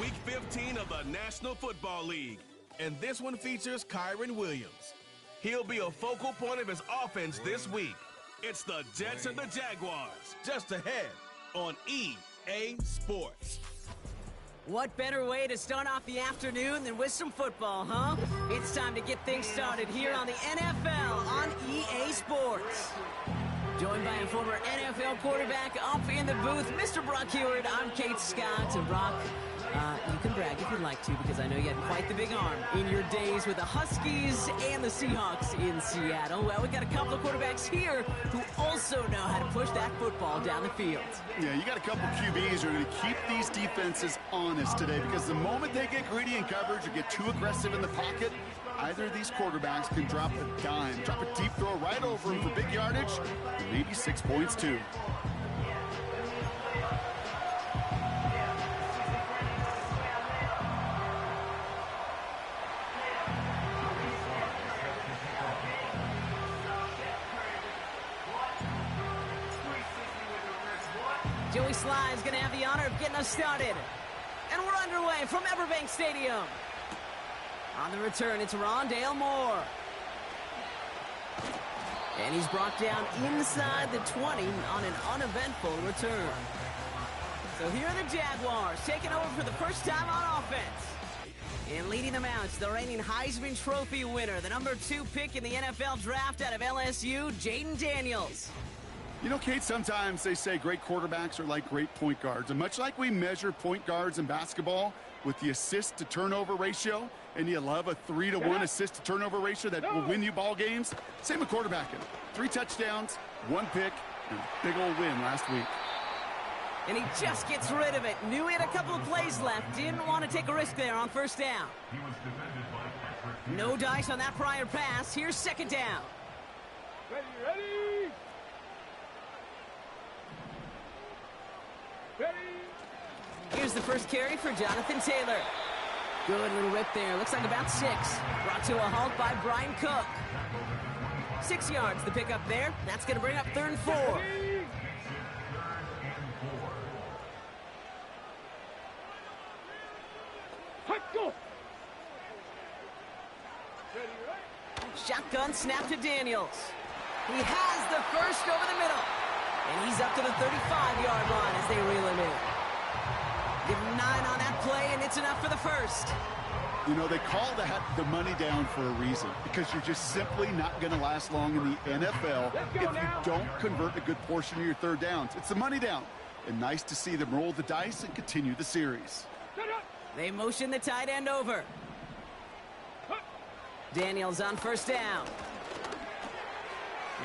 Week 15 of the National Football League, and this one features Kyron Williams. He'll be a focal point of his offense this week. It's the Jets and the Jaguars, just ahead on EA Sports. What better way to start off the afternoon than with some football, huh? It's time to get things started here on the NFL on EA Sports. Joined by a former NFL quarterback up in the booth, Mr. Brock Heward. I'm Kate Scott. And Brock, you can brag if you'd like to, because I know you had quite the big arm in your days with the Huskies and the Seahawks in Seattle. Well, we got a couple of quarterbacks here who also know how to push that football down the field. Yeah, you got a couple QBs who are going to keep these defenses honest today, because the moment they get greedy in coverage or get too aggressive in the pocket, either of these quarterbacks can drop a dime, drop a deep throw right over them for big yardage, and maybe 6 points too. Joey Sly's going to have the honor of getting us started. And we're underway from Everbank Stadium. On the return, it's Rondale Moore. And he's brought down inside the 20 on an uneventful return. So here are the Jaguars taking over for the first time on offense. And leading them out is the reigning Heisman Trophy winner, the number 2 pick in the NFL draft out of LSU, Jaden Daniels. You know, Kate, sometimes they say great quarterbacks are like great point guards. And much like we measure point guards in basketball with the assist-to-turnover ratio, and you love a 3-to-1 assist-to-turnover ratio that will win you ball games, same with quarterbacking. 3 touchdowns, 1 pick, and a big old win last week. And he just gets rid of it. Knew he had a couple of plays left. Didn't want to take a risk there on first down. No dice on that prior pass. Here's second down. Ready. Here's the first carry for Jonathan Taylor. Good little rip there. Looks like about 6. Brought to a halt by Brian Cook. 6 yards the pickup there. That's going to bring up 3rd and 4. Shotgun snap to Daniels. He has the first over the middle. And he's up to the 35-yard line as they reel him in. Give him 9 on that play, and it's enough for the first. You know, they call that the money down for a reason, because you're just simply not going to last long in the NFL if you don't convert a good portion of your third downs. It's the money down. And nice to see them roll the dice and continue the series. They motion the tight end over. Daniels on first down.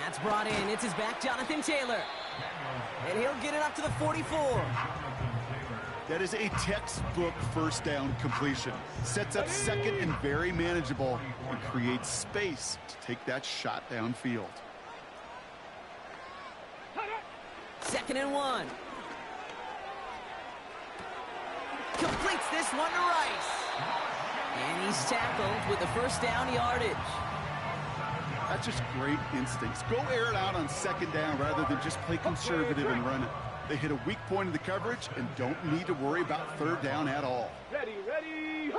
That's brought in. It's his back, Jonathan Taylor. And he'll get it up to the 44. That is a textbook first down completion. Sets up second and very manageable, and creates space to take that shot downfield. 2nd and 1. Completes this one to Rice. And he's tackled with the first down yardage. That's just great instincts. Go air it out on second down rather than just play conservative and run it. They hit a weak point in the coverage and don't need to worry about third down at all. Ready.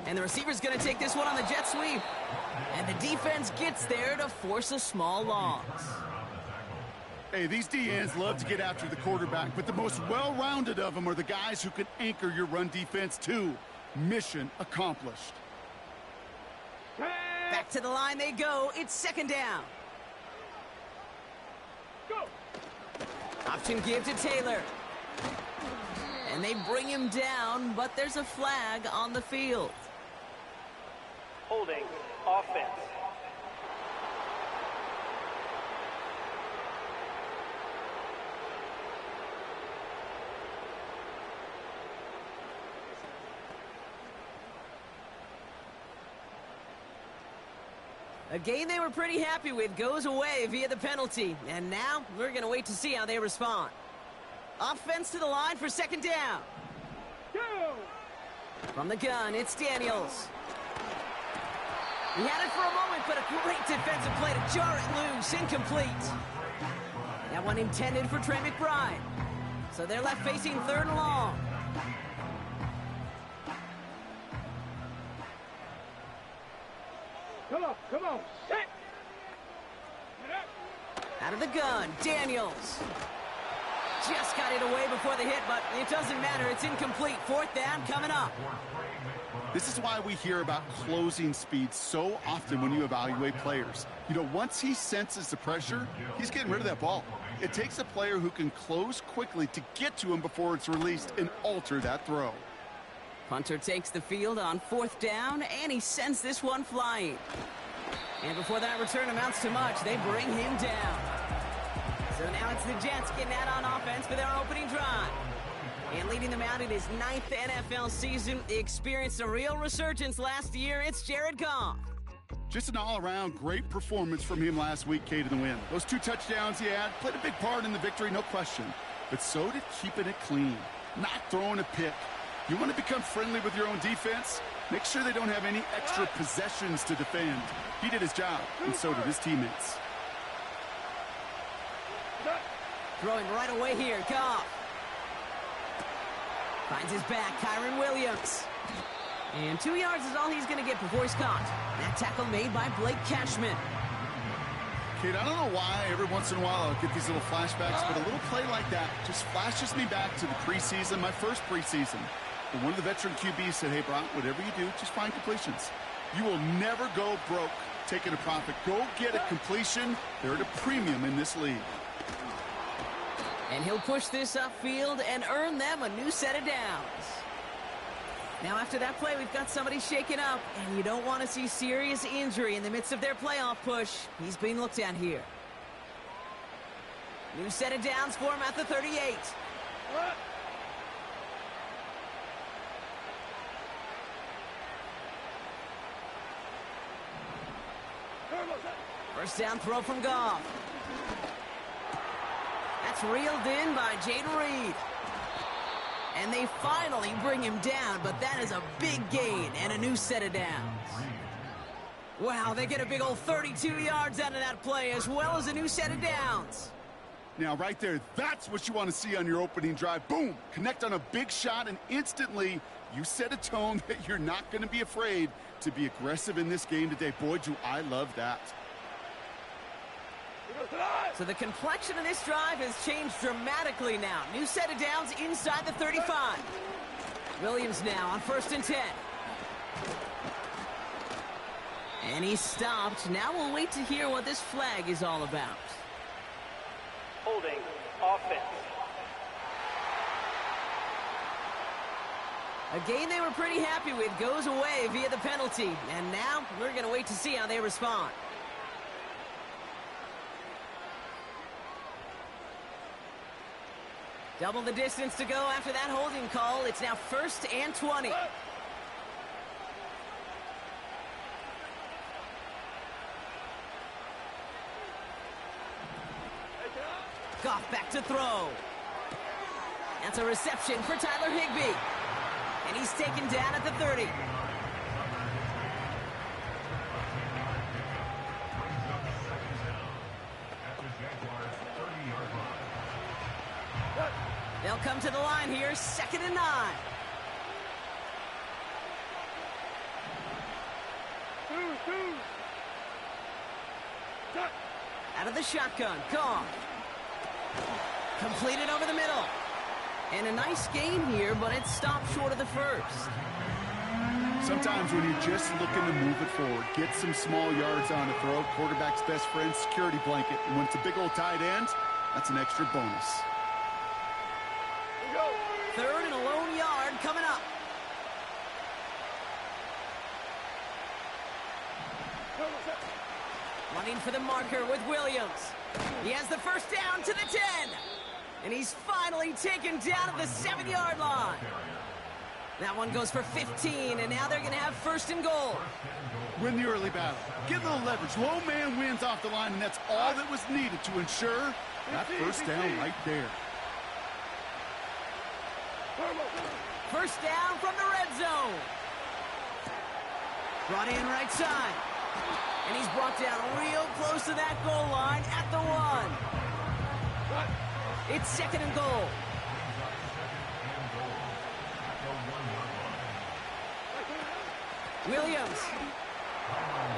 And the receiver's going to take this one on the jet sweep. And the defense gets there to force a small loss. Hey, these DNs love to get after the quarterback, but the most well-rounded of them are the guys who can anchor your run defense too. Mission accomplished. Back to the line they go. It's 2nd down. Go. Option give to Taylor. And they bring him down, but there's a flag on the field. Holding offense. A game they were pretty happy with goes away via the penalty. And now we're going to wait to see how they respond. Offense to the line for 2nd down. Go. From the gun, it's Daniels. He had it for a moment, but a great defensive play to jar it loose. Incomplete. That one intended for Trey McBride. So they're left facing 3rd and long. Come on, set. Out of the gun, Daniels. Just got it away before the hit, but it doesn't matter. It's incomplete. Fourth down coming up. This is why we hear about closing speed so often when you evaluate players. You know, once he senses the pressure, he's getting rid of that ball. It takes a player who can close quickly to get to him before it's released and alter that throw. Punter takes the field on fourth down, and he sends this one flying. And before that return amounts to much, they bring him down. So now it's the Jets getting out on offense for their opening drive. And leading them out in his 9th NFL season, he experienced a real resurgence last year. It's Jared Goff. Just an all-around great performance from him last week, Kate, in the win. Those 2 touchdowns he had played a big part in the victory, no question. But so did keeping it clean, not throwing a pick. You want to become friendly with your own defense? Make sure they don't have any extra possessions to defend. He did his job, and so did his teammates. Throwing right away here, Goff. Finds his back, Kyren Williams. And 2 yards is all he's going to get before he's caught. That tackle made by Blake Cashman. Kate, I don't know why every once in a while I'll get these little flashbacks, but a little play like that just flashes me back to the preseason, my first preseason. And one of the veteran QBs said, hey, Brock, whatever you do, just find completions. You will never go broke taking a profit. Go get a completion. They're at a premium in this league. And he'll push this upfield and earn them a new set of downs. Now after that play, we've got somebody shaken up, and you don't want to see serious injury in the midst of their playoff push. He's being looked at here. New set of downs for him at the 38. First down throw from Goff. That's reeled in by Jaden Reed. And they finally bring him down, but that is a big gain and a new set of downs. Wow, they get a big old 32 yards out of that play, as well as a new set of downs. Now, right there, that's what you want to see on your opening drive. Boom! Connect on a big shot, and instantly you set a tone that you're not going to be afraid to be aggressive in this game today. Boy, do I love that. So the complexion of this drive has changed dramatically now. New set of downs inside the 35. Williams now on 1st and 10. And he stopped. Now we'll wait to hear what this flag is all about. Holding offense. A game they were pretty happy with goes away via the penalty. And now we're going to wait to see how they respond. Double the distance to go after that holding call. It's now 1st and 20. Goff back to throw. That's a reception for Tyler Higbee. And he's taken down at the 30. They'll come to the line here, 2nd and 9. Out of the shotgun, Goff. Completed over the middle. And a nice gain here, but it stopped short of the first. Sometimes when you're just looking to move it forward, get some small yards on a throw, quarterback's best friend, security blanket. And when it's a big old tight end, that's an extra bonus. 3rd and a lone yard coming up. Running for the marker with Williams. He has the first down to the 10. And he's finally taken down at the 7-yard line. That one goes for 15, and now they're going to have 1st and goal. Win the early battle. Get a little leverage. Low man wins off the line, and that's all that was needed to ensure that first down right there. First down from the red zone. Brought in right side. And he's brought down real close to that goal line at the 1. It's 2nd and goal. Williams.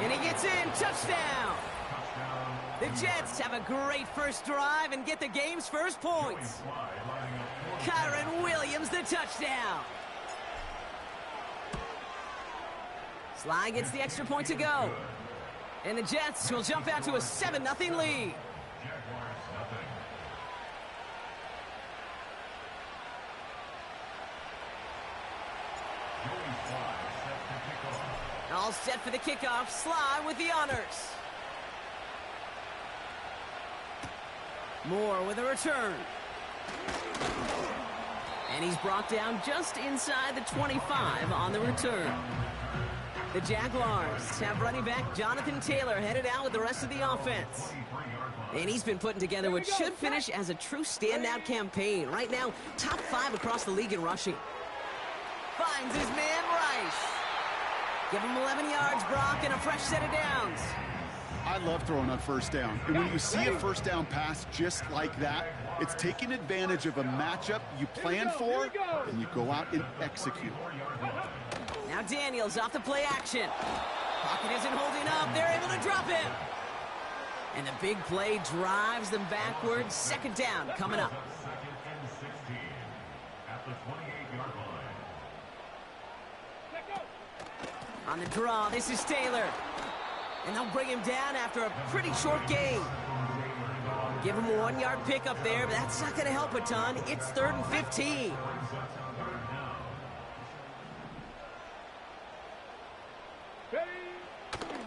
And he gets in. Touchdown. The Jets have a great first drive and get the game's first points. Kyren Williams, the touchdown. Sly gets the extra point to go. And the Jets will jump out to a 7-0 lead. All set for the kickoff. Sly with the honors. Moore with a return. And he's brought down just inside the 25 on the return. The Jaguars have running back Jonathan Taylor headed out with the rest of the offense. And he's been putting together what should finish as a true standout campaign. Right now, top 5 across the league in rushing. Finds his man Rice. Give him 11 yards, Brock, and a fresh set of downs. I love throwing on first down. And when you see a first down pass just like that, it's taking advantage of a matchup you plan for, and you go out and execute. Now Daniels off the play action. Pocket isn't holding up. They're able to drop him. And the big play drives them backwards. Second down coming up. On the draw, this is Taylor. And they'll bring him down after a pretty short gain. Give him a 1-yard pickup there, but that's not going to help a ton. It's 3rd and 15.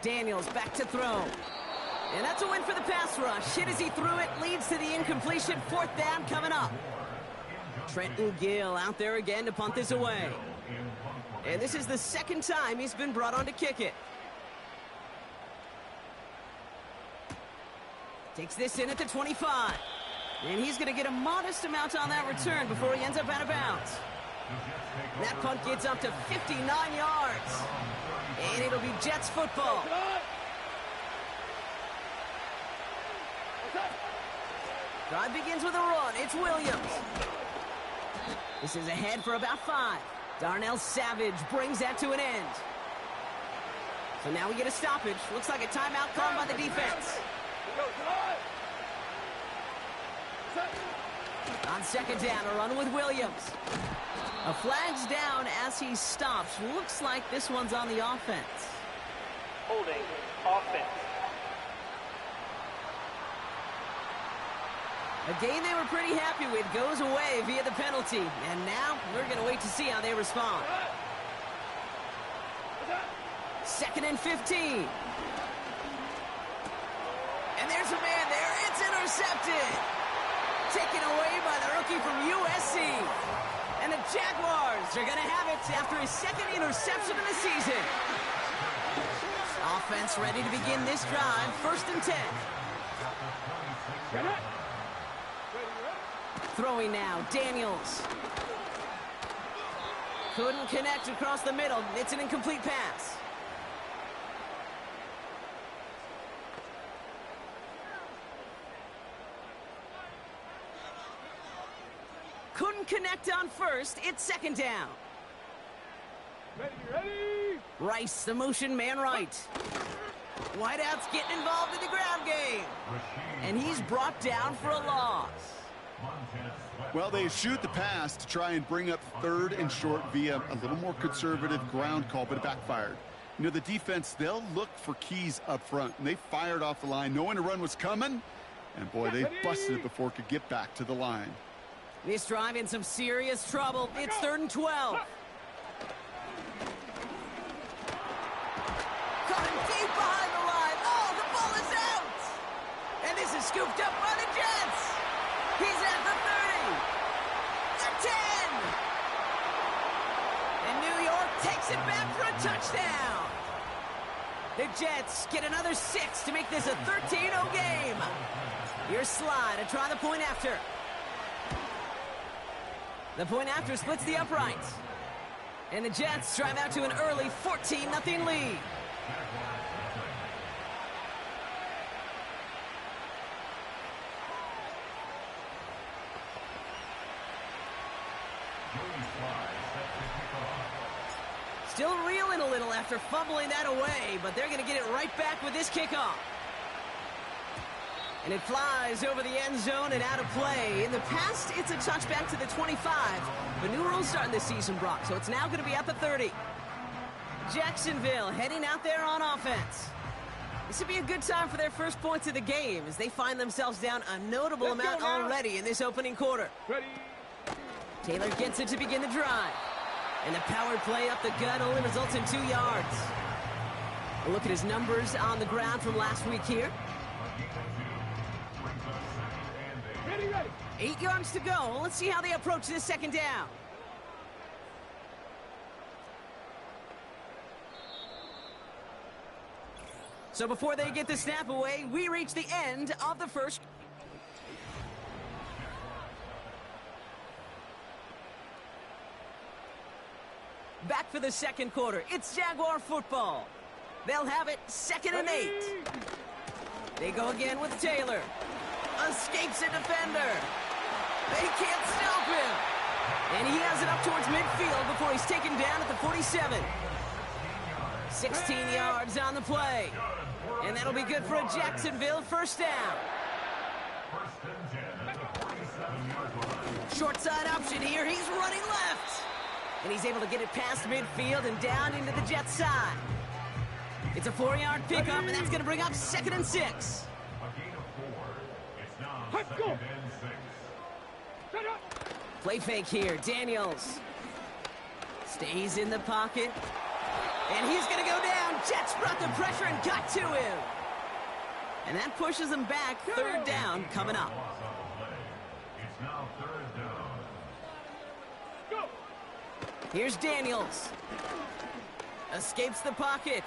Daniels back to throw. And that's a win for the pass rush. Hit as he threw it, leads to the incompletion. 4th down coming up. Trenton Gill out there again to punt this away. And this is the 2nd time he's been brought on to kick it. Takes this in at the 25. And he's going to get a modest amount on that return before he ends up out of bounds. And that punt gets up to 59 yards. And it'll be Jets football. Drive begins with a run. It's Williams. This is ahead for about 5. Darnell Savage brings that to an end. So now we get a stoppage. Looks like a timeout called by the defense. On second down, a run with Williams. A flag's down as he stops. Looks like this one's on the offense. Holding offense. A game they were pretty happy with goes away via the penalty. And now we're going to wait to see how they respond. 2nd and 15. And there's a man there. It's intercepted. Taken away by the rookie from USC. And the Jaguars are going to have it after his 2nd interception of the season. Offense ready to begin this drive. 1st and 10. Throwing now, Daniels. Couldn't connect across the middle. It's an incomplete pass. Couldn't connect on first. It's 2nd down. Ready. Rice, the motion man right. Wideout's getting involved in the ground game. And he's brought down for a loss. Well, they shoot the pass to try and bring up 3rd and short via a little more conservative ground call, but it backfired. You know, the defense, they'll look for keys up front. And they fired off the line knowing a run was coming. And, boy, they busted it before it could get back to the line. This drive in some serious trouble. It's 3rd and 12. Coming deep behind the line. Oh, the ball is out. And this is scooped up by the Jets. He's at the 30. The 10. And New York takes it back for a touchdown. The Jets get another 6 to make this a 13-0 game. Here's Sly to try the point after. The point after splits the uprights. And the Jets drive out to an early 14-0 lead. Still reeling a little after fumbling that away, but they're going to get it right back with this kickoff. And it flies over the end zone and out of play. In the past, it's a touchback to the 25. But new rules starting this season, Brock, so it's now going to be at the 30. Jacksonville heading out there on offense. This would be a good time for their first points of the game as they find themselves down a notable amount already in this opening quarter. Ready. Taylor gets it to begin the drive. And the power play up the gut only results in 2 yards. A look at his numbers on the ground from last week here. Ready. 8 yards to go. Let's see how they approach this second down. So before they get the snap away, we reach the end of the first. Back for the second quarter. It's Jaguar football. They'll have it 2nd and 8. They go again with Taylor. Escapes a defender. They can't stop him. And he has it up towards midfield before he's taken down at the 47. 16 yards on the play. And that'll be good for a Jacksonville first down. Short side option here. He's running left. And he's able to get it past midfield and down into the Jets side. It's a 4-yard pickup, and that's going to bring up 2nd and 6. Let's go. Set up. Play fake here. Daniels stays in the pocket. And he's going to go down. Jets brought the pressure and got to him. And that pushes him back. 3rd down coming up. Here's Daniels. Escapes the pocket.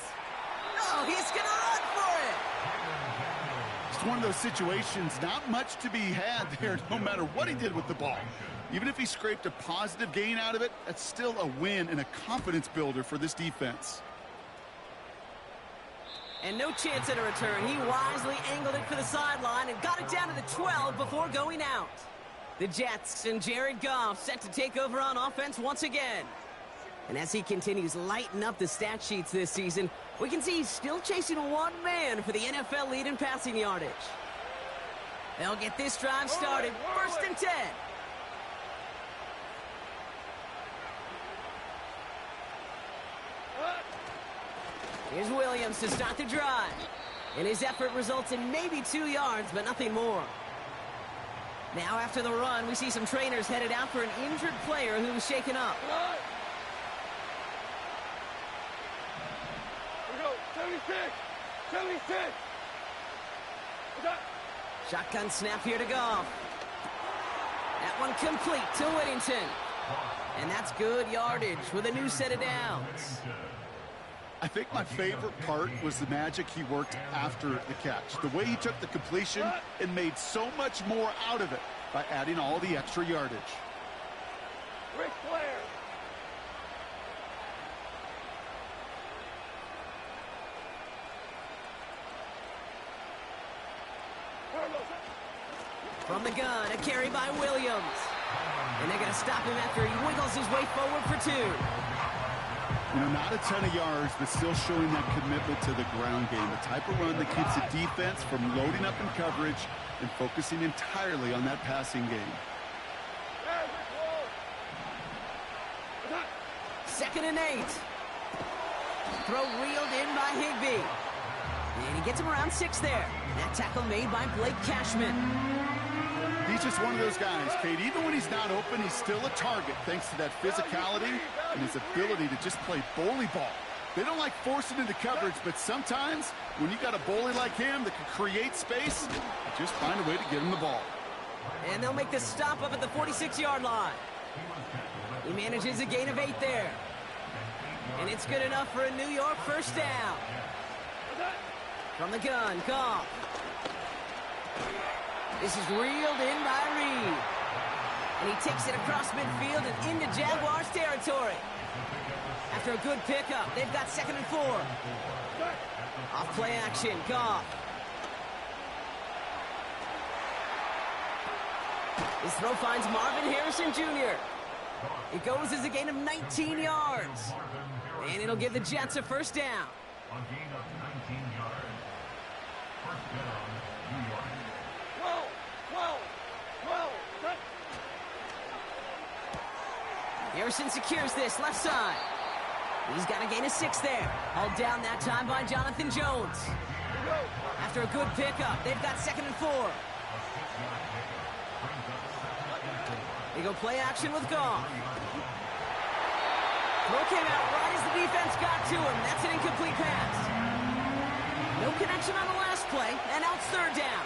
Oh, he's going to run for it. It's one of those situations, not much to be had there, no matter what he did with the ball. Even if he scraped a positive gain out of it, that's still a win and a confidence builder for this defense. And no chance at a return. He wisely angled it for the sideline and got it down to the 12 before going out. The Jets and Jared Goff set to take over on offense once again. And as he continues lighting up the stat sheets this season, we can see he's still chasing one man for the NFL lead in passing yardage. They'll get this drive started. 1st and 10. Here's Williams to start the drive. And his effort results in maybe 2 yards, but nothing more. Now after the run, we see some trainers headed out for an injured player who was shaken up. We go. 76. Shotgun snap here to Goff. That one complete to Whittington. And that's good yardage with a new set of downs. I think my favorite part was the magic he worked after the catch. The way he took the completion and made so much more out of it by adding all the extra yardage. Rick Flair. From the gun, a carry by Williams. And they're going to stop him after he wiggles his way forward for 2. You know, not a ton of yards, but still showing that commitment to the ground game. The type of run that keeps the defense from loading up in coverage and focusing entirely on that passing game. 2nd and 8. Throw reeled in by Higbee. And he gets him around 6 there. That tackle made by Blake Cashman. He's just one of those guys, Kate. Even when he's not open, he's still a target thanks to that physicality and his ability to just play bully ball. They don't like forcing into coverage, but sometimes when you got a bully like him that can create space, just find a way to get him the ball. And they'll make the stop up at the 46-yard line. He manages a gain of 8 there. And it's good enough for a New York first down. From the gun, Goff. This is reeled in by Reed. And he takes it across midfield and into Jaguars territory. After a good pickup, they've got 2nd and 4. Off play action, Goff. His throw finds Marvin Harrison Jr. It goes as a gain of 19 yards. And it'll give the Jets a first down. A gain of 19 yards. First down, New York. 12, 12, 12. Set. Harrison secures this left side. He's got a gain of 6 there. Hauled down that time by Jonathan Jones. After a good pickup, they've got 2nd and 4. They go play action with Goff. Throw came out right as the defense got to him. That's an incomplete pass. No connection on the last play, and now it's 3rd down.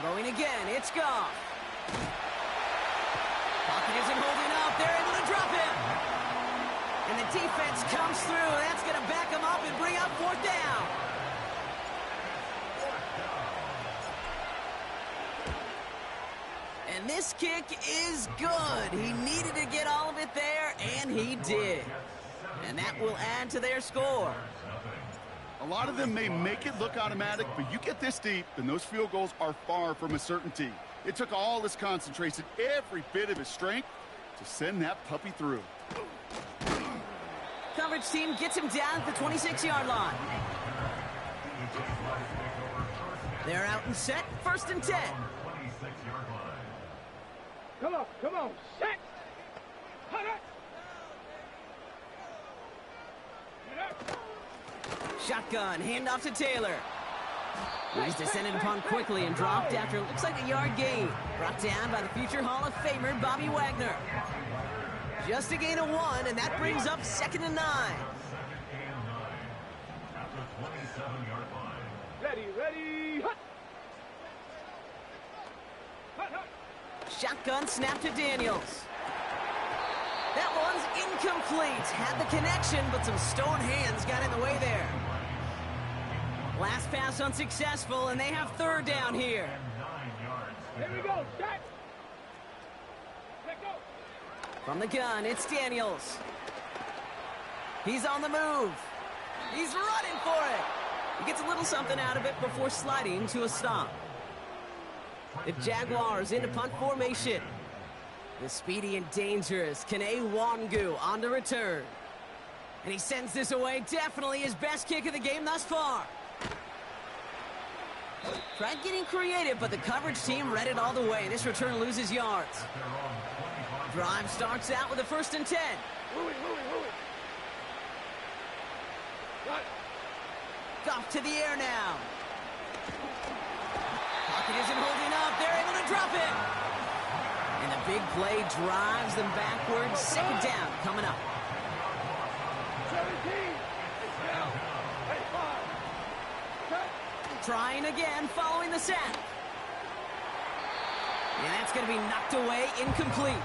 Throwing again, it's Goff. Pocket isn't holding up. They're able to drop him. And the defense comes through. That's going to back him up and bring up 4th down. And this kick is good. He needed to get all of it there, and he did. And that will add to their score. A lot of them may make it look automatic, but you get this deep, and those field goals are far from a certainty. It took all his concentration, every bit of his strength, to send that puppy through. Coverage team gets him down at the 26-yard line. They're out and set, 1st and 10. Come on, set. Hut it. Get up. Shotgun, handoff to Taylor. He's descended upon quickly and dropped after it looks like a yard gain. Brought down by the future Hall of Famer, Bobby Wagner. Just a gain of 1, and that brings up 2nd and 9. At the 27-yard line. Ready, hut. Hut, hut. Shotgun snap to Daniels. That one's incomplete. Had the connection, but some stone hands got in the way there. Last pass unsuccessful, and they have 3rd down here. Here we go, set. Let go. From the gun, it's Daniels. He's on the move. He's running for it. He gets a little something out of it before sliding to a stop. The Jaguars into punt formation. The speedy and dangerous Kene Wangu on the return. And he sends this away. Definitely his best kick of the game thus far. Tried getting creative, but the coverage team read it all the way. This return loses yards. Drive starts out with a 1st and 10. Louie. Right. Goff to the air now. Pocket isn't holding up. They're able to drop it. And the big play drives them backwards. 2nd down coming up. 17. Down. 85. Set. Trying again following the sack. And that's going to be knocked away, incomplete.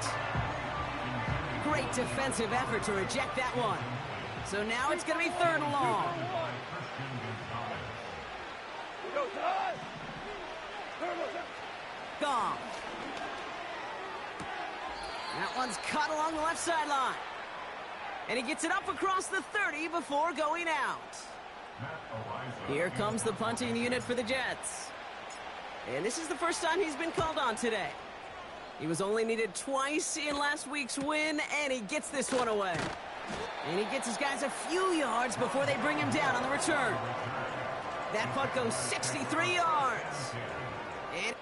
Great defensive effort to reject that one. So now it's going to be 3rd and long. We go, Todd. Goff. That one's cut along the left sideline. And he gets it up across the 30 before going out. Here comes the punting unit for the Jets. And this is the first time he's been called on today. He was only needed twice in last week's win, and he gets this one away. And he gets his guys a few yards before they bring him down on the return. That punt goes 63 yards. And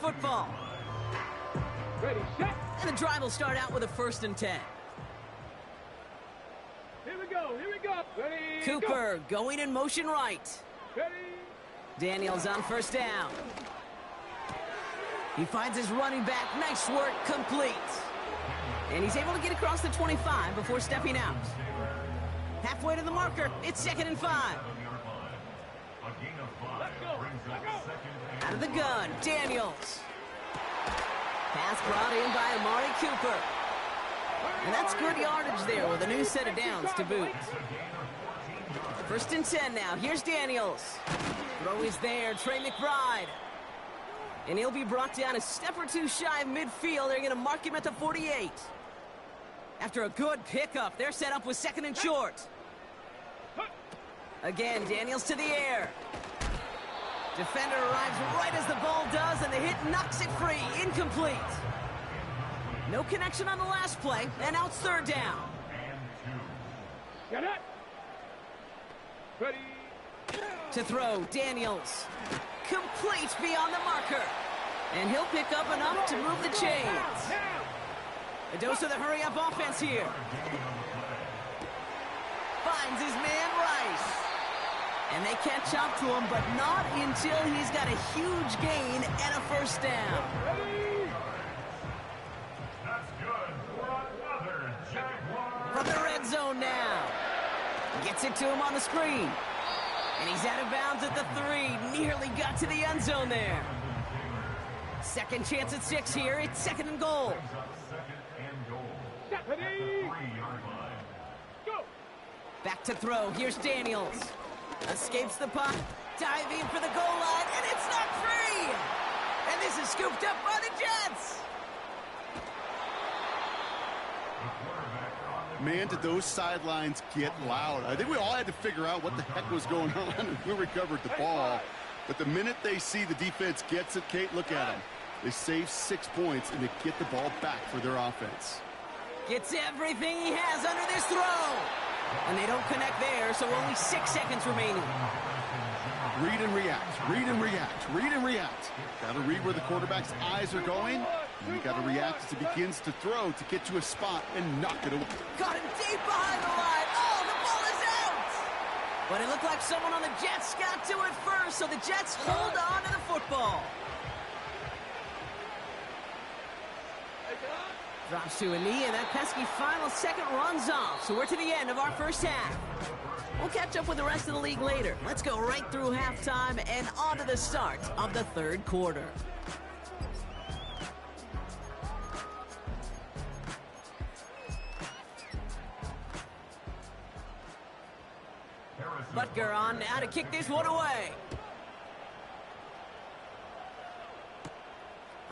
football. Ready, set. And the drive will start out with a 1st and 10. Here we go, here we go. Ready, Cooper going in motion right. go. Ready. Daniels on 1st down. He finds his running back. Nice work, complete. And he's able to get across the 25 before stepping out. Halfway to the marker, it's 2nd and 5. A gain of 5 brings up 2nd Out of and the gun, Daniels. Pass brought in by Amari Cooper. And that's good yardage there with a new set of downs to boot. 1st and 10 now. Here's Daniels. Throw is there, Trey McBride. And he'll be brought down a step or two shy of midfield. They're going to mark him at the 48. After a good pickup, they're set up with 2nd and short. Again, Daniels to the air. Defender arrives right as the ball does, and the hit knocks it free. Incomplete. No connection on the last play, and now it's 3rd down. Get it. Ready. To throw, Daniels. Complete beyond the marker. And he'll pick up enough to move the chains. A dose of the hurry-up offense here. Finds his man Rice. And they catch up to him, but not until he's got a huge gain and a 1st down. that's good for another Jaguar. From the red zone now. Gets it to him on the screen. And he's out of bounds at the 3. Nearly got to the end zone there. 2nd chance at 6 here. It's 2nd and goal. 2nd and goal. Ready. 3-yard line. Go. Back to throw. Here's Daniels. Escapes the puck. Diving for the goal line. And it's not free. And this is scooped up by the Jets. Man, did those sidelines get loud. I think we all had to figure out what the heck was going on and who recovered the ball. But the minute they see the defense gets it, Kate, look at them. They save 6 points, and they get the ball back for their offense. Gets everything he has under this throw. And they don't connect there, so only 6 seconds remaining. Read and react, read and react, read and react. Got to read where the quarterback's eyes are going. And you got to react as he begins to throw to get to a spot and knock it away. Got him deep behind the line. Oh, the ball is out. But it looked like someone on the Jets got to it first, so the Jets hold on to the football. Drops to a knee, and that pesky final second runs off. So we're to the end of our 1st half. We'll catch up with the rest of the league later. Let's go right through halftime and on to the start of the 3rd quarter. Butker on now to kick this one away.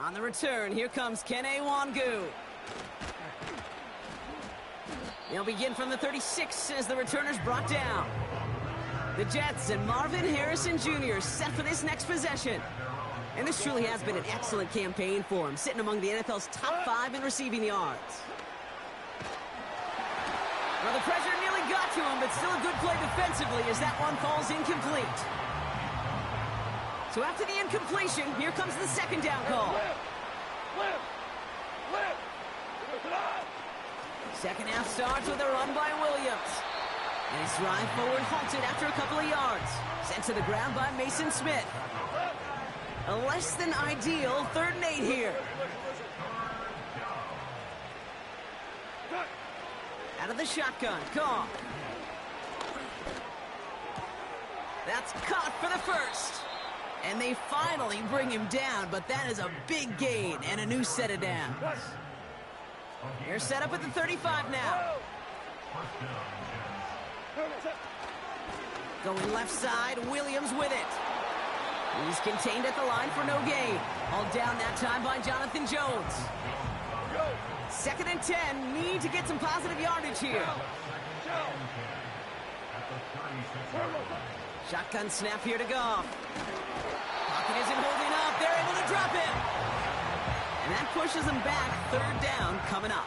On the return, here comes Kene Wangu. They'll begin from the 36 as the returner's brought down. The Jets and Marvin Harrison Jr. set for this next possession. And this truly has been an excellent campaign for him, sitting among the NFL's top 5 in receiving yards. Well, the pressure nearly got to him, but still a good play defensively as that one falls incomplete. So after the incompletion, here comes the 2nd down call. Second half starts with a run by Williams. And his drive forward halted after a couple of yards. Sent to the ground by Mason Smith. A less than ideal 3rd and 8 here. Out of the shotgun, Goff. That's caught for the 1st. And they finally bring him down, but that is a big gain and a new set of downs. They're set up at the 35 now. Going left side, Williams with it. He's contained at the line for no gain. All down that time by Jonathan Jones. 2nd and 10, need to get some positive yardage here. Shotgun snap here to Goff. Pocket isn't holding up. They're able to drop it. And that pushes them back. 3rd down coming up.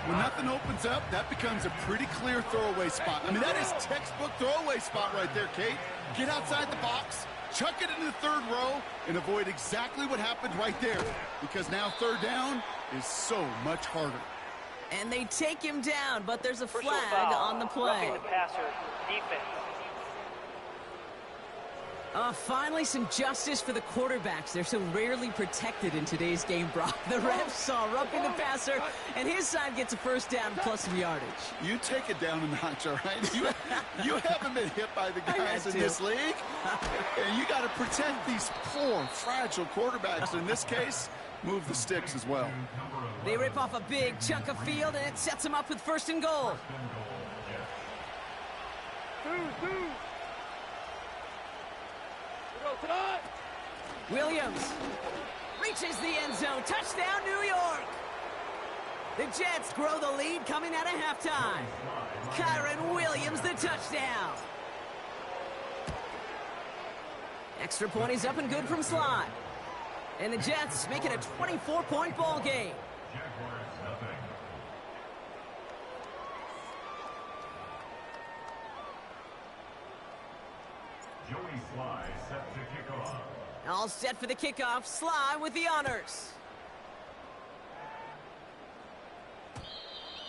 When nothing opens up, that becomes a pretty clear throwaway spot. I mean, that is textbook throwaway spot right there, Kate. Get outside the box, chuck it into the third row and avoid exactly what happened right there, because now third down is so much harder. And they take him down, but there's a Personal flag foul. on the play. Roughing the passer. Defense. Finally some justice for the quarterbacks. They're so rarely protected in today's game, Brock. The refs saw roughing the passer, and his side gets a first down plus some yardage. You take it down a notch, all right? You haven't been hit by the guys in this league. And you got to protect these poor, fragile quarterbacks. In this case, move the sticks as well. They rip off a big chunk of field, and it sets them up with first and goal. Williams reaches the end zone. Touchdown, New York. The Jets grow the lead coming out of halftime. Kyren Williams, the touchdown. Extra point is up and good from Sly. And the Jets make it a 24-point ball game. Jaguars nothing. Joey Sly set to kick off. All set for the kickoff. Sly with the honors.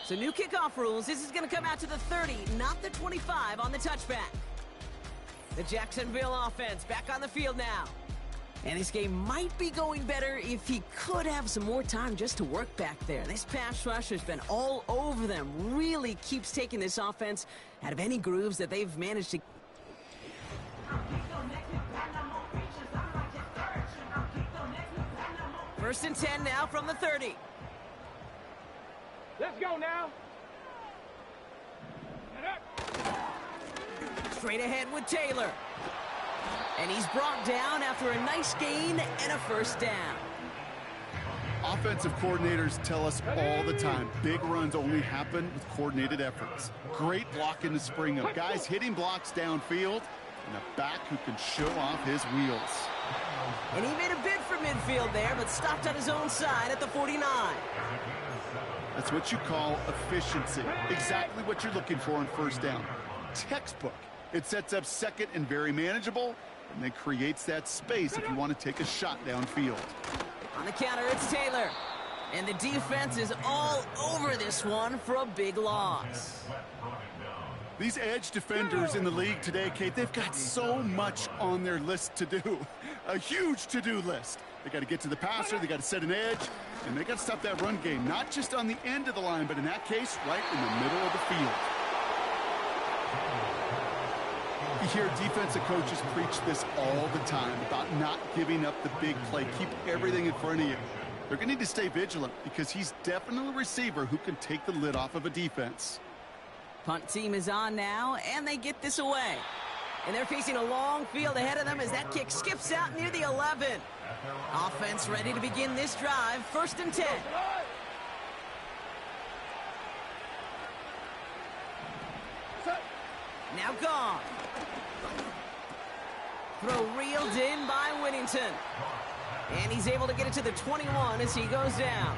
So new kickoff rules. This is going to come out to the 30, not the 25 on the touchback. The Jacksonville offense back on the field now. And this game might be going better if he could have some more time just to work back there. This pass rush has been all over them. Really keeps taking this offense out of any grooves that they've managed to. First and 10 now from the 30. Let's go now. Straight ahead with Taylor. And he's brought down after a nice gain and a first down. Offensive coordinators tell us all the time, big runs only happen with coordinated efforts. Great block in the spring of guys hitting blocks downfield and a back who can show off his wheels. And he made a bid for midfield there, but stopped on his own side at the 49. That's what you call efficiency. Exactly what you're looking for in first down. Textbook. It sets up second and very manageable, and then creates that space if you want to take a shot downfield. On the counter, it's Taylor. And the defense is all over this one for a big loss. These edge defenders in the league today, Kate, they've got so much on their list to do. A huge to-do list. They got to get to the passer, they got to set an edge, and they got to stop that run game, not just on the end of the line, but in that case, right in the middle of the field. You hear defensive coaches preach this all the time about not giving up the big play. Keep everything in front of you. They're going to need to stay vigilant because he's definitely a receiver who can take the lid off of a defense. Punt team is on now, and they get this away. And they're facing a long field ahead of them as that kick skips out near the 11. Offense ready to begin this drive. First and 10. Now gone. Throw reeled in by Whittington. And he's able to get it to the 21 as he goes down.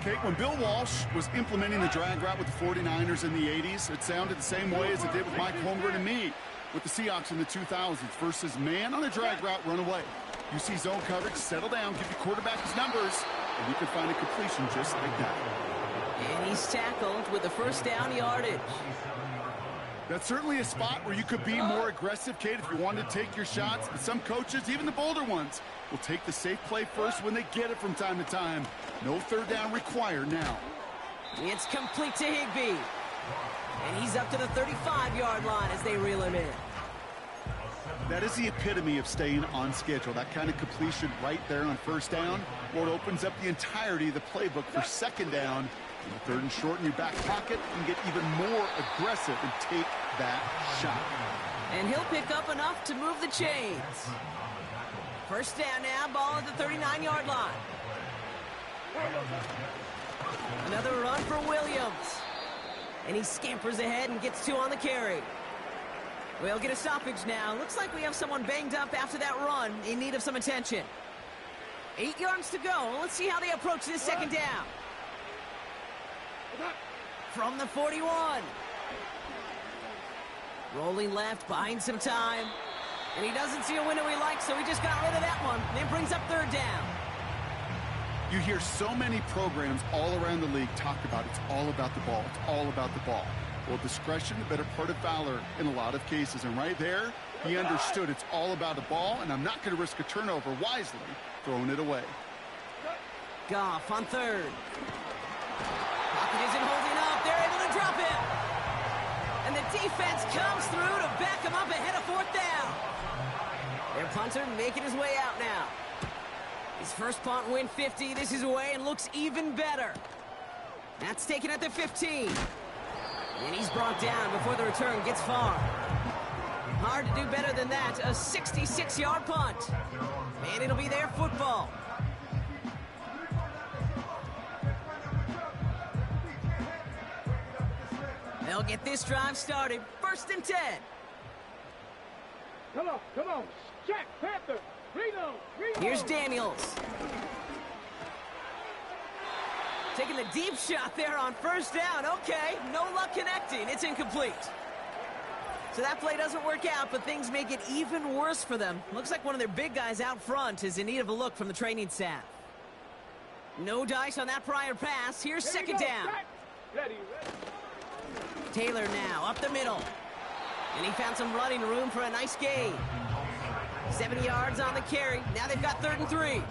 Kate, when Bill Walsh was implementing the drag route with the 49ers in the 80s, it sounded the same way as it did with Mike Holmgren and me with the Seahawks in the 2000s versus man on a drag route, run away. You see zone coverage, settle down, give your quarterback his numbers, and you can find a completion just like that. And he's tackled with the first down yardage. That's certainly a spot where you could be more aggressive, Kate, if you wanted to take your shots. But some coaches, even the bolder ones, will take the safe play first when they get it from time to time. No third down required now. It's complete to Higbee. And he's up to the 35-yard line as they reel him in. That is the epitome of staying on schedule. That kind of completion right there on first down. Well, it opens up the entirety of the playbook for second down. And the third and short in your back pocket and get even more aggressive and take that shot. And he'll pick up enough to move the chains. First down now, ball at the 39-yard line. Another run for Williams. And he scampers ahead and gets two on the carry. We'll get a stoppage now. Looks like we have someone banged up after that run in need of some attention. 8 yards to go. Let's see how they approach this second down. From the 41. Rolling left, buying some time. And he doesn't see a window he likes, so he just got rid of that one. And it brings up third down. You hear so many programs all around the league talk about it's all about the ball. It's all about the ball. Well, discretion, the better part of valor in a lot of cases. And right there, he understood it's all about the ball, and I'm not going to risk a turnover wisely, throwing it away. Goff on third. Pocket isn't holding up. They're able to drop him. And the defense comes through to back him up ahead of fourth down. Their punter making his way out now. His first punt win 50. This is away and looks even better. That's taken at the 15. And he's brought down before the return gets far. Hard to do better than that. A 66-yard punt. And it'll be their football. They'll get this drive started. 1st and 10. Come on. Jack Panther. Reload. Here's Daniels. Taking the deep shot there on 1st down. Okay, no luck connecting. It's incomplete. So that play doesn't work out, but things make it even worse for them. Looks like one of their big guys out front is in need of a look from the training staff. No dice on that prior pass. Here's 2nd down. Ready. Taylor now up the middle. And he found some running room for a nice gain. 70 yards on the carry. Now they've got 3rd and 3.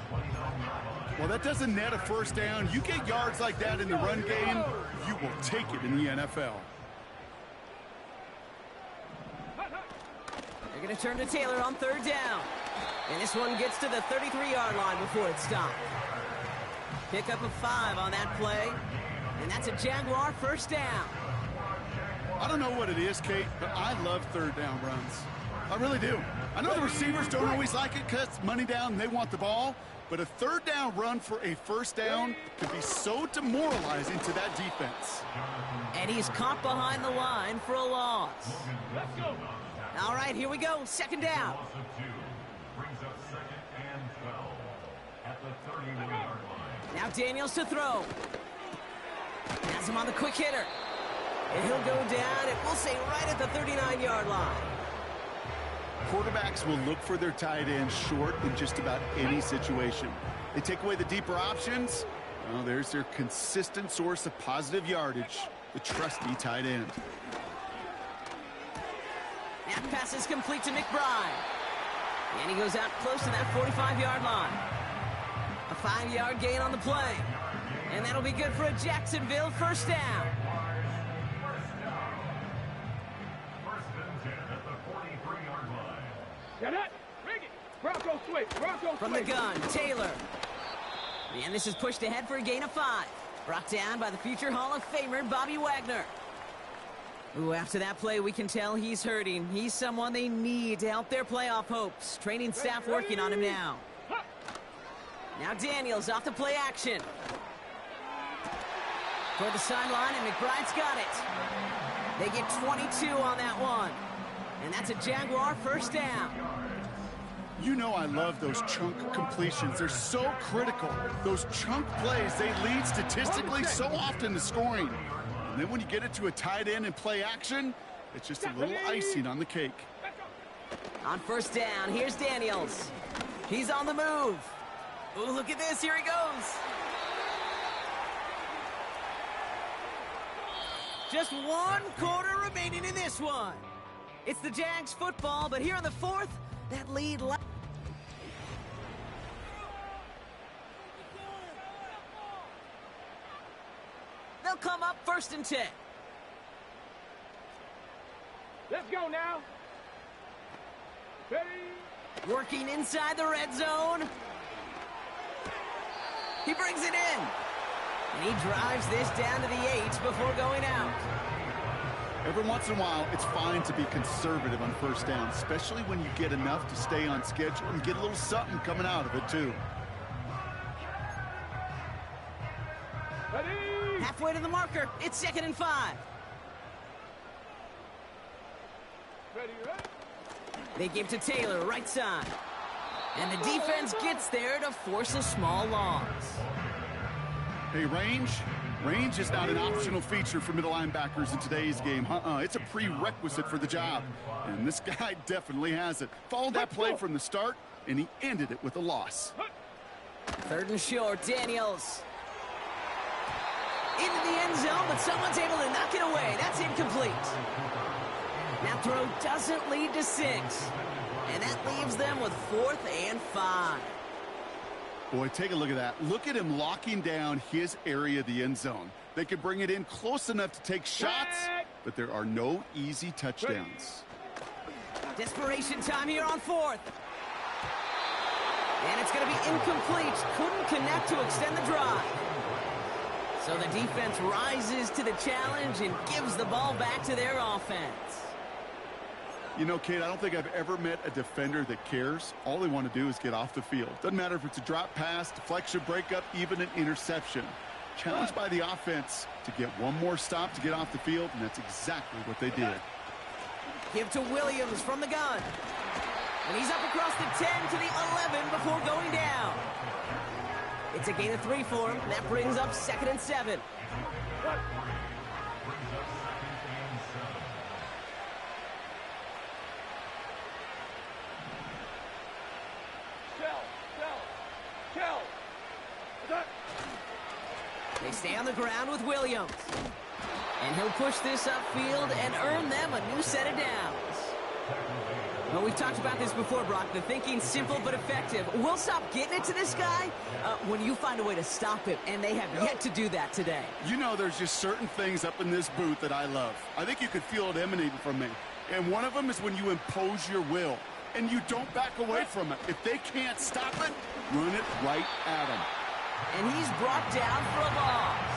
Well, that doesn't net a 1st down. You get yards like that in the run game, you will take it in the NFL. They're going to turn to Taylor on 3rd down. And this one gets to the 33-yard line before it's stopped. Pick up a 5 on that play. And that's a Jaguar 1st down. I don't know what it is, Kate, but I love 3rd down runs. I really do. I know the receivers don't always like it because it's money down and they want the ball, but a 3rd down run for a 1st down can be so demoralizing to that defense. And he's caught behind the line for a loss. Let's go. All right, here we go. 2nd down. Loss of 2 brings up 2nd and 12 at the 31-yard line. Now Daniels to throw. Has him on the quick hitter. And he'll go down, and we'll say right at the 39-yard line. Quarterbacks will look for their tight end short in just about any situation. They take away the deeper options. Well, there's their consistent source of positive yardage, the trusty tight end. That pass is complete to McBride. And he goes out close to that 45-yard line. A 5-yard gain on the play. And that'll be good for a Jacksonville 1st down. Get it. Bring it. Bronco switch. From the gun, Taylor. And this is pushed ahead for a gain of 5. Brought down by the future Hall of Famer, Bobby Wagner. Ooh, after that play, we can tell he's hurting. He's someone they need to help their playoff hopes. Training staff working on him now. Now Daniels off the play action. Toward the sideline, and McBride's got it. They get 22 on that one. And that's a Jaguar 1st down. You know I love those chunk completions. They're so critical. Those chunk plays, they lead statistically so often to scoring. And then when you get it to a tight end and play action, it's just a little icing on the cake. On 1st down, here's Daniels. He's on the move. Ooh, look at this. Here he goes. Just 1 quarter remaining in this one. It's the Jags football, but here in the 4th, that lead. They'll come up 1st and 10. Let's go now. Ready. Working inside the red zone. He brings it in. And he drives this down to the 8 before going out. Every once in a while, it's fine to be conservative on 1st down, especially when you get enough to stay on schedule and get a little something coming out of it, too. Ready. Halfway to the marker. It's 2nd and 5. Ready. They give to Taylor, right side. And the defense gets there to force a small loss. Hey, range, Range is not an optional feature for middle linebackers in today's game. It's a prerequisite for the job. And this guy definitely has it. Followed that play from the start, and he ended it with a loss. 3rd and short, Daniels. Into the end zone, but someone's able to knock it away. That's incomplete. That throw doesn't lead to 6. And that leaves them with 4th and 5. Boy, take a look at that. Look at him locking down his area of the end zone. They could bring it in close enough to take shots, but there are no easy touchdowns. Desperation time here on 4th. And it's going to be incomplete. Couldn't connect to extend the drive. So the defense rises to the challenge and gives the ball back to their offense. You know, Kate, I don't think I've ever met a defender that cares. All they want to do is get off the field. Doesn't matter if it's a drop pass, deflection, breakup, even an interception. Challenged by the offense to get one more stop to get off the field, and that's exactly what they did. Give to Williams from the gun. And he's up across the 10 to the 11 before going down. It's a gain of 3 for him. That brings up 2nd and 7. They stay on the ground with Williams. And he'll push this upfield and earn them a new set of downs. Well, we've talked about this before, Brock. The thinking's simple but effective. We'll stop getting it to this guy when you find a way to stop him, and they have yet to do that today. You know, there's just certain things up in this booth that I love. I think you could feel it emanating from me. And one of them is when you impose your will, and you don't back away from it. If they can't stop it, run it right at them. And he's brought down for a loss.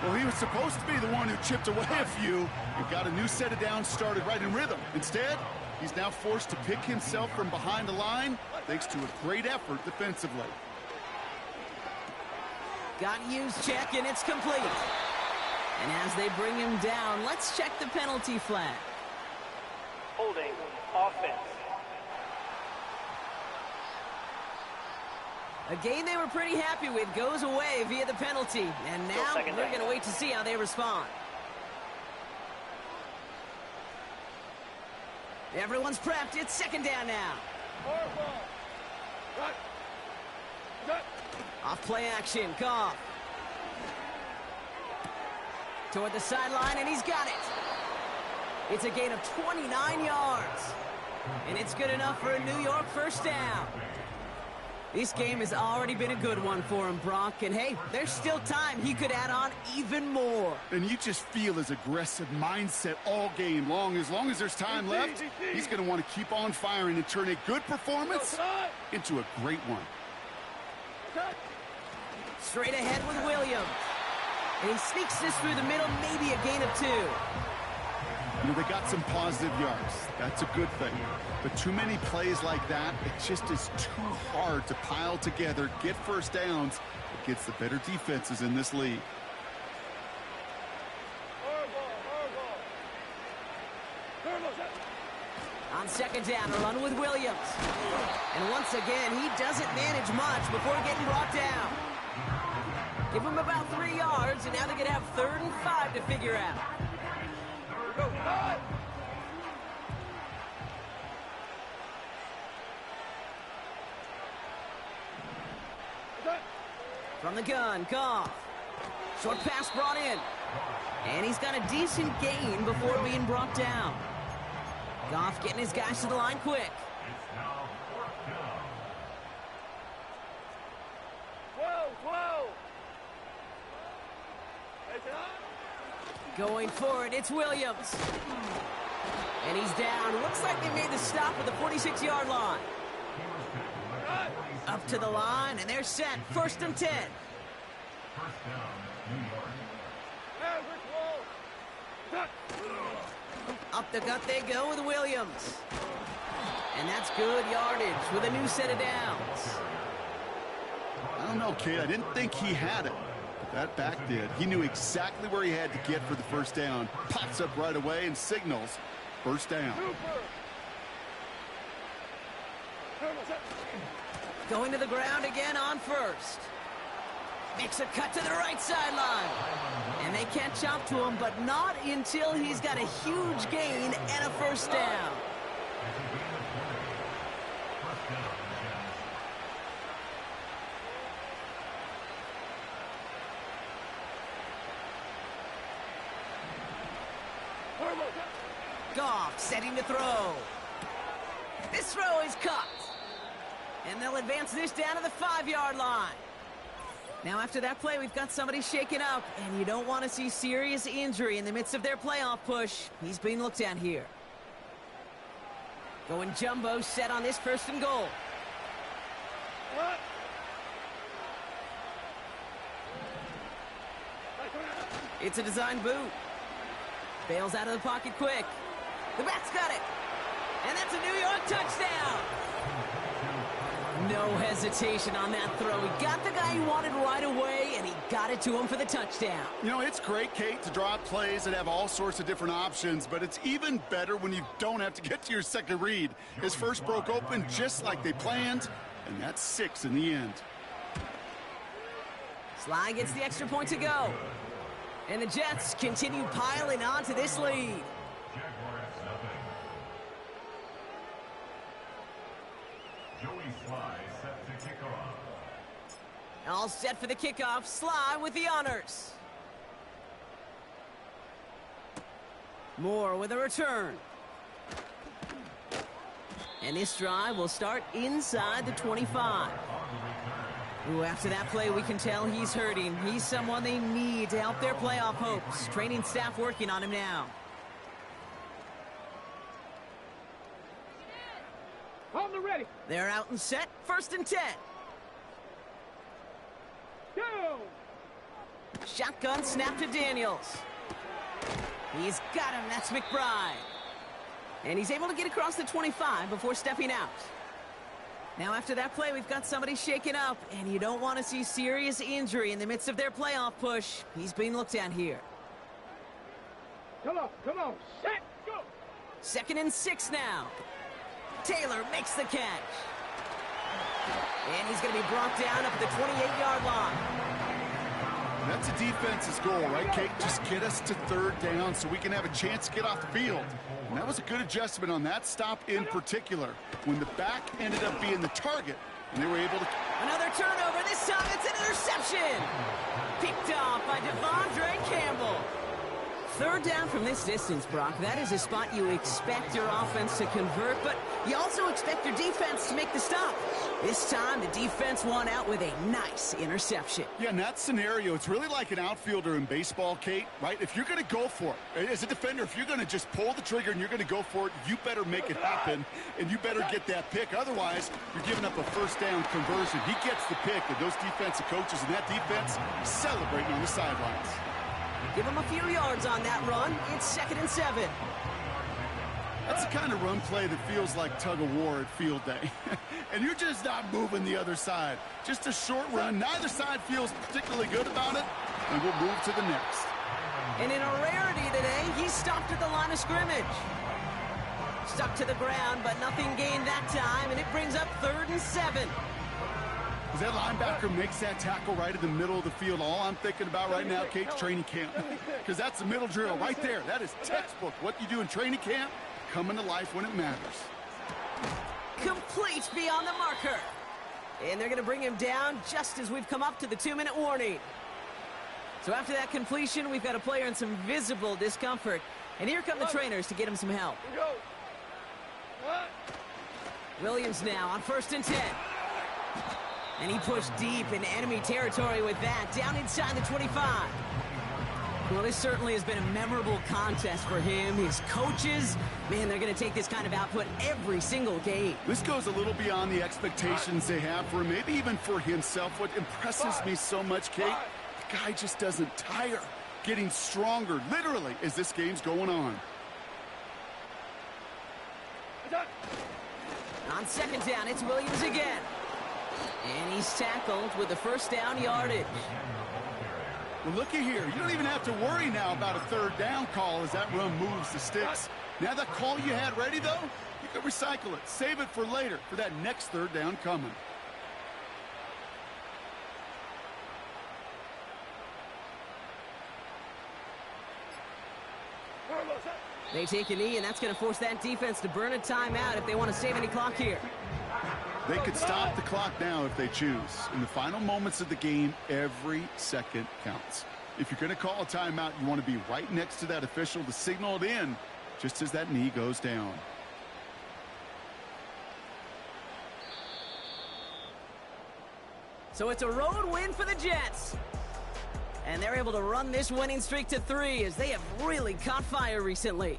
Well, he was supposed to be the one who chipped away a few and got a new set of downs started right in rhythm. Instead, he's now forced to pick himself from behind the line thanks to a great effort defensively. Got used check, and it's complete. And as they bring him down, let's check the penalty flag. Holding offense. A game they were pretty happy with goes away via the penalty. And now we're going to wait to see how they respond. Everyone's prepped. It's 2nd down now. Off play action. Goff. Toward the sideline, and he's got it. It's a gain of 29 yards. And it's good enough for a New York 1st down. This game has already been a good one for him, Brock. And, hey, there's still time. He could add on even more. And you just feel his aggressive mindset all game long. As long as there's time left, he's going to want to keep on firing and turn a good performance into a great one. Straight ahead with Williams. And he sneaks this through the middle, maybe a gain of 2. You know, they got some positive yards. That's a good thing. But too many plays like that, it just is too hard to pile together, get 1st downs against the better defenses in this league. On 2nd down, a run with Williams. And once again, he doesn't manage much before getting brought down. Give him about 3 yards, and now they're going to have 3rd and 5 to figure out. From the gun, Goff. Short pass brought in. And he's got a decent gain before being brought down. Goff getting his guys to the line quick. It's now 4th down. Going for it, it's Williams. And he's down. Looks like they made the stop at the 46-yard line. Up to the line, and they're set. 1st and 10. 1st down, New York. Up the gut they go with Williams. And that's good yardage with a new set of downs. I don't know, kid. I didn't think he had it. But that back did. He knew exactly where he had to get for the 1st down. Pops up right away and signals 1st down. Going to the ground again on 1st. Makes a cut to the right sideline. And they catch up to him, but not until he's got a huge gain and a first down. Goff setting to throw. This throw is caught. And they'll advance this down to the 5-yard line. Now after that play, we've got somebody shaken up, and you don't want to see serious injury in the midst of their playoff push. He's being looked at here. Going jumbo set on this 1st and goal. It's a design boot. Bails out of the pocket quick. The back's got it. And that's a New York touchdown. No hesitation on that throw. He got the guy he wanted right away, and he got it to him for the touchdown. You know, it's great, Kate, to draw up plays that have all sorts of different options, but it's even better when you don't have to get to your second read. His first broke open just like they planned, and that's 6 in the end. Sly gets the extra point to go. And the Jets continue piling on to this lead. All set for the kickoff. Sly with the honors. Moore with a return. And this drive will start inside the 25. Ooh, after that play, we can tell he's hurting. He's someone they need to help their playoff hopes. Training staff working on him now. Hold the ready. They're out and set. 1st and 10. Go. Shotgun snap to Daniels. He's got him. That's McBride. And he's able to get across the 25 before stepping out. Now after that play, we've got somebody shaken up, and you don't want to see serious injury in the midst of their playoff push. He's being looked at here. Come on, set, go. 2nd and 6 now. Taylor makes the catch. And he's going to be brought down up at the 28-yard line. That's a defense's goal, right, Kate? Just get us to 3rd down so we can have a chance to get off the field. And that was a good adjustment on that stop in particular, when the back ended up being the target, and they were able to... Another turnover. This time it's an interception. Picked off by Devondre Campbell. 3rd down from this distance, Brock. That is a spot you expect your offense to convert, but you also expect your defense to make the stop. This time, the defense won out with a nice interception. Yeah, in that scenario, it's really like an outfielder in baseball, Kate, right? If you're going to go for it, as a defender, if you're going to just pull the trigger and you're going to go for it, you better make it happen, and you better get that pick. Otherwise, you're giving up a 1st down conversion. He gets the pick, and those defensive coaches and that defense celebrating on the sidelines. Give him a few yards on that run. It's 2nd and 7. That's the kind of run play that feels like tug-of-war at field day. And you're just not moving the other side. Just a short run. Neither side feels particularly good about it, and we'll move to the next. And in a rarity today, he stopped at the line of scrimmage. Stuck to the ground, but nothing gained that time, and it brings up 3rd and 7. As that linebacker makes that tackle right in the middle of the field, all I'm thinking about right now, Kate, training camp. Because that's the middle drill right there. That is textbook. What you do in training camp, coming to life when it matters. Complete beyond the marker. And they're going to bring him down just as we've come up to the 2-minute warning. So after that completion, we've got a player in some visible discomfort. And here come the trainers to get him some help. Williams now on 1st and 10. And he pushed deep in enemy territory with that, down inside the 25. Well, this certainly has been a memorable contest for him. His coaches, man, they're going to take this kind of output every single game. This goes a little beyond the expectations they have for him, maybe even for himself. What impresses me so much, Kate, the guy just doesn't tire, getting stronger, literally, as this game's going on. On 2nd down, it's Williams again. And he's tackled with the 1st down yardage. Well, looky here. You don't even have to worry now about a 3rd down call as that run moves the sticks. Now that call you had ready, though, you can recycle it. Save it for later for that next 3rd down coming. They take a knee, and that's going to force that defense to burn a timeout if they want to save any clock here. They could stop the clock now if they choose. In the final moments of the game, every second counts. If you're going to call a timeout, you want to be right next to that official to signal it in just as that knee goes down. So it's a road win for the Jets. And they're able to run this winning streak to 3 as they have really caught fire recently.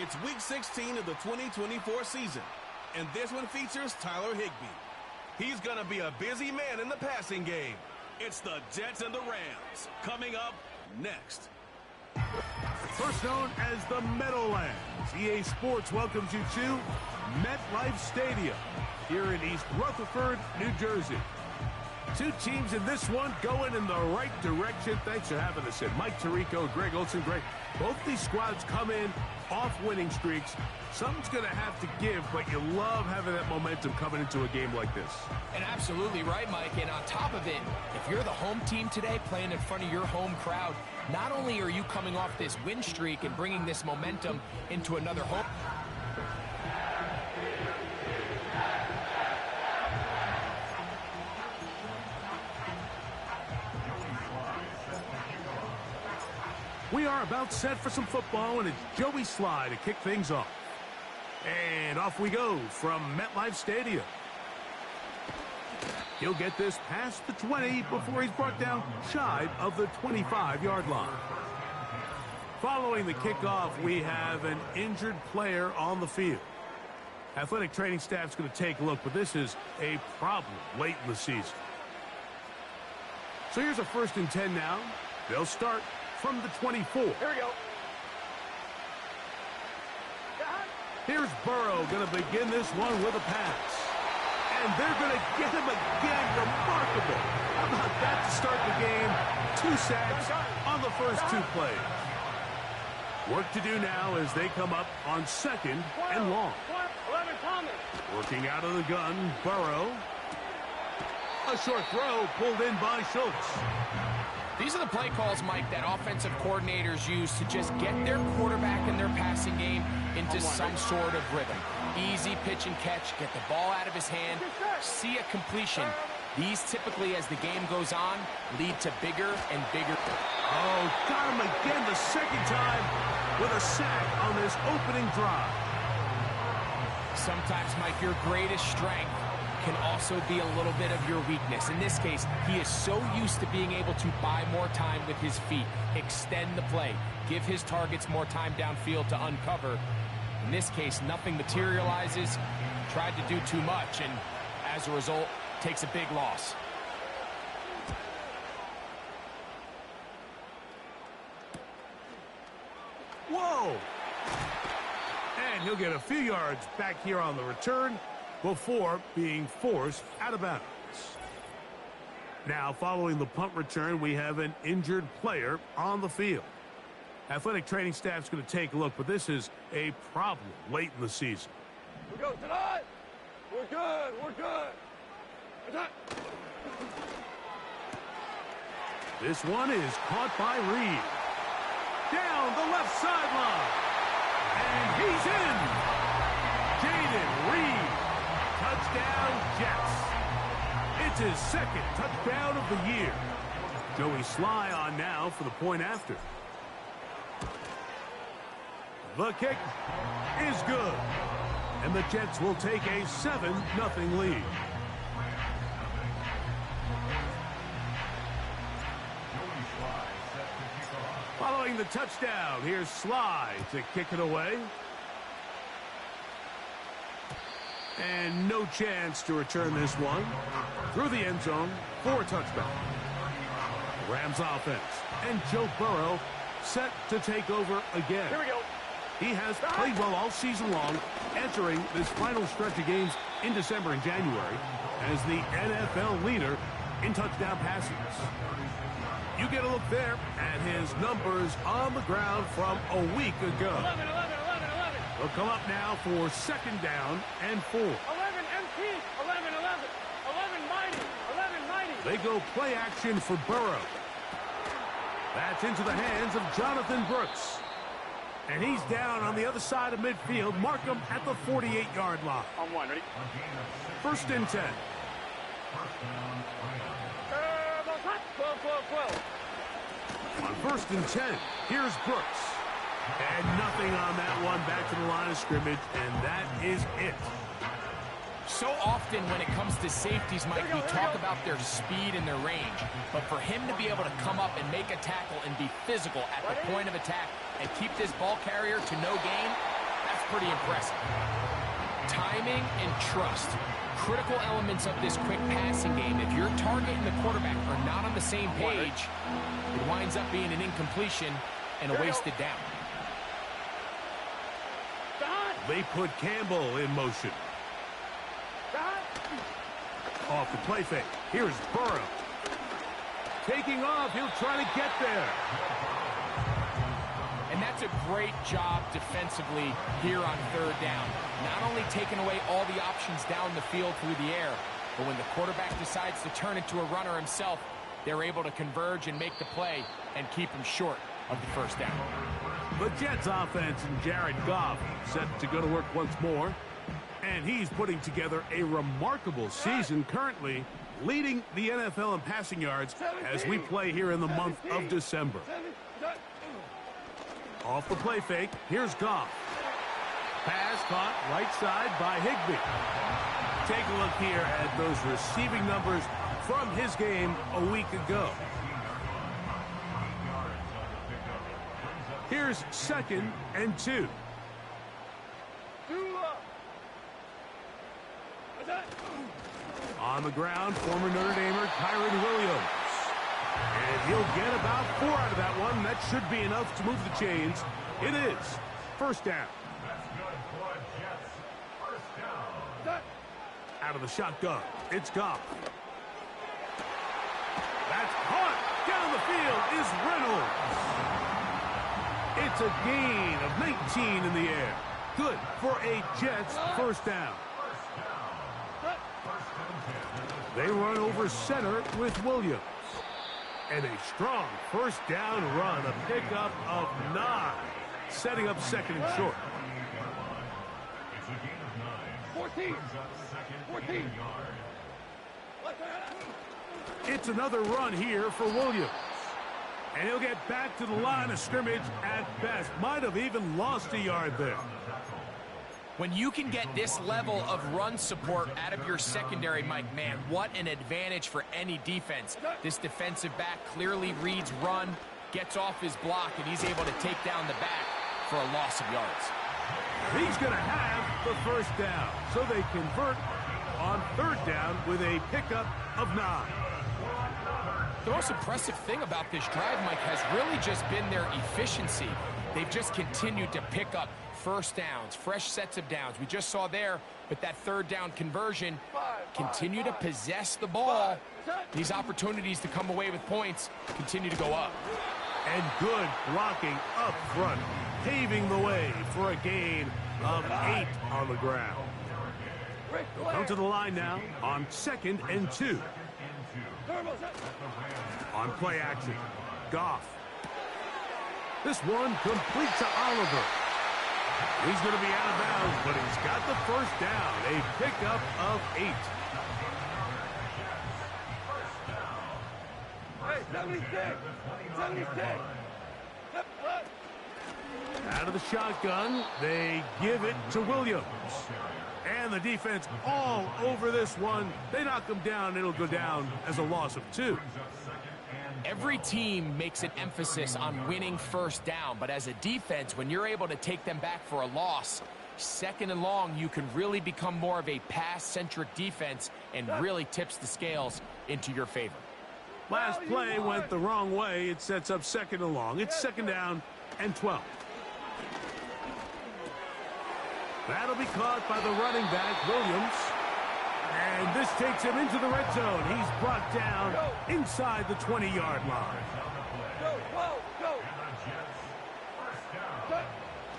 It's Week 16 of the 2024 season, and this one features Tyler Higbee. He's going to be a busy man in the passing game. It's the Jets and the Rams coming up next. First known as the Meadowlands, EA Sports welcomes you to MetLife Stadium here in East Rutherford, New Jersey. Two teams in this one going in the right direction. Thanks for having us in. Mike Tirico, Greg Olson. Greg, both these squads come in off winning streaks. Something's going to have to give, but you love having that momentum coming into a game like this. And absolutely right, Mike. And on top of it, if you're the home team today playing in front of your home crowd, not only are you coming off this win streak and bringing this momentum into another home. We are about set for some football, and it's Joey Sly to kick things off. And off we go from MetLife Stadium. He'll get this past the 20 before he's brought down shy of the 25-yard line. Following the kickoff, we have an injured player on the field. Athletic training staff's going to take a look, but this is a problem late in the season. So here's a 1st and 10 now. They'll start from the 24. Here we go. Here's Burrow going to begin this one with a pass. And they're going to get him again. Remarkable. How about that to start the game? 2 sacks on the first 2 plays. Work to do now as they come up on 2nd and long. 11 Thomas. Working out of the gun, Burrow. A short throw pulled in by Schultz. These are the play calls, Mike, that offensive coordinators use to just get their quarterback and their passing game into some sort of rhythm. Easy pitch and catch, get the ball out of his hand, see a completion. These typically, as the game goes on, lead to bigger and bigger. Oh, got him again the 2nd time with a sack on this opening drive. Sometimes, Mike, your greatest strength can also be a little bit of your weakness. In this case, he is so used to being able to buy more time with his feet, extend the play, give his targets more time downfield to uncover. In this case, nothing materializes, tried to do too much, and as a result, takes a big loss. Whoa! And he'll get a few yards back here on the return before being forced out of bounds. Now, following the punt return, we have an injured player on the field. Athletic training staff's going to take a look, but this is a problem late in the season. We go tonight. We're good. We're good. Attack. This one is caught by Reed. Down the left sideline. And he's in. Jaden Reed. Touchdown, Jets. It's his 2nd touchdown of the year. Joey Sly on now for the point after. The kick is good. And the Jets will take a 7-0 lead. Following the touchdown, here's Sly to kick it away. And no chance to return this one. Through the end zone for a touchdown. Rams offense. And Joe Burrow set to take over again. Here we go. He has played well all season long, entering this final stretch of games in December and January as the NFL leader in touchdown passes. You get a look there at his numbers on the ground from a week ago. 11. They'll come up now for 2nd down and 4. 11 MT. 11. 11 mighty. 11 mighty. They go play action for Burrow. That's into the hands of Jonathan Brooks. And he's down on the other side of midfield. Mark him at the 48-yard line. On 1, ready? 1st and 10. 12. On 1st and 10, here's Brooks. And nothing on that one, back to the line of scrimmage, and that is it. So often when it comes to safeties, Mike, we talk about their speed and their range. But for him to be able to come up and make a tackle and be physical at the point of attack and keep this ball carrier to no gain, pretty impressive. Timing and trust, critical elements of this quick passing game. If your target and the quarterback are not on the same page, it winds up being an incompletion and a wasted down. They put Campbell in motion. Off the play fake. Here's Burrow. Taking off. He'll try to get there. And that's a great job defensively here on third down. Not only taking away all the options down the field through the air, but when the quarterback decides to turn into a runner himself, they're able to converge and make the play and keep him short of the first down. The Jets offense and Jared Goff set to go to work once more. And he's putting together a remarkable season, currently leading the NFL in passing yards as we play here in the month of December. Off the play fake, here's Goff. Pass caught right side by Higbee. Take a look here at those receiving numbers from his game a week ago. Here's 2nd and 2. On the ground, former Notre Damer Kyren Williams. And he'll get about 4 out of that one. That should be enough to move the chains. It is. First down. Out of the shotgun. It's Goff. That's caught. Down the field is Reynolds. It's a gain of 19 in the air. Good for a Jets first down. They run over center with Williams. And a strong first down run, a pickup of 9, setting up 2nd and short. 14. It's another run here for Williams. And he'll get back to the line of scrimmage at best. Might have even lost a yard there. When you can get this level of run support out of your secondary, Mike, man, what an advantage for any defense. This defensive back clearly reads run, gets off his block, and he's able to take down the back for a loss of yards. He's going to have the first down, so they convert on 3rd down with a pickup of 9. The most impressive thing about this drive, Mike, has really just been their efficiency. They've just continued to pick up first downs, fresh sets of downs. We just saw there with that 3rd down conversion, continue to possess the ball. These opportunities to come away with points continue to go up. And good blocking up front, paving the way for a gain of 8 on the ground. They'll come to the line now on 2nd and 2. On play action, Goff. This one complete to Oliver. He's going to be out of bounds, but he's got the first down. A pickup of 8. Hey, 76. Out of the shotgun, they give it to Williams. And the defense all over this one. They knock him down. It'll go down as a loss of 2. Every team makes an emphasis on winning first down, but as a defense, when you're able to take them back for a loss, 2nd and long, you can really become more of a pass-centric defense and really tips the scales into your favor. Last play went the wrong way. It sets up 2nd and long. It's 2nd down and 12. That'll be caught by the running back, Williams. And this takes him into the red zone. He's brought down inside the 20-yard line.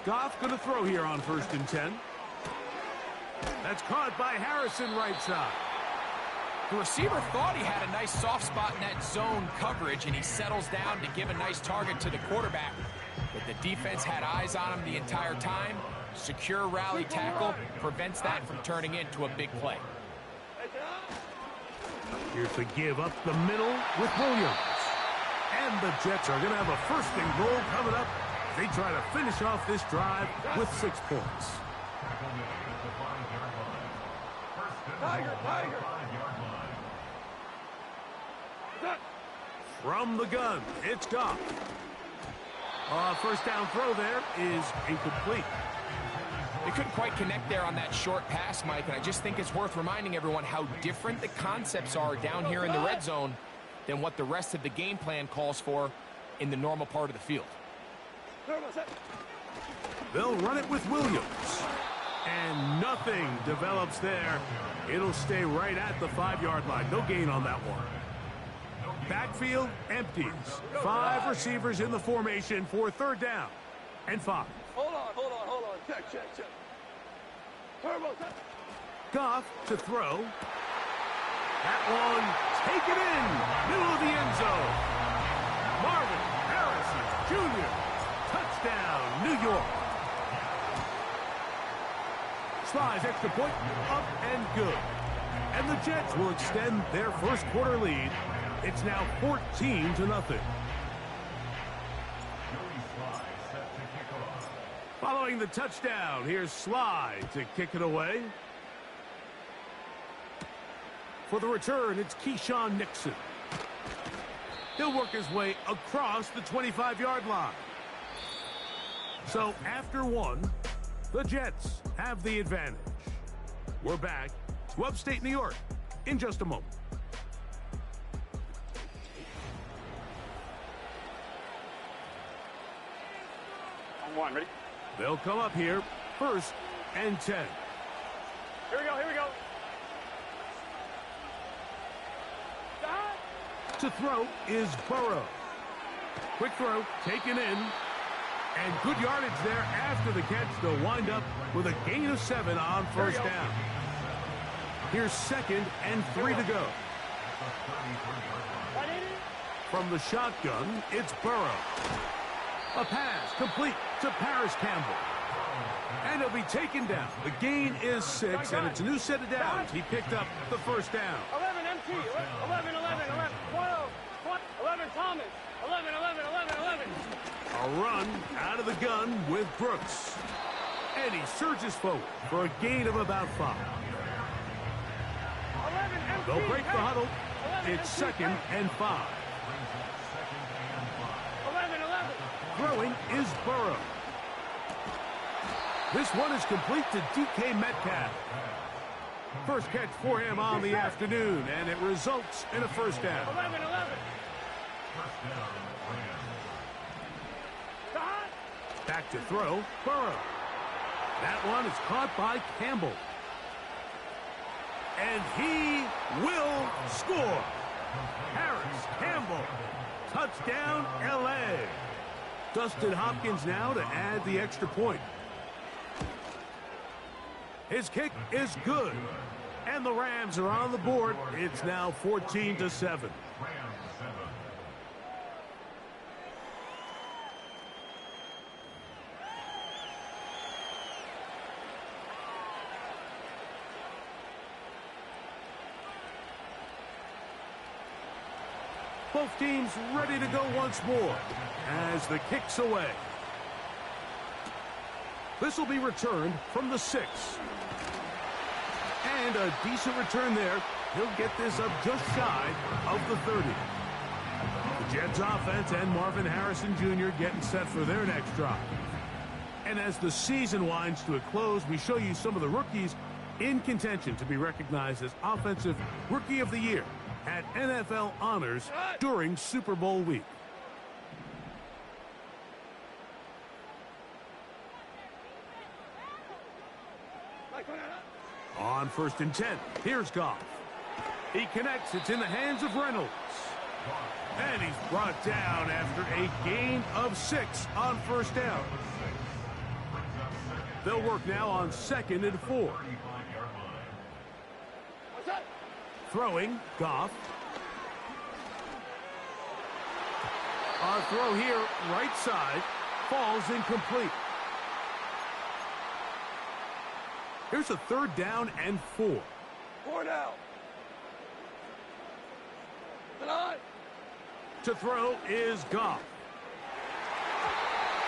Goff going to throw here on 1st and 10. That's caught by Harrison right side. The receiver thought he had a nice soft spot in that zone coverage, and he settles down to give a nice target to the quarterback. But the defense had eyes on him the entire time. Secure rally tackle prevents that from turning into a big play. Here's the give up the middle with Williams. And the Jets are going to have a 1st and goal coming up. They try to finish off this drive with 6 points. Tiger. From the gun, it's Goff. First down throw there is incomplete. They couldn't quite connect there on that short pass, Mike, and I just think it's worth reminding everyone how different the concepts are down here in the red zone than what the rest of the game plan calls for in the normal part of the field. They'll run it with Williams. And nothing develops there. It'll stay right at the 5-yard line. No gain on that one. Backfield empties. 5 receivers in the formation for 3rd down and 5. Hold on. Check. Turbo, check. Goff to throw. That one taken in. Middle of the end zone. Marvin Harrison Jr. Touchdown, New York. Slides extra point, up and good. And the Jets will extend their first quarter lead. It's now 14-0. Following the touchdown, here's Sly to kick it away. For the return, it's Keyshawn Nixon. He'll work his way across the 25-yard line. So after 1, the Jets have the advantage. We're back to upstate New York in just a moment. On 1, ready? They'll come up here, 1st and 10. Here we go. To throw is Burrow. Quick throw, taken in. And good yardage there after the catch. They'll wind up with a gain of 7 on 1st down. Here's 2nd and 3 to go. From the shotgun, it's Burrow. A pass complete to Paris Campbell. And he'll be taken down. The gain is 6, and it's a new set of downs. He picked up the 1st down. 11 MT, 11, 12, 11 Thomas, 11. A run out of the gun with Brooks. And he surges forward for a gain of about 5. They'll break the huddle. It's 2nd and 5. 11. Throwing is Burrow. This one is complete to DK Metcalf. First catch for him on the afternoon, and it results in a 1st down. 11. Back to throw, Burrow. That one is caught by Campbell. And he will score. Harris Campbell. Touchdown, L.A. Dustin Hopkins now to add the extra point. His kick is good. And the Rams are on the board. It's now 14-7. Both teams ready to go once more as the kick's away. This will be returned from the 6. And a decent return there. He'll get this up just shy of the 30. The Jets offense and Marvin Harrison Jr. getting set for their next drive. And as the season winds to a close, we show you some of the rookies in contention to be recognized as Offensive Rookie of the Year at NFL Honors during Super Bowl week. On 1st and 10, here's Goff. He connects. It's in the hands of Reynolds. And he's brought down after a gain of 6 on 1st down. They'll work now on 2nd and 4. Throwing, Goff. Our throw here, right side, falls incomplete. Here's a 3rd down and 4. 4 down. To throw is Goff.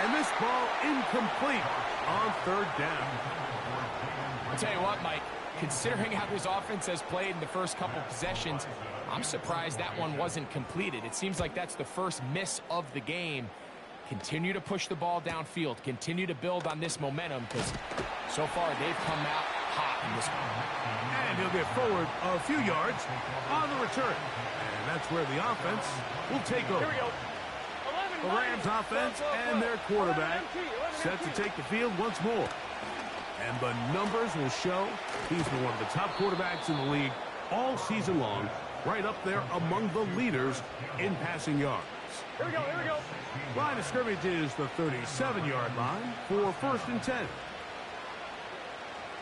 And this ball incomplete on 3rd down. I'll tell you what, Mike, considering how this offense has played in the first couple possessions, I'm surprised that one wasn't completed. It seems like that's the first miss of the game. continue to push the ball downfield, continue to build on this momentum, because so far they've come out hot in this one. And he'll get forward a few yards on the return. And that's where the offense will take over. Here we go. The Rams offense and their quarterback set to take the field once more. And the numbers will show he's been one of the top quarterbacks in the league all season long, right up there among the leaders in passing yards. Here we go, here we go. Line of scrimmage is the 37-yard line for 1st and 10.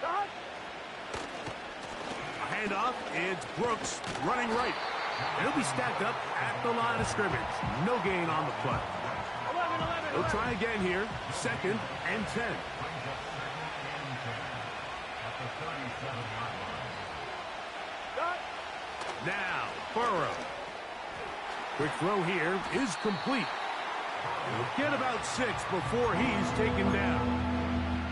A handoff, it's Brooks running right. He'll be stacked up at the line of scrimmage. No gain on the play. 11. He'll try again here. 2nd and 10. Now, Burrow. Quick throw here is complete. He'll get about 6 before he's taken down.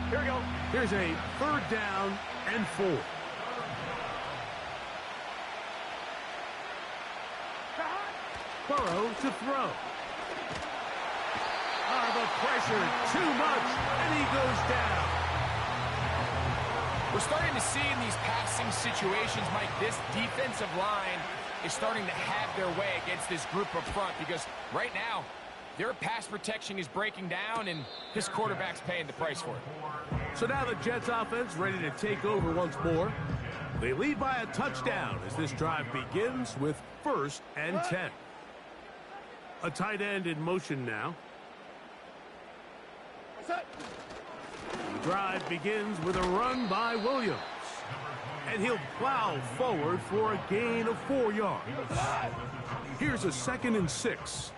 Here we go. Here's a 3rd down and 4. Burrow to throw. The pressure, too much, and he goes down. We're starting to see in these passing situations, Mike, this defensive line is starting to have their way against this group up front, because right now, their pass protection is breaking down, and this quarterback's paying the price for it. So now the Jets offense ready to take over once more. They lead by a touchdown as this drive begins with 1st and 10. A tight end in motion now. The drive begins with a run by Williams. And he'll plow forward for a gain of 4 yards. Here's a 2nd and 6.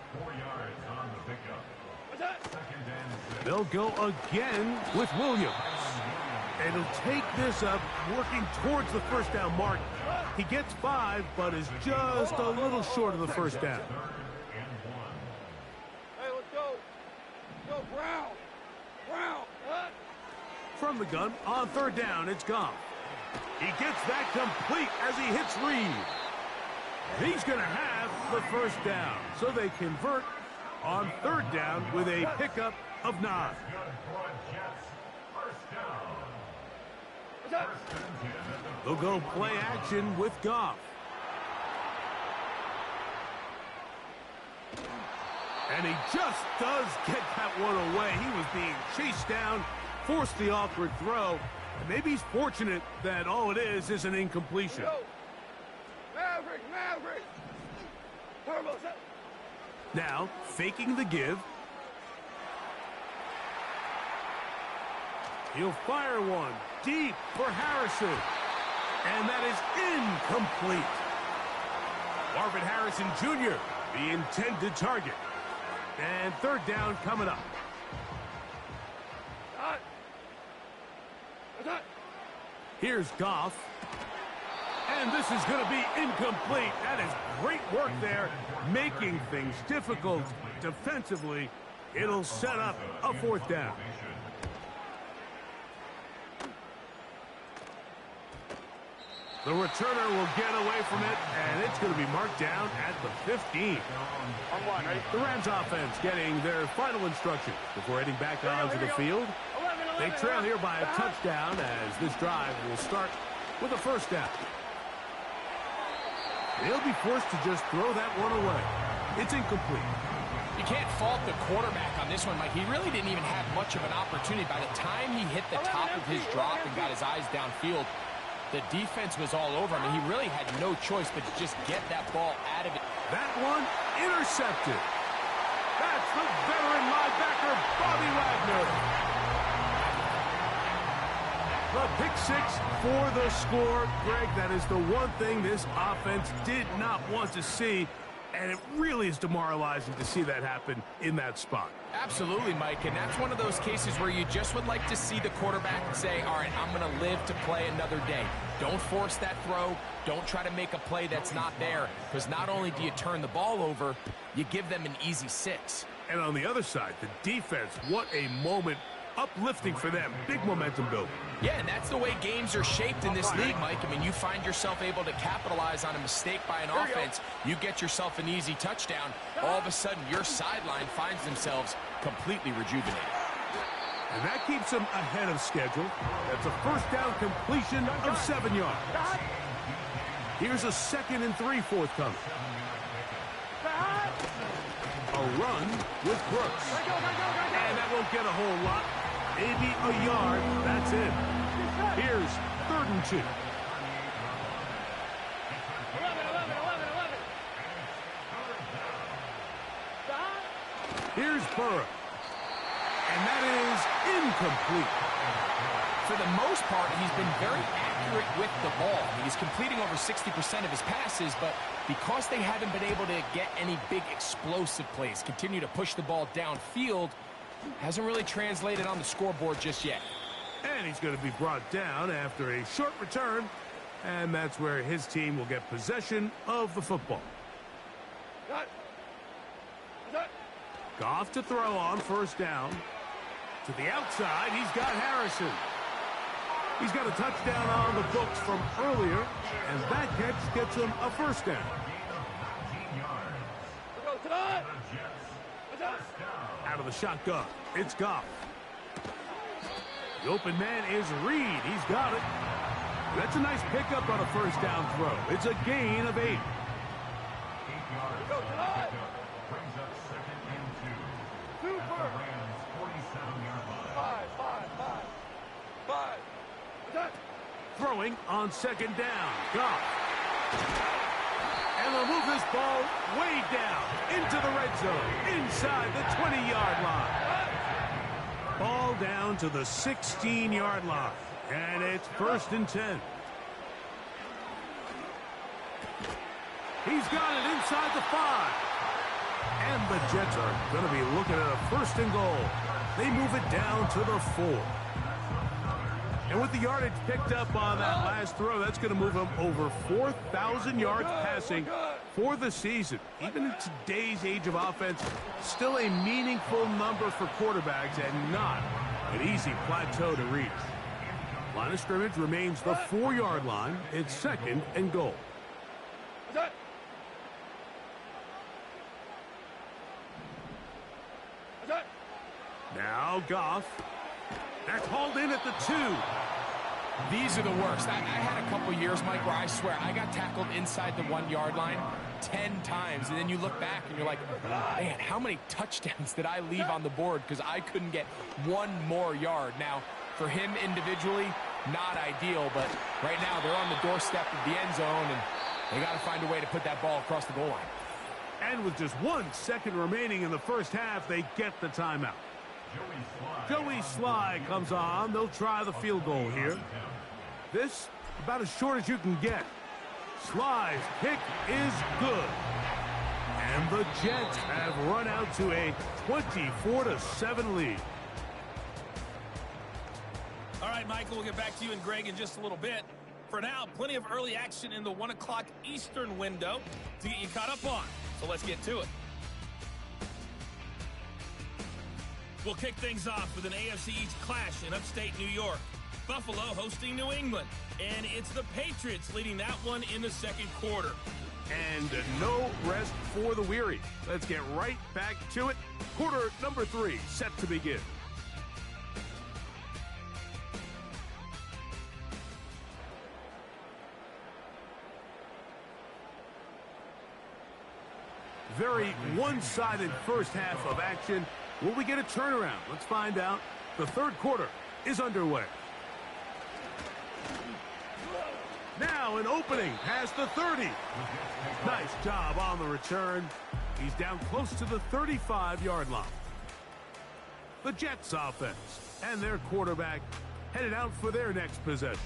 They'll go again with Williams. And he'll take this up, working towards the 1st down mark. He gets 5, but is just a little short of the 1st down. Hey, let's go. Go, Brown. From the gun, on 3rd down, it's Goff. He gets that complete as he hits Reed. He's going to have the 1st down. So they convert on 3rd down with a pickup of 9. They'll go play action with Goff. And he just does get that one away. He was being chased down, forced the awkward throw. And maybe he's fortunate that all it is an incompletion. Maverick. Turbo. Now, faking the give. He'll fire one deep for Harrison. And that is incomplete. Marvin Harrison Jr., the intended target. And 3rd down coming up. Here's Goff. And this is going to be incomplete. That is great work there, making things difficult defensively. It'll set up a 4th down. The returner will get away from it, and it's going to be marked down at the 15. The Rams offense getting their final instruction before heading back onto the field. They trail here by a touchdown as this drive will start with a 1st down. They'll be forced to just throw that one away. It's incomplete. You can't fault the quarterback on this one, Mike. He really didn't even have much of an opportunity. By the time he hit the top of his drop and got his eyes downfield, the defense was all over him. He really had no choice but to just get that ball out of it. That one intercepted. That's the veteran linebacker, Bobby Wagner. The pick 6 for the score. Greg, that is the one thing this offense did not want to see, and it really is demoralizing to see that happen in that spot. Absolutely, Mike, and that's one of those cases where you just would like to see the quarterback say, all right, I'm going to live to play another day. Don't force that throw. Don't try to make a play that's not there, because not only do you turn the ball over, you give them an easy 6. And on the other side, the defense, what a moment uplifting for them. Big momentum building. Yeah, and that's the way games are shaped in this league, Mike. I mean, you find yourself able to capitalize on a mistake by an offense. You get yourself an easy touchdown. All of a sudden, your sideline finds themselves completely rejuvenated. And that keeps them ahead of schedule. That's a first down completion of 7 yards. Here's a 2nd and 3 forthcoming. A run with Brooks. And that won't get a whole lot. Maybe a yard. That's it. Here's 3rd and 2. 11. Here's Burrow. And that is incomplete. For the most part, he's been very accurate with the ball. He's completing over 60% of his passes, but because they haven't been able to get any big explosive plays, continue to push the ball downfield, hasn't really translated on the scoreboard just yet. And he's going to be brought down after a short return, and that's where his team will get possession of the football. Goff to throw on 1st down. To the outside, he's got Harrison. He's got a touchdown on the books from earlier, and that catch gets him a 1st down. Out of the shotgun, it's Goff. The open man is Reed. He's got it. That's a nice pickup on a 1st down throw. It's a gain of 8. Brings up 2nd and 2. At the Rams' 47-yard line. 5. Throwing on 2nd down. Goff. And they'll move this ball way down into the red zone, inside the 20-yard line. Ball down to the 16-yard line, and it's 1st and 10. He's got it inside the 5. And the Jets are going to be looking at a 1st and goal. They move it down to the 4. And with the yardage picked up on that last throw, that's going to move him over 4,000 yards passing for the season. Even in today's age of offense, still a meaningful number for quarterbacks and not an easy plateau to reach. Line of scrimmage remains the 4-yard line. It's 2nd and goal. Now Goff. That's hauled in at the 2. These are the worst. I had a couple years, Mike, where I swear I got tackled inside the 1-yard line 10 times. And then you look back and you're like, man, how many touchdowns did I leave on the board because I couldn't get one more yard? Now, for him individually, not ideal, but right now they're on the doorstep of the end zone, and they got to find a way to put that ball across the goal line. And with just 1 second remaining in the first half, they get the timeout. Joey Sly comes on. They'll try the field goal here. This about as short as you can get. Sly's kick is good. And the Jets have run out to a 24-7 lead. All right, Michael, we'll get back to you and Greg in just a little bit. For now, plenty of early action in the 1 o'clock Eastern window to get you caught up on. So let's get to it. We'll kick things off with an AFC East clash in upstate New York. Buffalo hosting New England. And it's the Patriots leading that one in the 2nd quarter. And no rest for the weary. Let's get right back to it. Quarter number 3 set to begin. Very one-sided first half of action. Will we get a turnaround? Let's find out. The 3rd quarter is underway. Now an opening past the 30. Nice job on the return. He's down close to the 35-yard line. The Jets offense and their quarterback headed out for their next possession.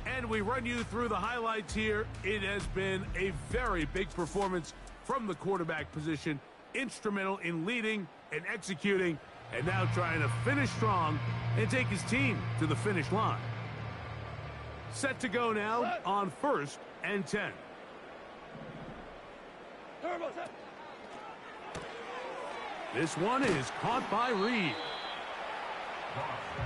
And we run you through the highlights here. It has been a very big performance from the quarterback position. Instrumental in leading and executing, and now trying to finish strong and take his team to the finish line. Set to go now on 1st and 10. This one is caught by Reed.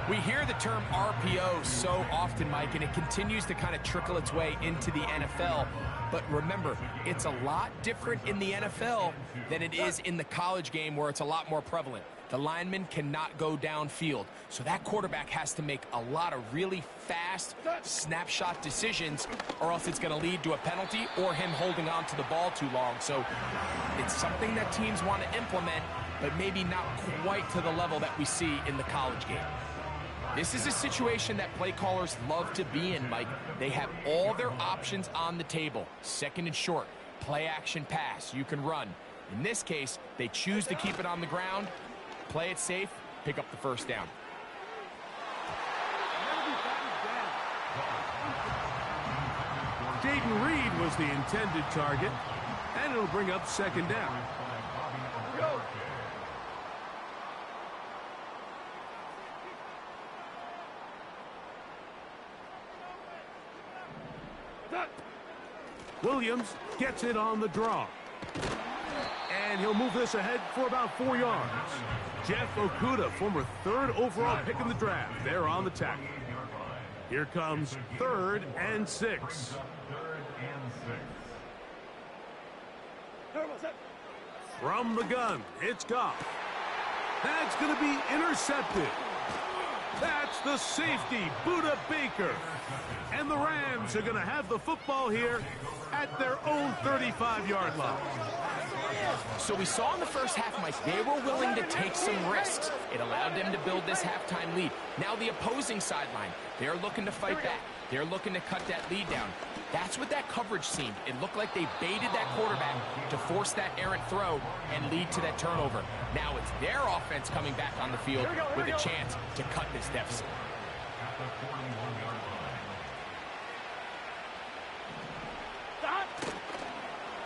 We hear the term RPO so often, Mike, and it continues to kind of trickle its way into the NFL. But remember, it's a lot different in the NFL than it is in the college game where it's a lot more prevalent. The lineman cannot go downfield, so that quarterback has to make a lot of really fast snapshot decisions, or else it's going to lead to a penalty or him holding on to the ball too long. So it's something that teams want to implement, but maybe not quite to the level that we see in the college game. This is a situation that play callers love to be in, Mike. They have all their options on the table. Second and short, play action pass, you can run. In this case, they choose to keep it on the ground, play it safe, pick up the first down. Jaden Reed was the intended target, and it'll bring up second down. Go. Williams gets it on the draw. And he'll move this ahead for about 4 yards. Jeff Okudah, former 3rd overall pick in the draft, there on the tackle. Here comes 3rd and 6. From the gun, it's Goff. That's going to be intercepted. That's the safety, Budda Baker. And the Rams are going to have the football here at their own 35-yard line. So we saw in the first half, Mike, they were willing to take some risks. It allowed them to build this halftime lead. Now the opposing sideline, they're looking to fight back. They're looking to cut that lead down. That's what that coverage seemed. It looked like they baited that quarterback to force that errant throw and lead to that turnover. Now it's their offense coming back on the field with a chance to cut this deficit.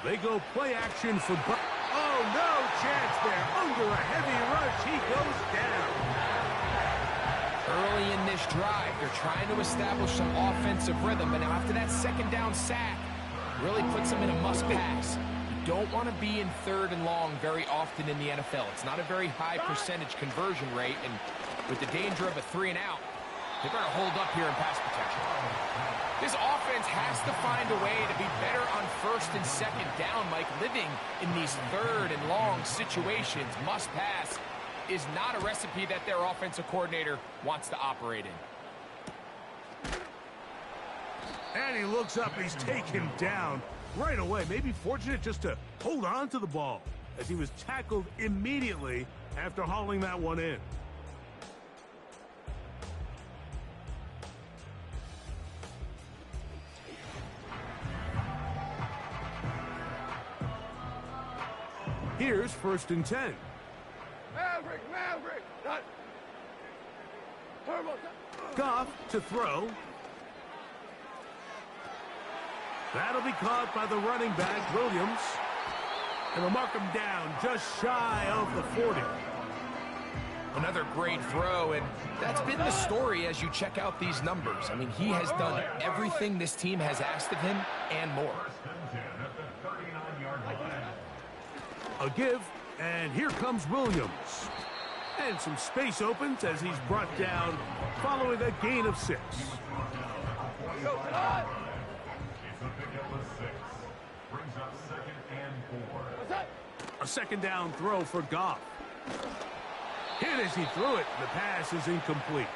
They go play action for oh, no chance there. Under a heavy rush, he goes down. Early in this drive, they're trying to establish some offensive rhythm, but now after that second down sack, really puts them in a must-pass. You don't want to be in 3rd and long very often in the NFL. It's not a very high percentage conversion rate, and with the danger of a 3-and-out, they better hold up here in pass protection. This offense has to find a way to be better on 1st and 2nd down, Mike. Living in these 3rd and long situations, must pass, is not a recipe that their offensive coordinator wants to operate in. And he looks up, he's taken down right away. Maybe fortunate just to hold on to the ball as he was tackled immediately after hauling that one in. Here's 1st and 10. Maverick. Not. Turbo. Goff to throw. That'll be caught by the running back, Williams. And they'll mark him down just shy of the 40. Another great throw, and that's been the story as you check out these numbers. I mean, he has done everything this team has asked of him and more. A give, and here comes Williams. And some space opens as he's brought down following a gain of 6. Go, tonight. Brings up 2nd and 4. What's that? A 2nd down throw for Goff. Hit as he threw it. The pass is incomplete.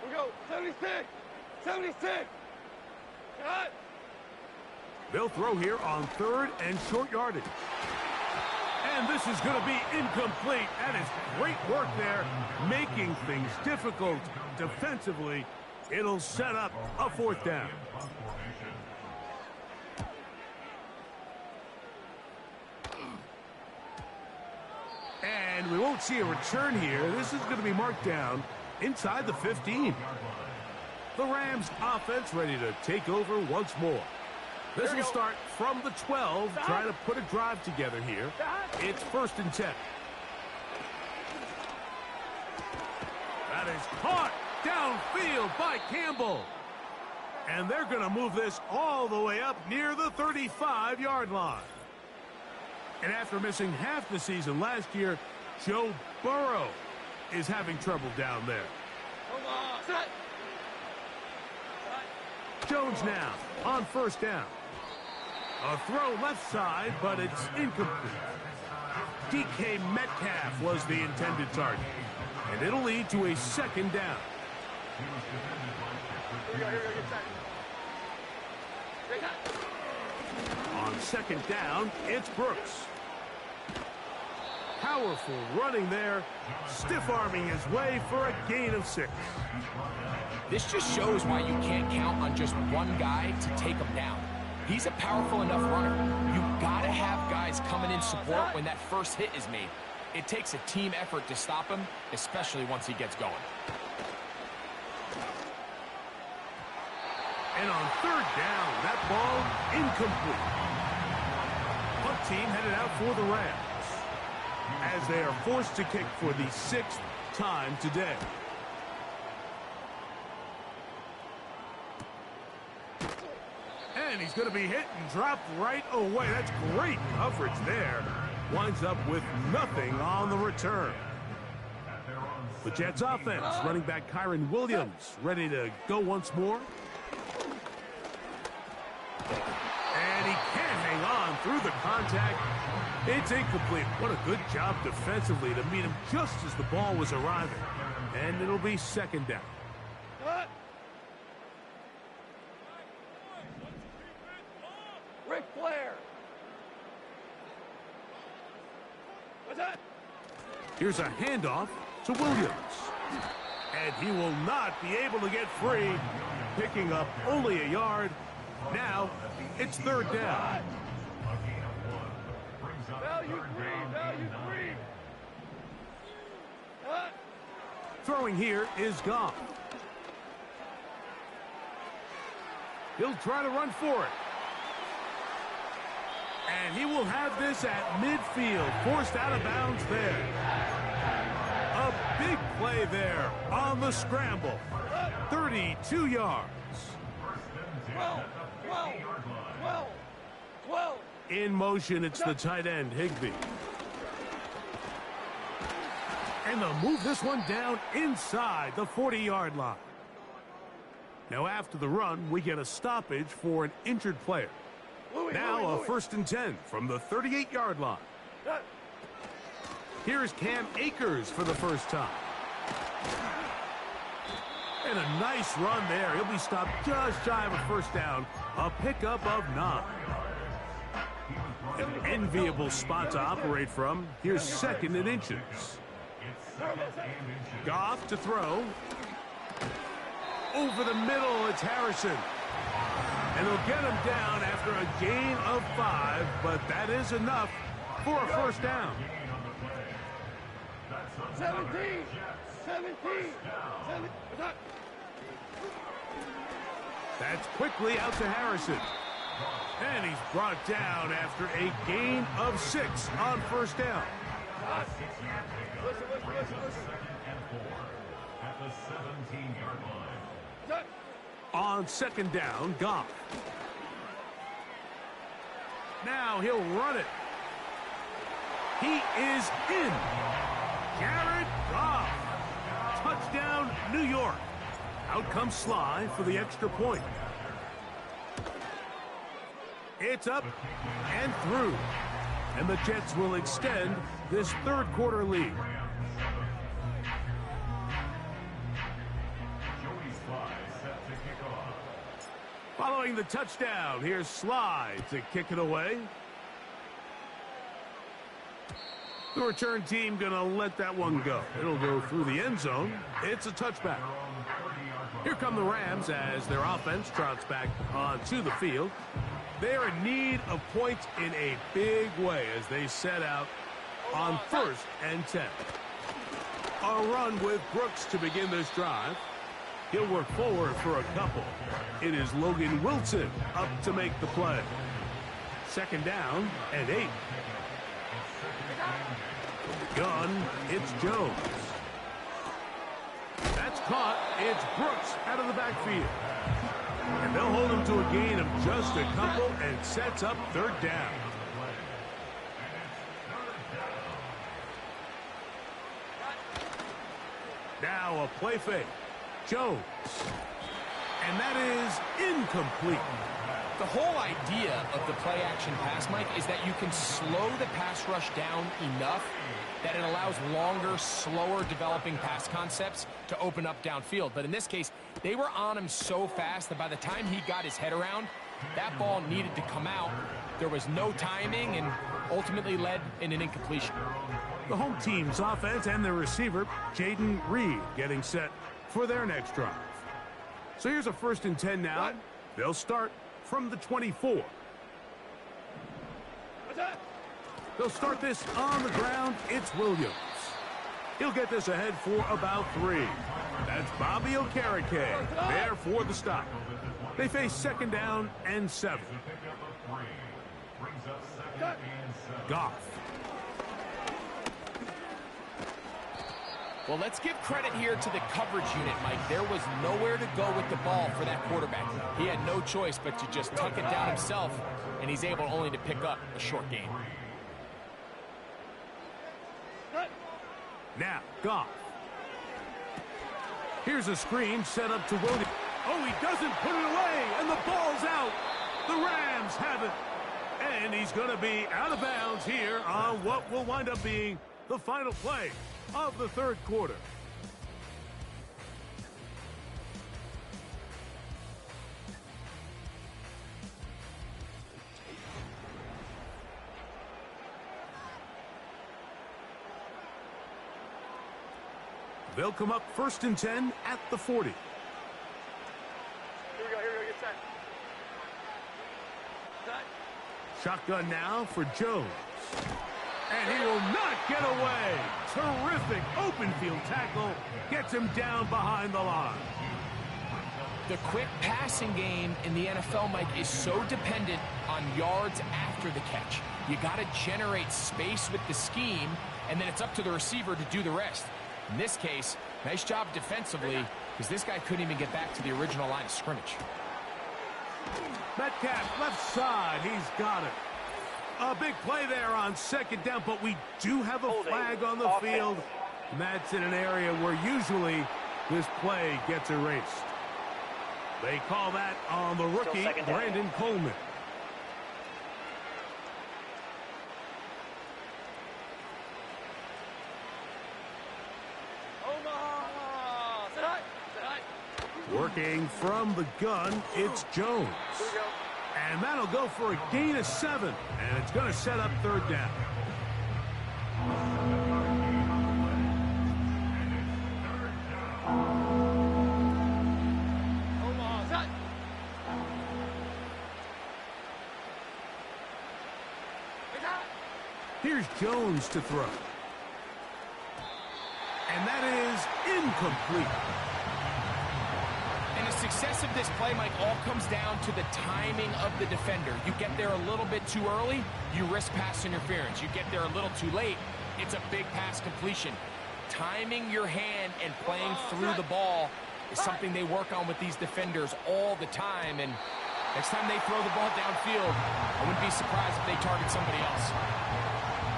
We go, 76. 76. Cut. They'll throw here on 3rd and short yardage. And this is going to be incomplete. That is great work there, making things difficult defensively. It'll set up a 4th down. And we won't see a return here. This is going to be marked down inside the 15. The Rams offense ready to take over once more. This will start from the 12, trying to put a drive together here. It's 1st and 10. That is caught downfield by Campbell. And they're going to move this all the way up near the 35-yard line. And after missing half the season last year, Joe Burrow is having trouble down there. Come on. Set. Jones now on first down. A throw left side, but it's incomplete. DK Metcalf was the intended target, and it'll lead to a second down. On second down, it's Brooks. Powerful running there, stiff-arming his way for a gain of 6. This just shows why you can't count on just one guy to take him down. He's a powerful enough runner. You gotta have guys coming in support when that first hit is made. It takes a team effort to stop him, especially once he gets going. And on third down, that ball incomplete. Punt team headed out for the Rams as they are forced to kick for the 6th time today. And he's going to be hit and dropped right away. That's great coverage there. Winds up with nothing on the return. The Jets offense, running back Kyren Williams, ready to go once more. And he can't hang on through the contact. It's incomplete. What a good job defensively to meet him just as the ball was arriving. And it'll be second down. Ric Flair. What's that? Here's a handoff to Williams. And he will not be able to get free, picking up only a yard. Now, it's third down. Value free. Throwing here is Goff. He'll try to run for it. And he will have this at midfield, forced out of bounds there. A big play there on the scramble. 32 yards. 12. In motion, it's the tight end, Higbee. And they'll move this one down inside the 40-yard line. Now, after the run, we get a stoppage for an injured player. Now, a 1st and 10 from the 38-yard line. Here's Cam Akers for the first time. And a nice run there. He'll be stopped just shy of a first down. A pickup of 9. An enviable spot to operate from. Here's 2nd and inches. Goff to throw. Over the middle, it's Harrison. And they'll get him down after a gain of 5, but that is enough for a first down. 17. That's quickly out to Harrison. And he's brought down after a gain of 6 on first down. Listen. At the 17-yard line. On second down, Goff. Now he'll run it. He is in. Jared Goff. Touchdown, New York. Out comes Sly for the extra point. It's up and through. And the Jets will extend this third quarter lead. Following the touchdown, here's Sly to kick it away. The return team going to let that one go. It'll go through the end zone. It's a touchback. Here come the Rams as their offense trots back onto the field. They're in need of points in a big way as they set out on 1st and 10. A run with Brooks to begin this drive. He'll work forward for a couple. It is Logan Wilson up to make the play. 2nd down and 8. From the gun, it's Jones. That's caught. It's Brooks out of the backfield. And they'll hold him to a gain of just a couple and sets up third down. play fake. Jones. And that is incomplete. The whole idea of the play-action pass, Mike, is that you can slow the pass rush down enough that it allows longer, slower developing pass concepts to open up downfield. But in this case, they were on him so fast that by the time he got his head around, that ball needed to come out. There was no timing and ultimately led in an incompletion. The home team's offense and their receiver, Jaden Reed, getting set for their next drive. So here's a 1st and 10 now. They'll start from the 24. They'll start this on the ground. It's Williams. He'll get this ahead for about 3. That's Bobby Okereke there for the stop. They face 2nd down and 7. Goff. Well, let's give credit here to the coverage unit, Mike. There was nowhere to go with the ball for that quarterback. He had no choice but to just tuck it down himself, and he's able only to pick up a short gain. Now, Goff. Here's a screen set up to Williams. Oh, he doesn't put it away, and the ball's out. The Rams have it. And he's going to be out of bounds here on what will wind up being the final play of the 3rd quarter. They'll come up 1st and 10 at the 40. Here we go, get set. Shotgun now for Jones. And he will not get away. Terrific open field tackle. Gets him down behind the line. The quick passing game in the NFL, Mike, is so dependent on yards after the catch. You got to generate space with the scheme, and then it's up to the receiver to do the rest. In this case, nice job defensively, because this guy couldn't even get back to the original line of scrimmage. Metcalf left side. He's got it. A big play there on 2nd down, but we do have a flag on the field. And that's in an area where usually this play gets erased. They call that on the rookie, Brandon Coleman. Working from the gun, it's Jones. And that'll go for a gain of 7. And it's going to set up 3rd down. Here's Jones to throw. And that is incomplete. And the success of this play, Mike, all comes down to the timing of the defender. You get there a little bit too early, you risk pass interference. You get there a little too late, it's a big pass completion. Timing your hand and playing through the ball is something they work on with these defenders all the time. And next time they throw the ball downfield, I wouldn't be surprised if they target somebody else.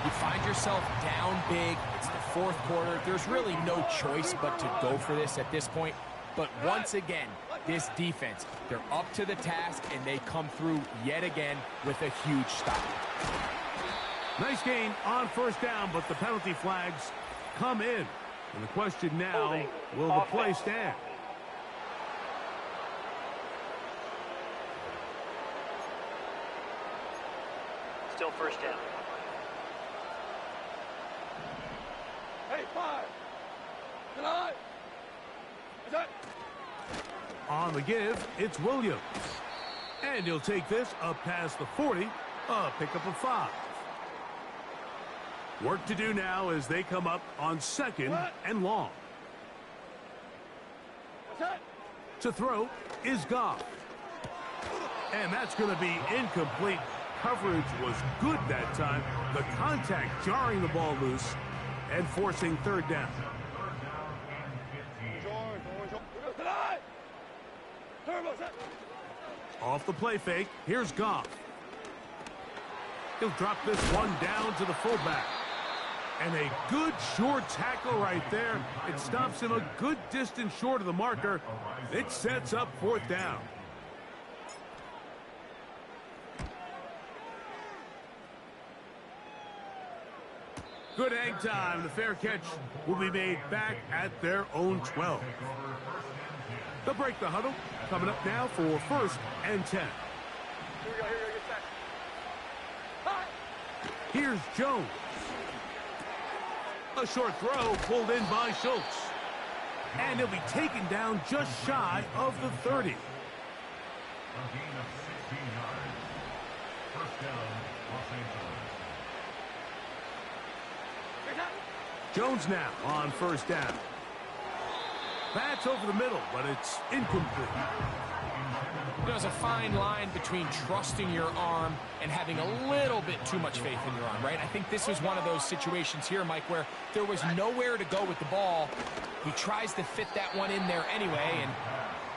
You find yourself down big. It's the 4th quarter. There's really no choice but to go for this at this point. But once again, this defense, they're up to the task, and they come through yet again with a huge stop. Nice gain on 1st down, but the penalty flags come in. And the question now, will the play stand? Still 1st down. Hey, 5. Tonight. On the give, it's Williams. And he'll take this up past the 40, a pickup of 5. Work to do now as they come up on 2nd and long. To throw is Goff. And that's going to be incomplete. Coverage was good that time. The contact jarring the ball loose and forcing 3rd down. Off the play fake, here's Goff. He'll drop this one down to the fullback. And a good short tackle right there. It stops him a good distance short of the marker. It sets up 4th down. Good hang time. The fair catch will be made back at their own 12. They'll break the huddle. Coming up now for 1st and 10. Here we go, get back. Here's Jones. A short throw pulled in by Schultz. And he'll be taken down just shy of the 30. A gain of 16 yards. 1st down, Los Angeles. Jones now on 1st down. That's over the middle, but it's incomplete. There's a fine line between trusting your arm and having a little bit too much faith in your arm, right? I think this is one of those situations here, Mike, where there was nowhere to go with the ball. He tries to fit that one in there anyway, and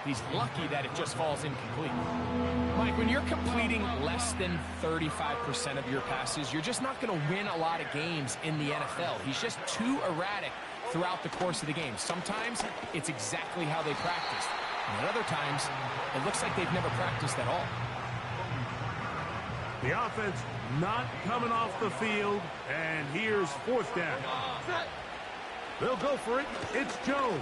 he's lucky that it just falls incomplete. Mike, when you're completing less than 35% of your passes, you're just not going to win a lot of games in the NFL. He's just too erratic throughout the course of the game. Sometimes it's exactly how they practiced. And at other times, it looks like they've never practiced at all. The offense not coming off the field, and here's 4th down. They'll go for it. It's Jones.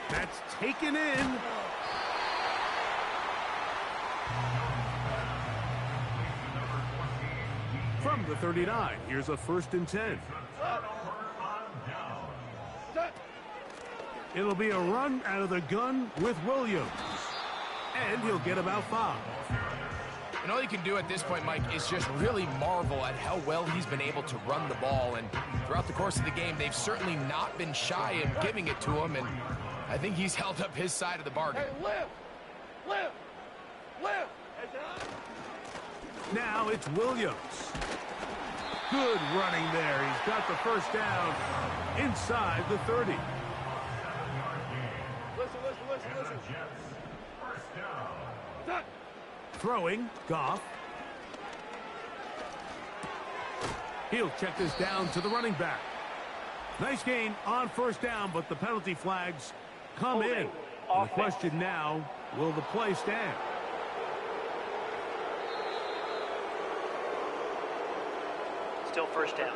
That's taken in. From the 39, here's a 1st and 10. It'll be a run out of the gun with Williams. And he'll get about 5. And all you can do at this point, Mike, is just really marvel at how well he's been able to run the ball. And throughout the course of the game, they've certainly not been shy in giving it to him. And I think he's held up his side of the bargain. Hey, lift! Now it's Williams. Good running there. He's got the 1st down inside the 30. Listen. Throwing, Goff. He'll check this down to the running back. Nice gain on 1st down, but the penalty flags come in. And the question now, will the play stand? Still 1st down.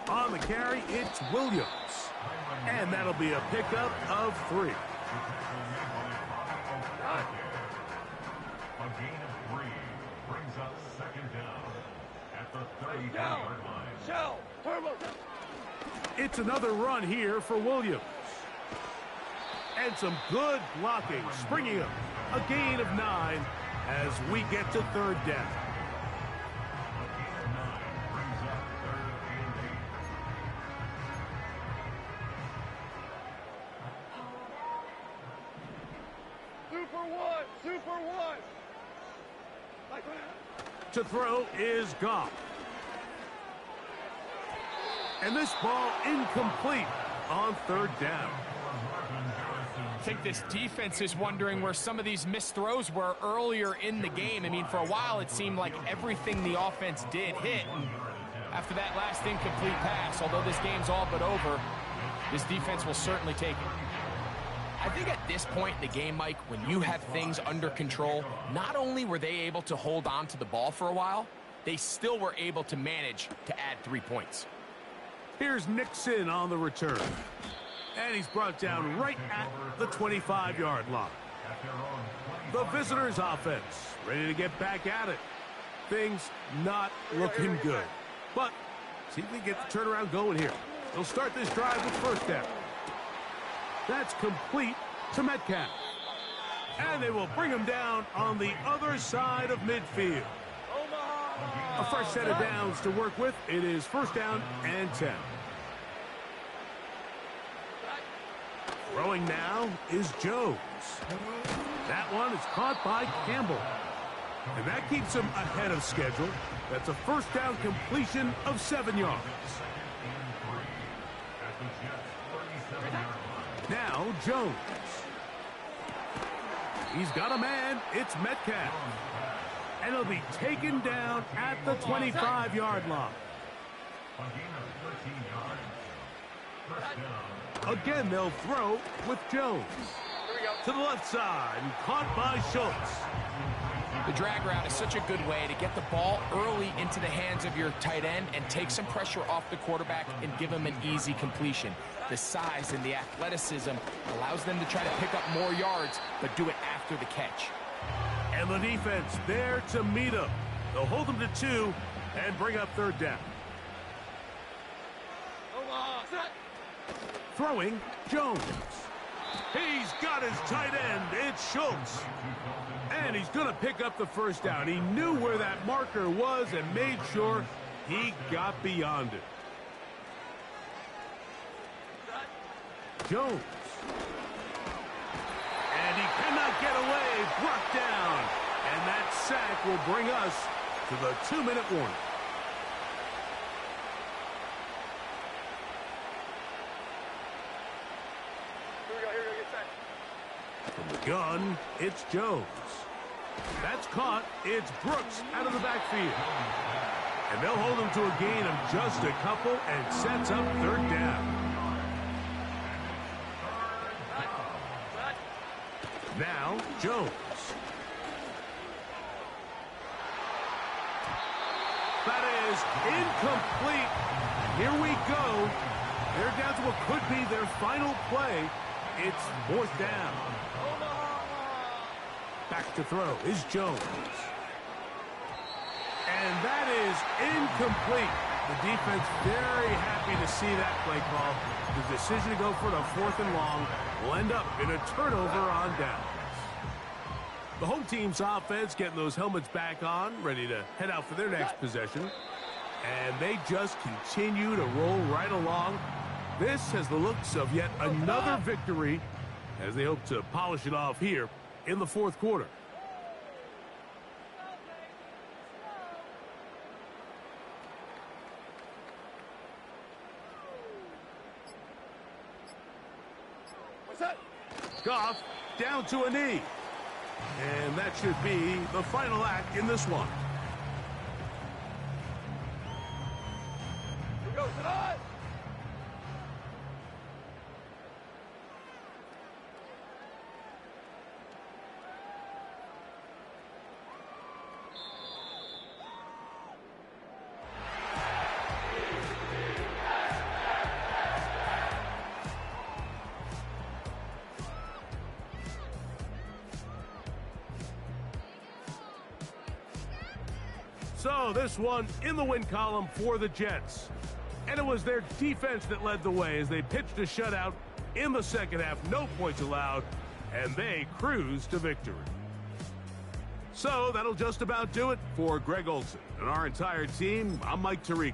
On the carry, it's Williams. And that'll be a pickup of 3. A gain of 3 brings up 2nd down at the 35-yard line. It's another run here for Williams. And some good blocking, springing up. A gain of 9 as we get to 3rd down. Super one. To throw is Goff. And this ball incomplete on 3rd down. I think this defense is wondering where some of these missed throws were earlier in the game. I mean, for a while, it seemed like everything the offense did hit. And after that last incomplete pass, although this game's all but over, this defense will certainly take it. I think at this point in the game, Mike, when you have things under control, not only were they able to hold on to the ball for a while, they still were able to manage to add 3 points. Here's Nixon on the return. And he's brought down right at the 25-yard line. The visitors' offense ready to get back at it. Things not looking good. But see if we get the turnaround going here. They'll start this drive with 1st down. That's complete to Metcalf. And they will bring him down on the other side of midfield. A fresh set of downs to work with. It is 1st down and 10. Throwing now is Jones. That one is caught by Campbell. And that keeps him ahead of schedule. That's a first down completion of 7 yards. Now Jones. He's got a man. It's Metcalf. And he'll be taken down at the 25-yard line. Again, they'll throw with Jones. To the left side, caught by Schultz. The drag route is such a good way to get the ball early into the hands of your tight end and take some pressure off the quarterback and give him an easy completion. The size and the athleticism allows them to try to pick up more yards, but do it after the catch. And the defense there to meet him. They'll hold him to 2 and bring up third down. Throwing, Jones. He's got his tight end. It's Schultz. And he's going to pick up the first down. He knew where that marker was and made sure he got beyond it. Jones. And he cannot get away. Brought down. And that sack will bring us to the 2-minute warning. From the gun, it's Jones. That's caught. It's Brooks out of the backfield. And they'll hold him to a gain of just a couple and sets up third down. Now, Jones. That is incomplete. Here we go. They're down to what could be their final play. It's 4th down. Back to throw is Jones. And that is incomplete. The defense very happy to see that play call. The decision to go for the 4th and long will end up in a turnover on downs. The home team's offense getting those helmets back on, ready to head out for their next possession. And they just continue to roll right along. This has the looks of yet another victory as they hope to polish it off here in the 4th quarter. Goff down to a knee. And that should be the final act in this one. Here we go tonight. So this one in the win column for the Jets. And it was their defense that led the way as they pitched a shutout in the second half. No points allowed, and they cruised to victory. So that'll just about do it for Greg Olson and our entire team. I'm Mike Tariq.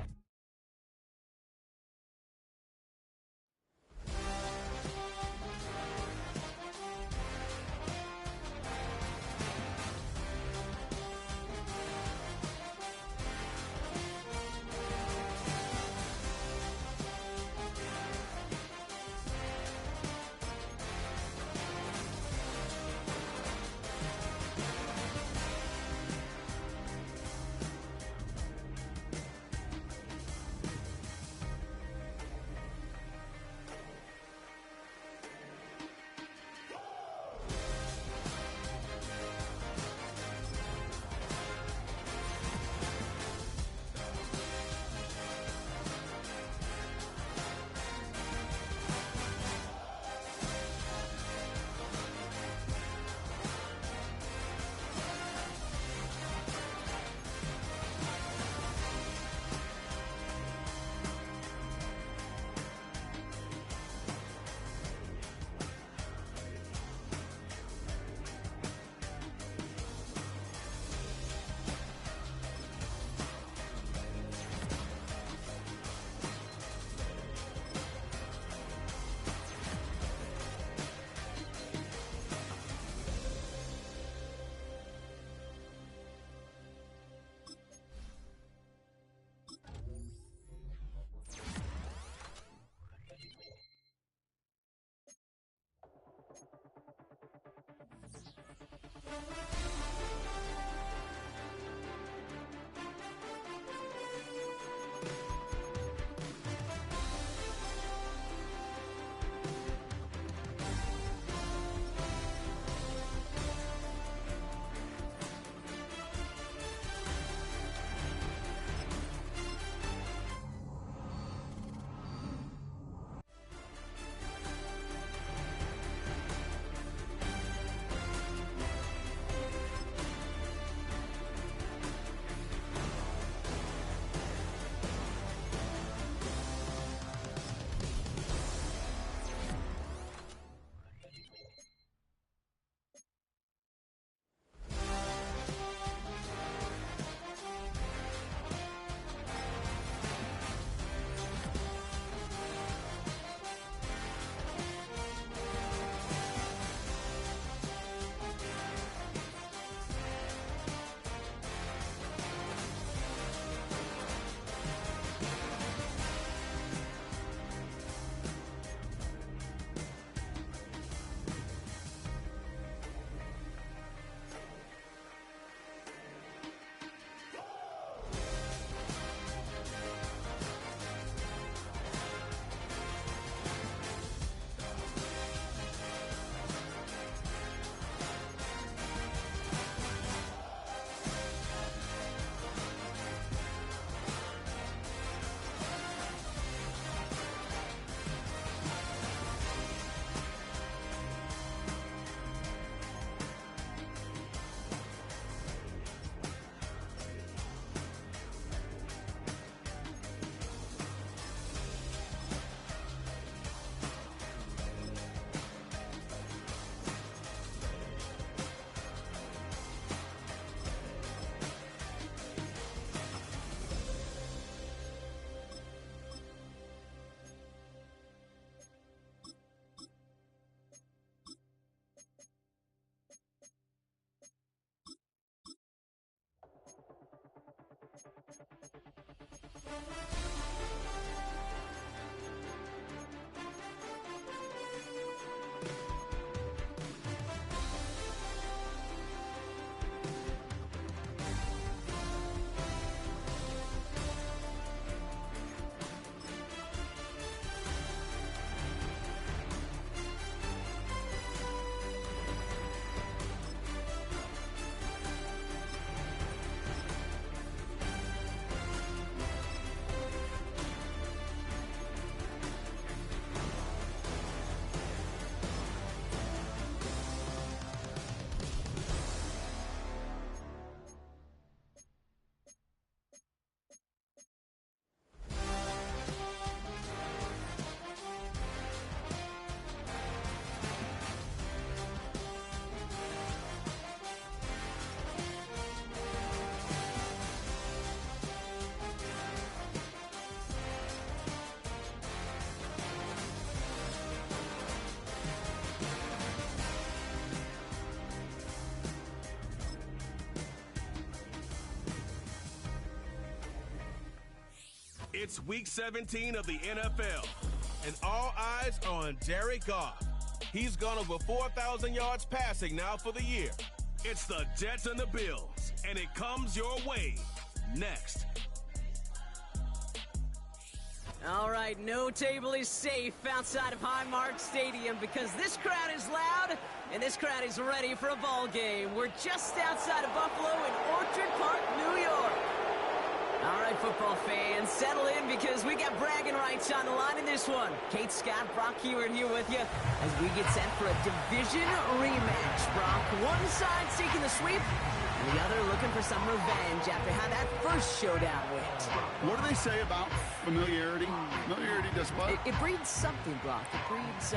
It's Week 17 of the NFL, and all eyes are on Jared Goff. He's gone over 4,000 yards passing now for the year. It's the Jets and the Bills, and it comes your way next. All right, no table is safe outside of Highmark Stadium because this crowd is loud and this crowd is ready for a ball game. We're just outside of Buffalo in Orchard Park, New York. All right, football fans, settle in because we got bragging rights on the line in this one. Kate Scott, Brock Hewitt here with you as we get set for a division rematch. Brock, one side seeking the sweep, and the other looking for some revenge after how that first showdown went. What do they say about familiarity? Familiarity does what? It breeds something, Brock. It breeds,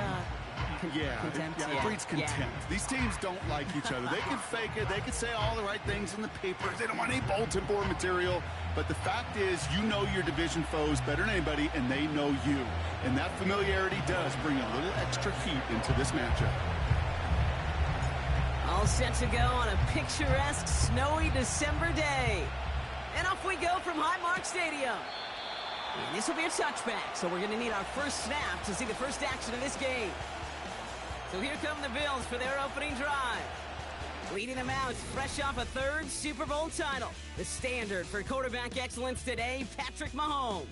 contempt. It breeds contempt. Yeah. These teams don't like each other. They can fake it. They can say all the right things in the papers. They don't want any bulletin board material. But the fact is, you know your division foes better than anybody, and they know you. And that familiarity does bring a little extra heat into this matchup. All set to go on a picturesque, snowy December day. And off we go from Highmark Stadium. And this will be a touchback, so we're going to need our first snap to see the first action of this game. So here come the Bills for their opening drive. Leading them out, fresh off a third Super Bowl title. The standard for quarterback excellence today, Patrick Mahomes.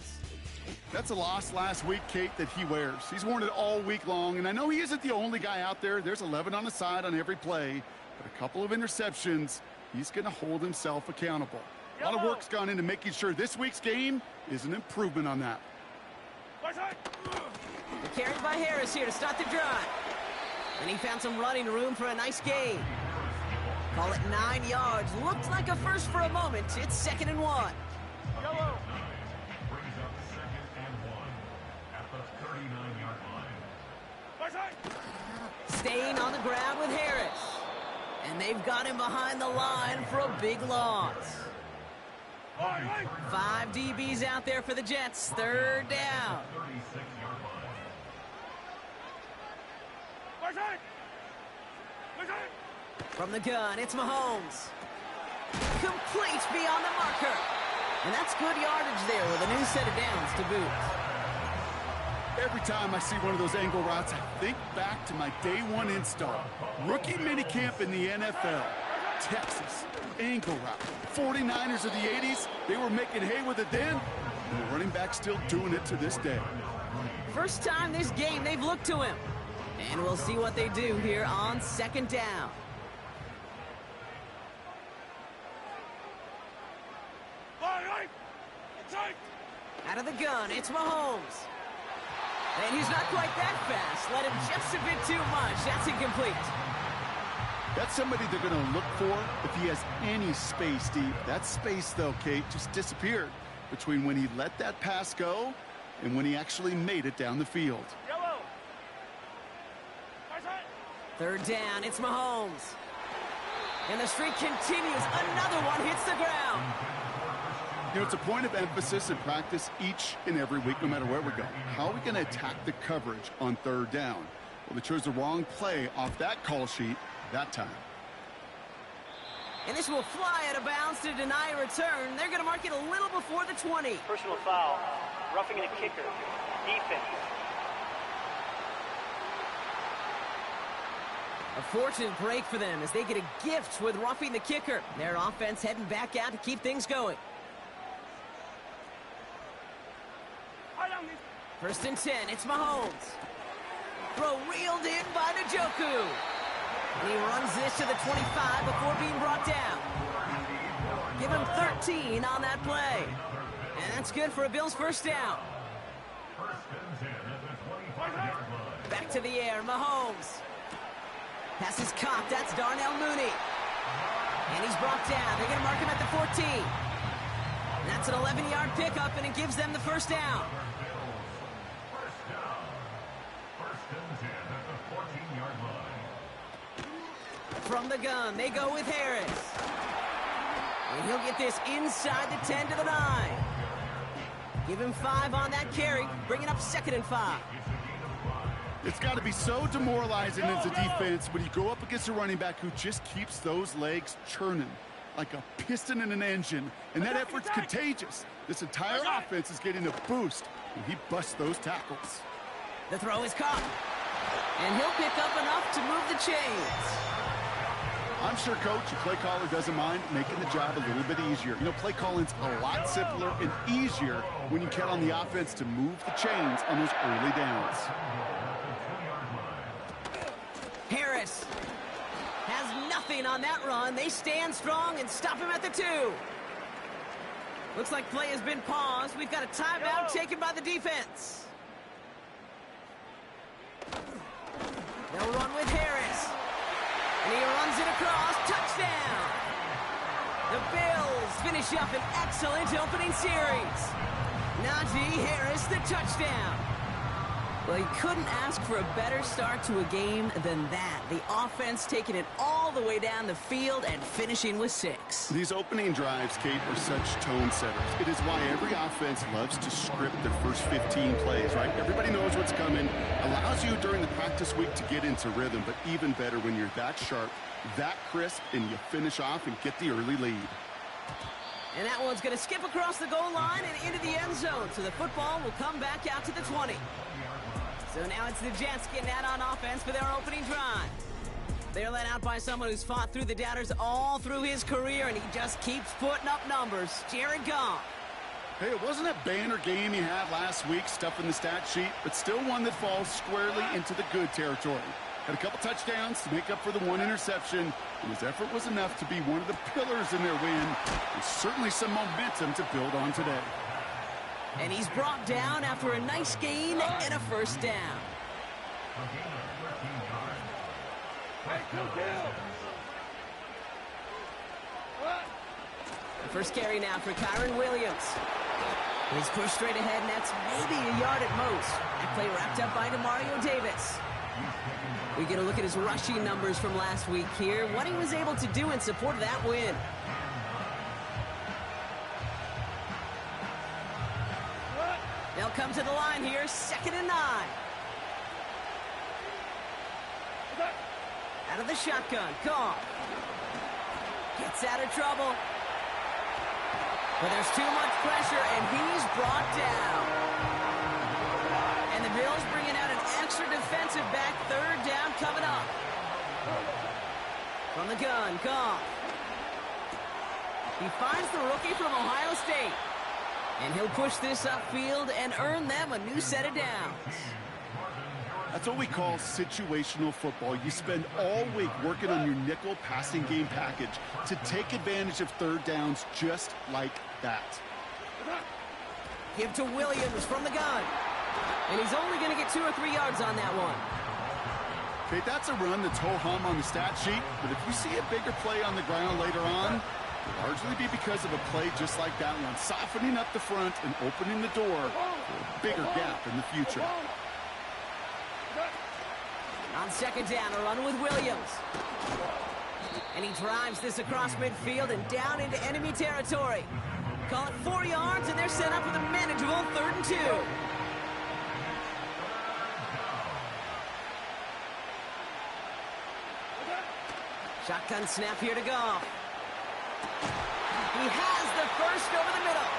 That's a loss last week, Kate, that he wears. He's worn it all week long, and I know he isn't the only guy out there. There's 11 on the side on every play, but a couple of interceptions, he's going to hold himself accountable. A lot of work's gone into making sure this week's game is an improvement on that. Carried by Harris here to start the drive. And he found some running room for a nice gain. Call it 9 yards. Looked like a first for a moment. It's 2nd and 1. Yellow. Brings up 2nd and 1 at the 39-yard line. Staying on the ground with Harris. And they've got him behind the line for a big loss. 5 DBs out there for the Jets. 3rd down. 36-yard line. From the gun, it's Mahomes. Complete beyond the marker. And that's good yardage there with a new set of downs to boot. Every time I see one of those angle routes, I think back to my day one install. Rookie minicamp in the NFL. Texas, angle route. 49ers of the 80s, they were making hay with it then, and the running back's still doing it to this day. First time this game they've looked to him. And we'll see what they do here on 2nd down. Out of the gun, it's Mahomes. And he's not quite that fast. Let him just a bit too much. That's incomplete. That's somebody they're going to look for if he has any space deep. That space, though, Kate, just disappeared between when he let that pass go and when he actually made it down the field. 3rd down, it's Mahomes. And the streak continues. Another one hits the ground. You know, it's a point of emphasis in practice each and every week, no matter where we go. How are we going to attack the coverage on 3rd down? Well, they chose the wrong play off that call sheet that time. And this will fly out of bounds to deny a return. They're going to mark it a little before the 20. Personal foul. Roughing the kicker. Defense. A fortunate break for them as they get a gift with roughing the kicker. Their offense heading back out to keep things going. 1st and 10, it's Mahomes. Throw reeled in by Njoku. And he runs this to the 25 before being brought down. Give him 13 on that play. And that's good for a Bills 1st down. Back to the air, Mahomes. Pass is caught. That's Darnell Mooney. And he's brought down. They're going to mark him at the 14. And that's an 11-yard pickup, and it gives them the 1st down. From the gun, they go with Harris. And he'll get this inside the 10 to the 9. Give him 5 on that carry, bringing up 2nd and 5. It's got to be so demoralizing as a defense when you go up against a running back who just keeps those legs churning. like a piston in an engine, and that effort's contagious. This entire offense is getting a boost when he busts those tackles. The throw is caught, and he'll pick up enough to move the chains. I'm sure, Coach, your play caller doesn't mind making the job a little bit easier. You know, play calling's a lot simpler and easier when you count on the offense to move the chains on those early downs. Harris has nothing on that run. They stand strong and stop him at the 2. Looks like play has been paused. We've got a timeout taken by the defense. They'll run with Harris. And he runs it across. Touchdown! The Bills finish up an excellent opening series. Najee Harris, the touchdown. Well, you couldn't ask for a better start to a game than that. The offense taking it all the way down the field and finishing with 6. These opening drives, Kate, are such tone setters. It is why every offense loves to script their first 15 plays, right? Everybody knows what's coming. Allows you during the practice week to get into rhythm, but even better when you're that sharp, that crisp, and you finish off and get the early lead. And that one's going to skip across the goal line and into the end zone. So the football will come back out to the 20. So now it's the Jets getting out on offense for their opening drive. They're led out by someone who's fought through the doubters all through his career, and he just keeps putting up numbers. Jared Goff. Hey, it wasn't a banner game he had last week, stuffing the stat sheet, but still one that falls squarely into the good territory. Had a couple touchdowns to make up for the 1 interception, and his effort was enough to be one of the pillars in their win, and certainly some momentum to build on today. And he's brought down after a nice gain and a first down. The first carry now for Kyren Williams. He's pushed straight ahead, and that's maybe a yard at most. That play wrapped up by Demario Davis. We get a look at his rushing numbers from last week here, what he was able to do in support of that win. They'll come to the line here, 2nd and 9. Out of the shotgun, Goff. Gets out of trouble. But there's too much pressure, and he's brought down. And the Bills bringing out an extra defensive back, 3rd down coming up. From the gun, Goff. He finds the rookie from Ohio State. And he'll push this upfield and earn them a new set of downs. That's what we call situational football. You spend all week working on your nickel passing game package to take advantage of 3rd downs just like that. Give to Williams from the gun. And he's only going to get 2 or 3 yards on that one. Okay, that's a run that's ho-hum on the stat sheet, but if you see a bigger play on the ground later on, it'll largely be because of a play just like that one, softening up the front and opening the door for a bigger gap in the future. On 2nd down, a run with Williams. And he drives this across midfield and down into enemy territory. Call it 4 yards, and they're set up with a manageable 3rd and 2. Shotgun snap here to Goff. He has the first over the middle.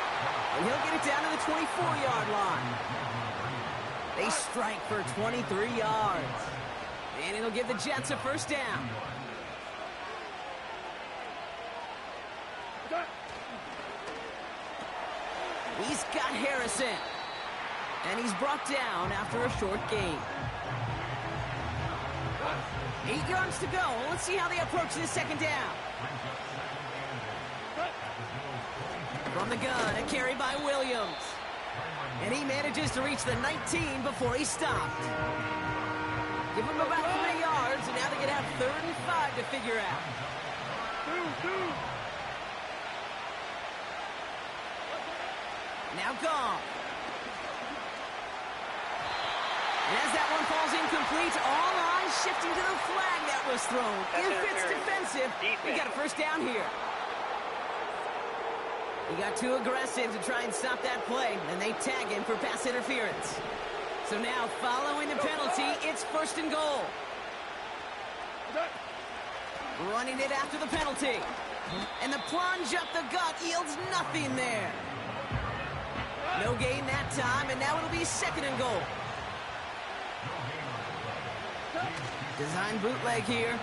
And he'll get it down to the 24-yard line. They strike for 23 yards. And it'll give the Jets a first down. He's got Harrison. And he's brought down after a short gain. 8 yards to go. Let's see how they approach this 2nd down. From the gun, a carry by Williams. And he manages to reach the 19 before he stopped. Give him about 3 yards, and now they're going to have 3rd and 5 to figure out. Now Goff. And as that one falls incomplete, all eyes shifting to the flag that was thrown. If it's defensive, we got a first down here. He got too aggressive to try and stop that play, and they tag him for pass interference. So now, following the penalty, it's 1st and goal. Running it after the penalty. And the plunge up the gut yields nothing there. No gain that time, and now it'll be second and goal. Design bootleg here.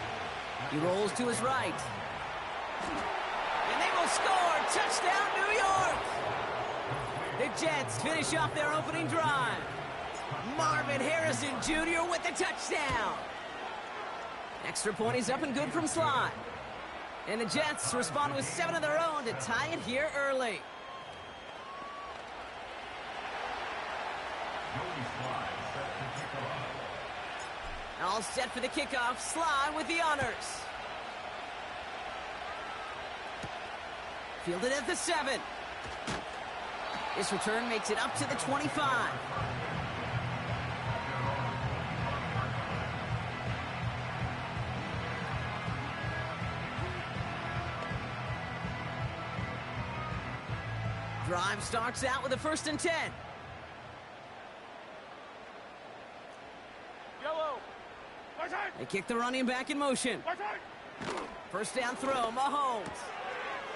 He rolls to his right. And they will score! Touchdown, New York! The Jets finish off their opening drive. Marvin Harrison Jr. with the touchdown. Extra point is up and good from Sly. And the Jets respond with 7 of their own to tie it here early. All set for the kickoff. Sly with the honors. Fielded at the 7. This return makes it up to the 25. Drive starts out with a 1st and 10. Yellow. They kick the running back in motion. First down throw, Mahomes.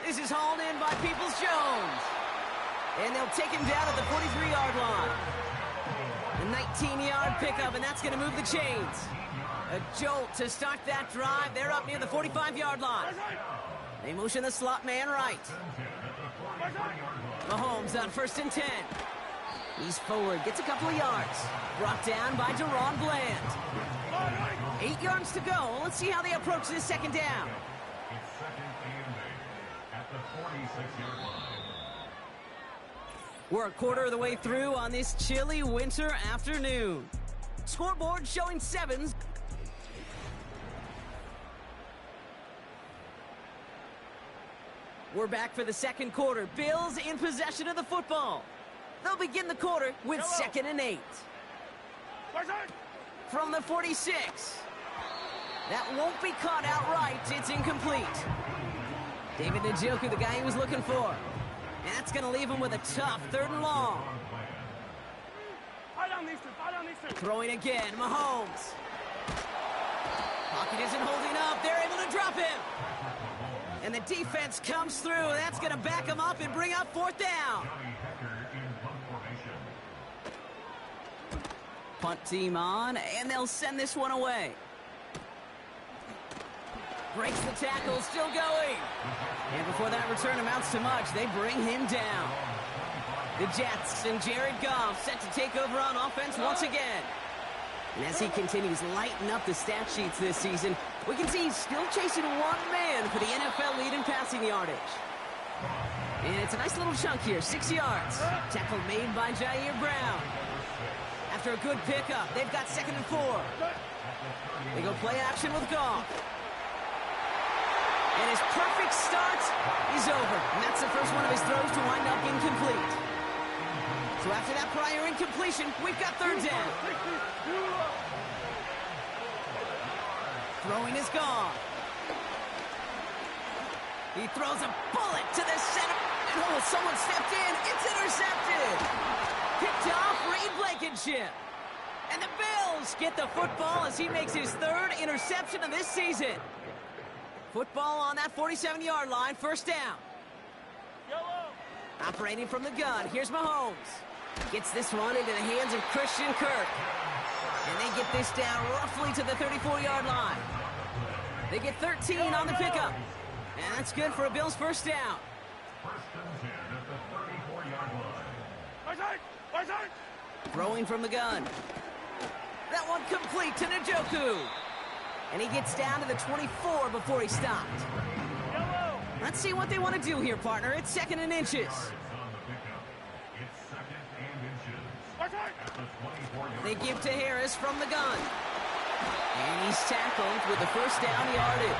This is hauled in by Peoples-Jones. And they'll take him down at the 43-yard line. A 19-yard pickup, and that's going to move the chains. A jolt to start that drive. They're up near the 45-yard line. They motion the slot man right. Mahomes on 1st and 10. He's forward, gets a couple of yards. Brought down by Deron Bland. 8 yards to go. Let's see how they approach this second down. It's second and 8 at the 46-yard line. We're a quarter of the way through on this chilly winter afternoon. Scoreboard showing 7s. We're back for the second quarter. Bills in possession of the football. They'll begin the quarter with 2nd and 8. From the 46. That won't be caught outright. It's incomplete. David Njoku, the guy he was looking for. And that's going to leave him with a tough 3rd and long. Throwing again, Mahomes. Pocket isn't holding up. They're able to drop him. And the defense comes through. That's going to back him up and bring up 4th down. Punt team on, and they'll send this one away. Breaks the tackle, still going. And before that return amounts to much, they bring him down. The Jets and Jared Goff set to take over on offense once again. And as he continues lighting up the stat sheets this season, we can see he's still chasing one man for the NFL lead in passing yardage. And it's a nice little chunk here, 6 yards. Tackle made by Jair Brown. After a good pickup, they've got 2nd and 4. They go play action with Goff. And his perfect start is over. And that's the first one of his throws to wind up incomplete. So after that prior incompletion, we've got 3rd down. Throwing is gone. He throws a bullet to the center. And oh, someone stepped in. It's intercepted. Picked off Reed Blankenship. And the Bills get the football as he makes his 3rd interception of this season. Football on that 47-yard line, 1st down. Operating from the gun, here's Mahomes. Gets this one into the hands of Christian Kirk. And they get this down roughly to the 34-yard line. They get 13 on the pickup. And that's good for a Bills 1st down. 1st and 10 at the 34-yard line. Throwing from the gun. That one complete to Njoku. And he gets down to the 24 before he stopped. Let's see what they want to do here, partner. It's 2nd and inches. They give to Harris from the gun. And he's tackled with the 1st down yardage.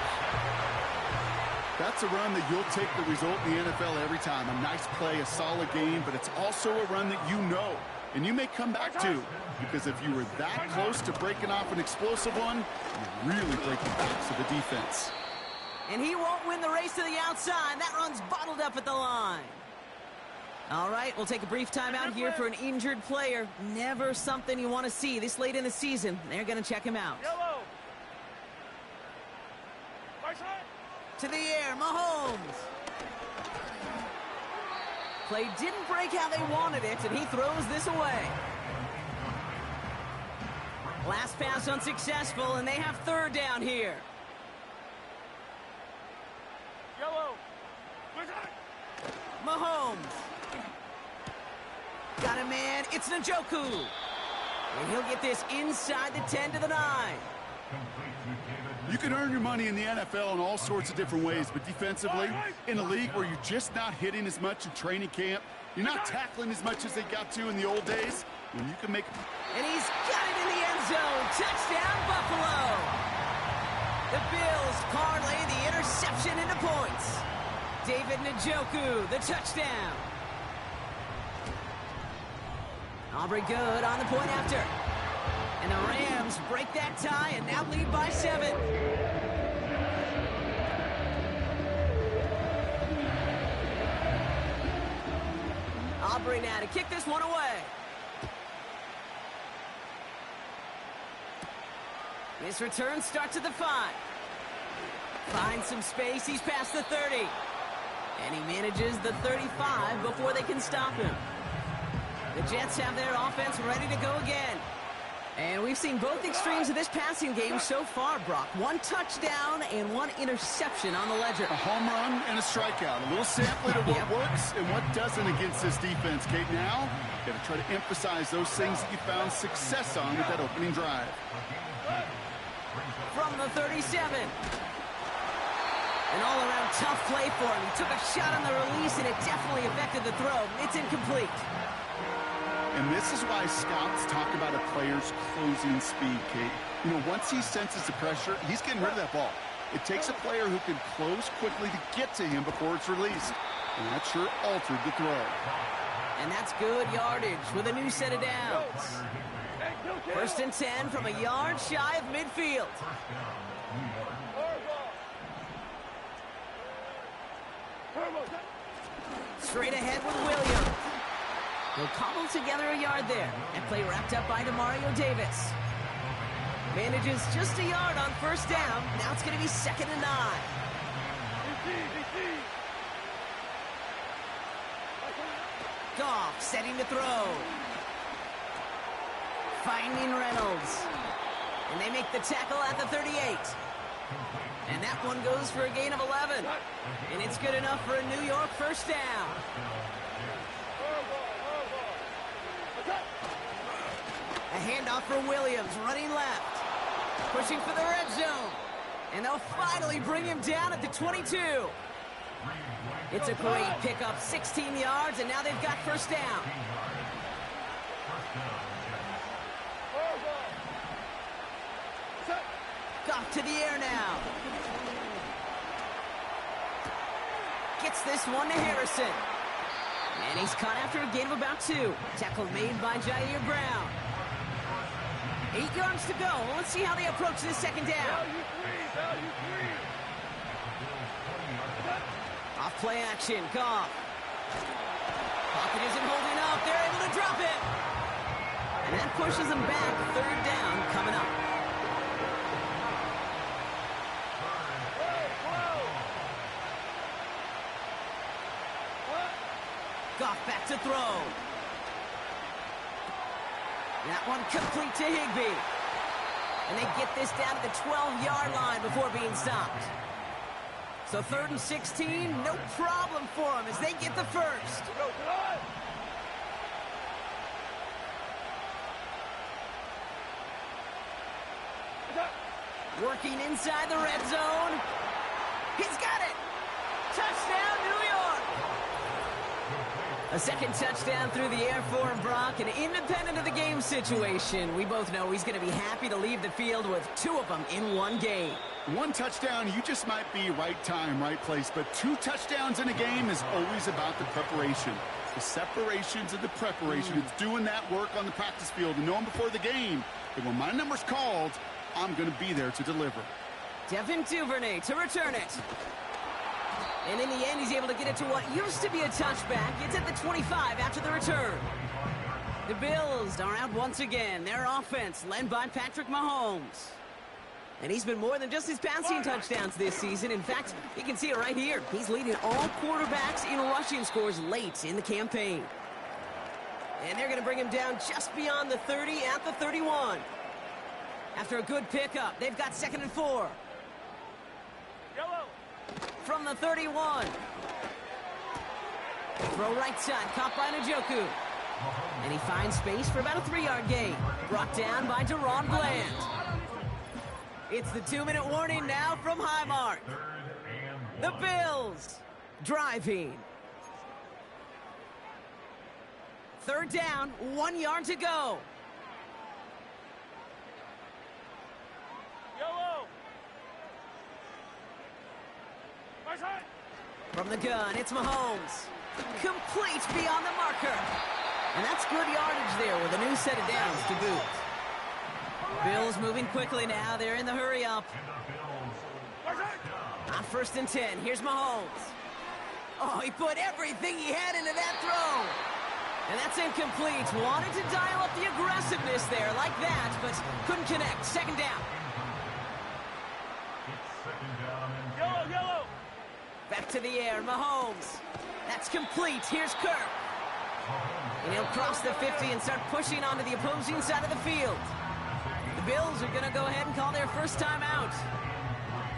That's a run that you'll take the result in the NFL every time. A nice play, a solid game, but it's also a run that you know. And you may come back to, because if you were that close to breaking off an explosive one, you're really breaking backs of the defense. And he won't win the race to the outside. That run's bottled up at the line. All right, we'll take a brief timeout here for an injured player. Never something you want to see this late in the season. They're going to check him out. To the air, Mahomes. Play didn't break how they wanted it, and he throws this away. Last pass unsuccessful, and they have third down here. Yellow. Mahomes. Got a man. It's Njoku. And he'll get this inside the 10 to the 9. You can earn your money in the NFL in all sorts of different ways, but defensively, in a league where you're just not hitting as much in training camp, you're not tackling as much as they got to in the old days, when you can make... And he's got it in the end zone. Touchdown, Buffalo. The Bills parlay the interception into points. David Njoku, the touchdown. Aubrey good on the point after. And the Rams break that tie and now lead by 7. Aubrey now to kick this one away. This return starts at the 5. Finds some space. He's past the 30. And he manages the 35 before they can stop him. The Jets have their offense ready to go again. And we've seen both extremes of this passing game so far, Brock. 1 touchdown and 1 interception on the ledger. A home run and a strikeout. A little sampling of what works and what doesn't against this defense, Kate. Now, you got to try to emphasize those things that you found success on with that opening drive. From the 37. An all-around tough play for him. He took a shot on the release, and it definitely affected the throw. It's incomplete. And this is why scouts talk about a player's closing speed, Kate. You know, once he senses the pressure, he's getting rid of that ball. It takes a player who can close quickly to get to him before it's released. And that sure altered the throw. And that's good yardage with a new set of downs. 1st and 10 from a yard shy of midfield. Straight ahead with Williams. He'll cobble together a yard there. And play wrapped up by Demario Davis. Manages just a yard on 1st down. Now it's going to be 2nd and 9. Goff setting to throw. Finding Reynolds. And they make the tackle at the 38. And that one goes for a gain of 11. And it's good enough for a New York 1st down. A handoff for Williams, running left. Pushing for the red zone. And they'll finally bring him down at the 22. It's a great pickup, 16 yards, and now they've got 1st down. Goff to the air now. Gets this one to Harrison. And he's caught after a gain of about 2. Tackle made by Jair Brown. 8 yards to go. Let's see how they approach this 2nd down. Off play action, Goff. Pocket isn't holding up. They're able to drop it. And that pushes them back. 3rd down coming up. Goff back to throw. That one complete to Higbee. And they get this down to the 12-yard line before being stopped. So 3rd and 16, no problem for them as they get the 1st. Working inside the red zone. He's got it. Touchdown, New York. A 2nd touchdown through the air for him, Brock, and independent of the game situation, we both know he's going to be happy to leave the field with 2 of them in one game. 1 touchdown, you just might be right time, right place, but 2 touchdowns in a game is always about the preparation. The separations and the preparation. It's doing that work on the practice field and knowing before the game that when my number's called, I'm going to be there to deliver. Devin Duvernay to return it. And in the end, he's able to get it to what used to be a touchback. It's at the 25 after the return. The Bills are out once again. Their offense led by Patrick Mahomes. And he's been more than just his passing touchdowns this season. In fact, you can see it right here. He's leading all quarterbacks in rushing scores late in the campaign. And they're going to bring him down just beyond the 30 at the 31. After a good pickup, they've got 2nd and 4. Yellow. From the 31. Throw right side, caught by Njoku. And he finds space for about a 3-yard gain. Brought down by Deron Bland. It's the 2-minute warning now from Highmark. The Bills driving. 3rd down, 1 yard to go. Yellow. Right side. From the gun, it's Mahomes. Complete beyond the marker. And that's good yardage there with a new set of downs to boot. Bills moving quickly now. They're in the hurry up. On 1st and 10, here's Mahomes. Oh, he put everything he had into that throw. And that's incomplete. Wanted to dial up the aggressiveness there like that, but couldn't connect. 2nd down. Yellow, yellow. Back to the air, Mahomes. That's complete. Here's Kirk. And he'll cross the 50 and start pushing onto the opposing side of the field. The Bills are going to go ahead and call their first time out.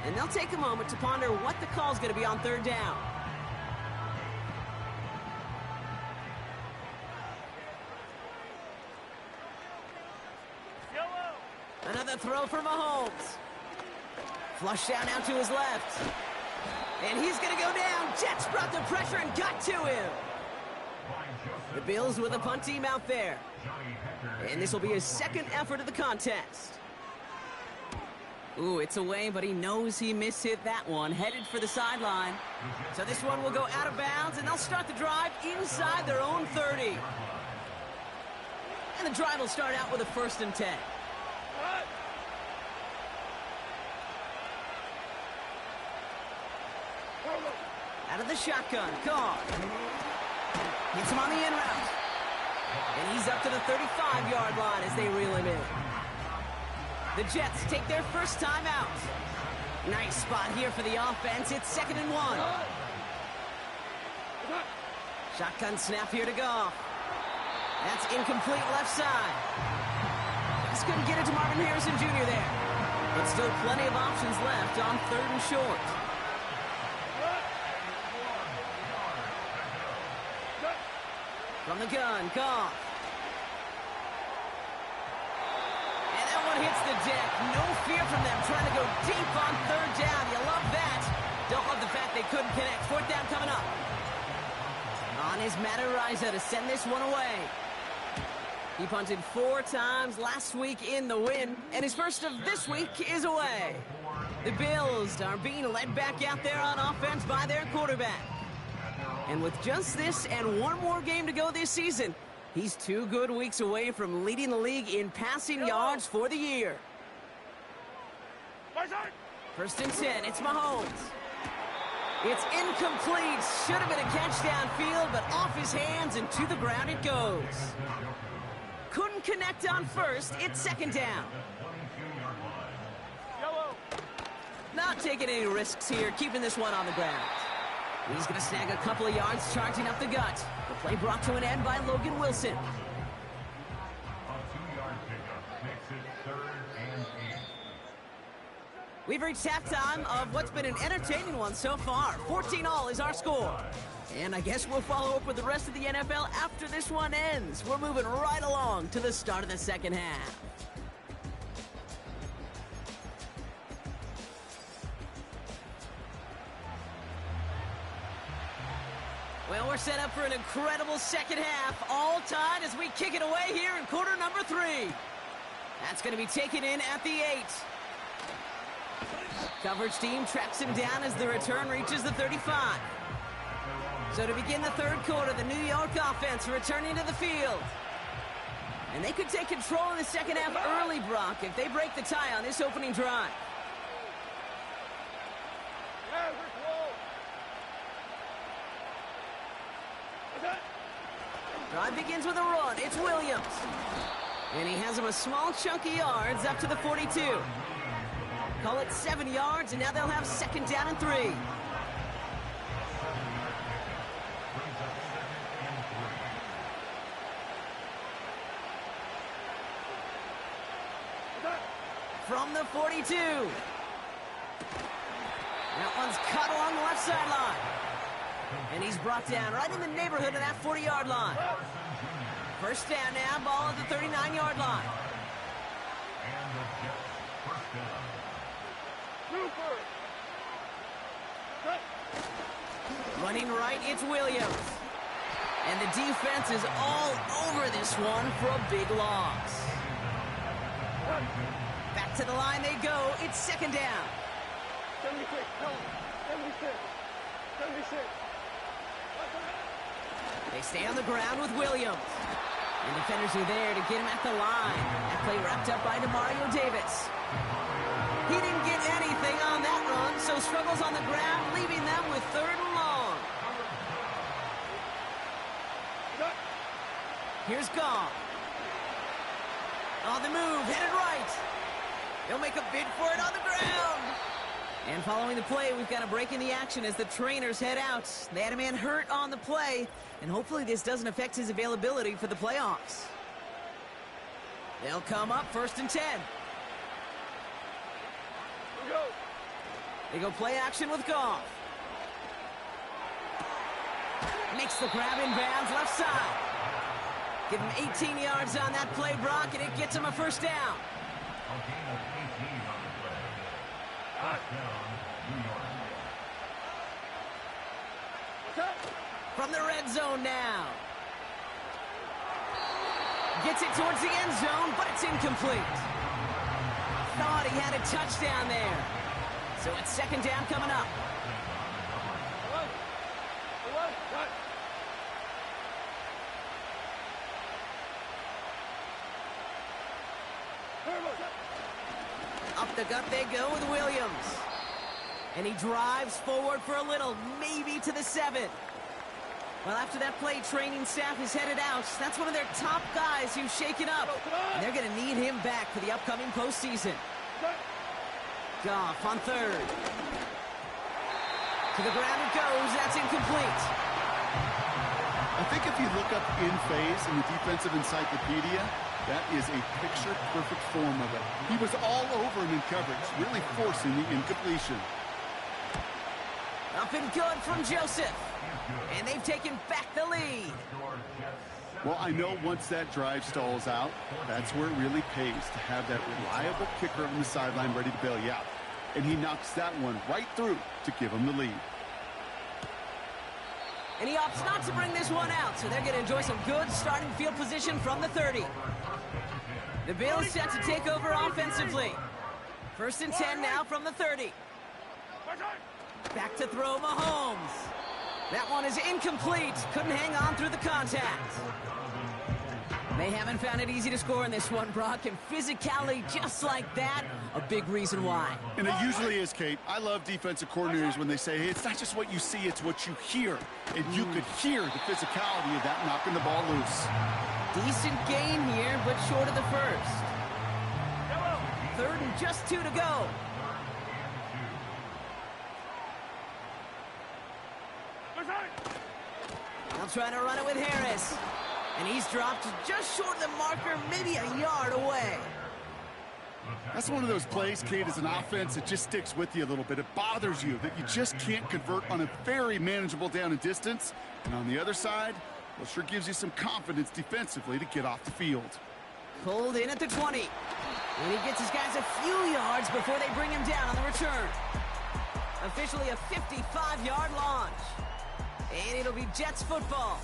And they'll take a moment to ponder what the call's going to be on 3rd down. Yellow. Another throw for Mahomes. Flush down out to his left. And he's going to go down. Jets brought the pressure and got to him. The Bills with a punt team out there. And this will be his 2nd effort of the contest. Ooh, it's away, but he knows he mishit that one. Headed for the sideline. So this one will go out of bounds, and they'll start the drive inside their own 30. And the drive will start out with a 1st and 10. Out of the shotgun, Carr. Hits him on the in route. And he's up to the 35-yard line as they reel him in. The Jets take their first time out. Nice spot here for the offense. It's 2nd and 1. Shotgun snap here to Goff. That's incomplete left side. Just couldn't get it to Marvin Harrison Jr. there. But still plenty of options left on 3rd and short. From the gun, Goff. And that one hits the deck. No fear from them trying to go deep on 3rd down. You love that. Don't love the fact they couldn't connect. 4th down coming up. On is Matt Ariza to send this one away. He punted 4 times last week in the win, and his first of this week is away. The Bills are being led back out there on offense by their quarterback. And with just this and one more game to go this season, he's 2 good weeks away from leading the league in passing yards for the year. 1st and 10, it's Mahomes. It's incomplete. Should have been a catch downfield, but off his hands and to the ground it goes. Couldn't connect on 1st. It's 2nd down. Not taking any risks here, keeping this one on the ground. He's going to snag a couple of yards, charging up the gut. The play brought to an end by Logan Wilson. A 2-yard pickup makes it 3rd and 8. We've reached halftime of what's been an entertaining one so far. 14-all is our score. And I guess we'll follow up with the rest of the NFL after this one ends. We're moving right along to the start of the 2nd half. Well, we're set up for an incredible 2nd half. All tied as we kick it away here in quarter number 3. That's going to be taken in at the 8. Coverage team tracks him down as the return reaches the 35. So to begin the 3rd quarter, the New York offense returning to the field. And they could take control in the 2nd half early, Brock, if they break the tie on this opening drive. Drive begins with a run. It's Williams. And he has him a small chunk of yards up to the 42. Call it 7 yards, and now they'll have second down and 3. From the 42. That one's cut along the left sideline. And he's brought down right in the neighborhood of that 40-yard line. First down now, ball at the 39-yard line. And the Jets first down. Running right, it's Williams. And the defense is all over this one for a big loss. Back to the line they go. It's second down. 76, tell him. 76. 76. They stay on the ground with Williams. And defenders are there to get him at the line. That play wrapped up by Demario Davis. He didn't get anything on that run, so struggles on the ground, leaving them with third and long. Here's Goff. On the move, headed right. He'll make a bid for it on the ground. And following the play, we've got a break in the action as the trainers head out. They had a man hurt on the play, and hopefully this doesn't affect his availability for the playoffs. They'll come up first and 10. They go play action with Goff. Makes the grab in bounds left side. Give him 18 yards on that play, Brock, and it gets him a first down. A gain of 18 on the play. First down, New York. From the red zone now. Gets it towards the end zone, but it's incomplete. Thought he had a touchdown there. So it's second down coming up. Up the gut they go with Williams. And he drives forward for a little, maybe to the 7. Well, after that play, training staff is headed out. That's one of their top guys who's shaken up. And they're going to need him back for the upcoming postseason. Goff on third. To the ground it goes. That's incomplete. I think if you look up in phase in the defensive encyclopedia, that is a picture-perfect form of it. He was all over him in coverage, really forcing the incompletion. Up and good from Joseph. And they've taken back the lead. Well, I know once that drive stalls out, that's where it really pays to have that reliable kicker on the sideline ready to bail you out. And he knocks that one right through to give him the lead. And he opts not to bring this one out, so they're going to enjoy some good starting field position from the 30. The Bills set to take over offensively. First and 10 now from the 30. Back to throw Mahomes. That one is incomplete. Couldn't hang on through the contact. They haven't found it easy to score in this one, Brock, and physicality just like that, a big reason why. And it usually is, Kate. I love defensive coordinators when they say, hey, it's not just what you see, it's what you hear. And you could hear the physicality of that knocking the ball loose. Decent gain here, but short of the first. Third and just 2 to go. They'll try to run it with Harris. And he's dropped just short of the marker, maybe a yard away. That's one of those plays, Kate, as an offense that just sticks with you a little bit. It bothers you that you just can't convert on a very manageable down and distance. And on the other side, well, sure gives you some confidence defensively to get off the field. Pulled in at the 20. And he gets his guys a few yards before they bring him down on the return. Officially a 55-yard launch. And it'll be Jets football.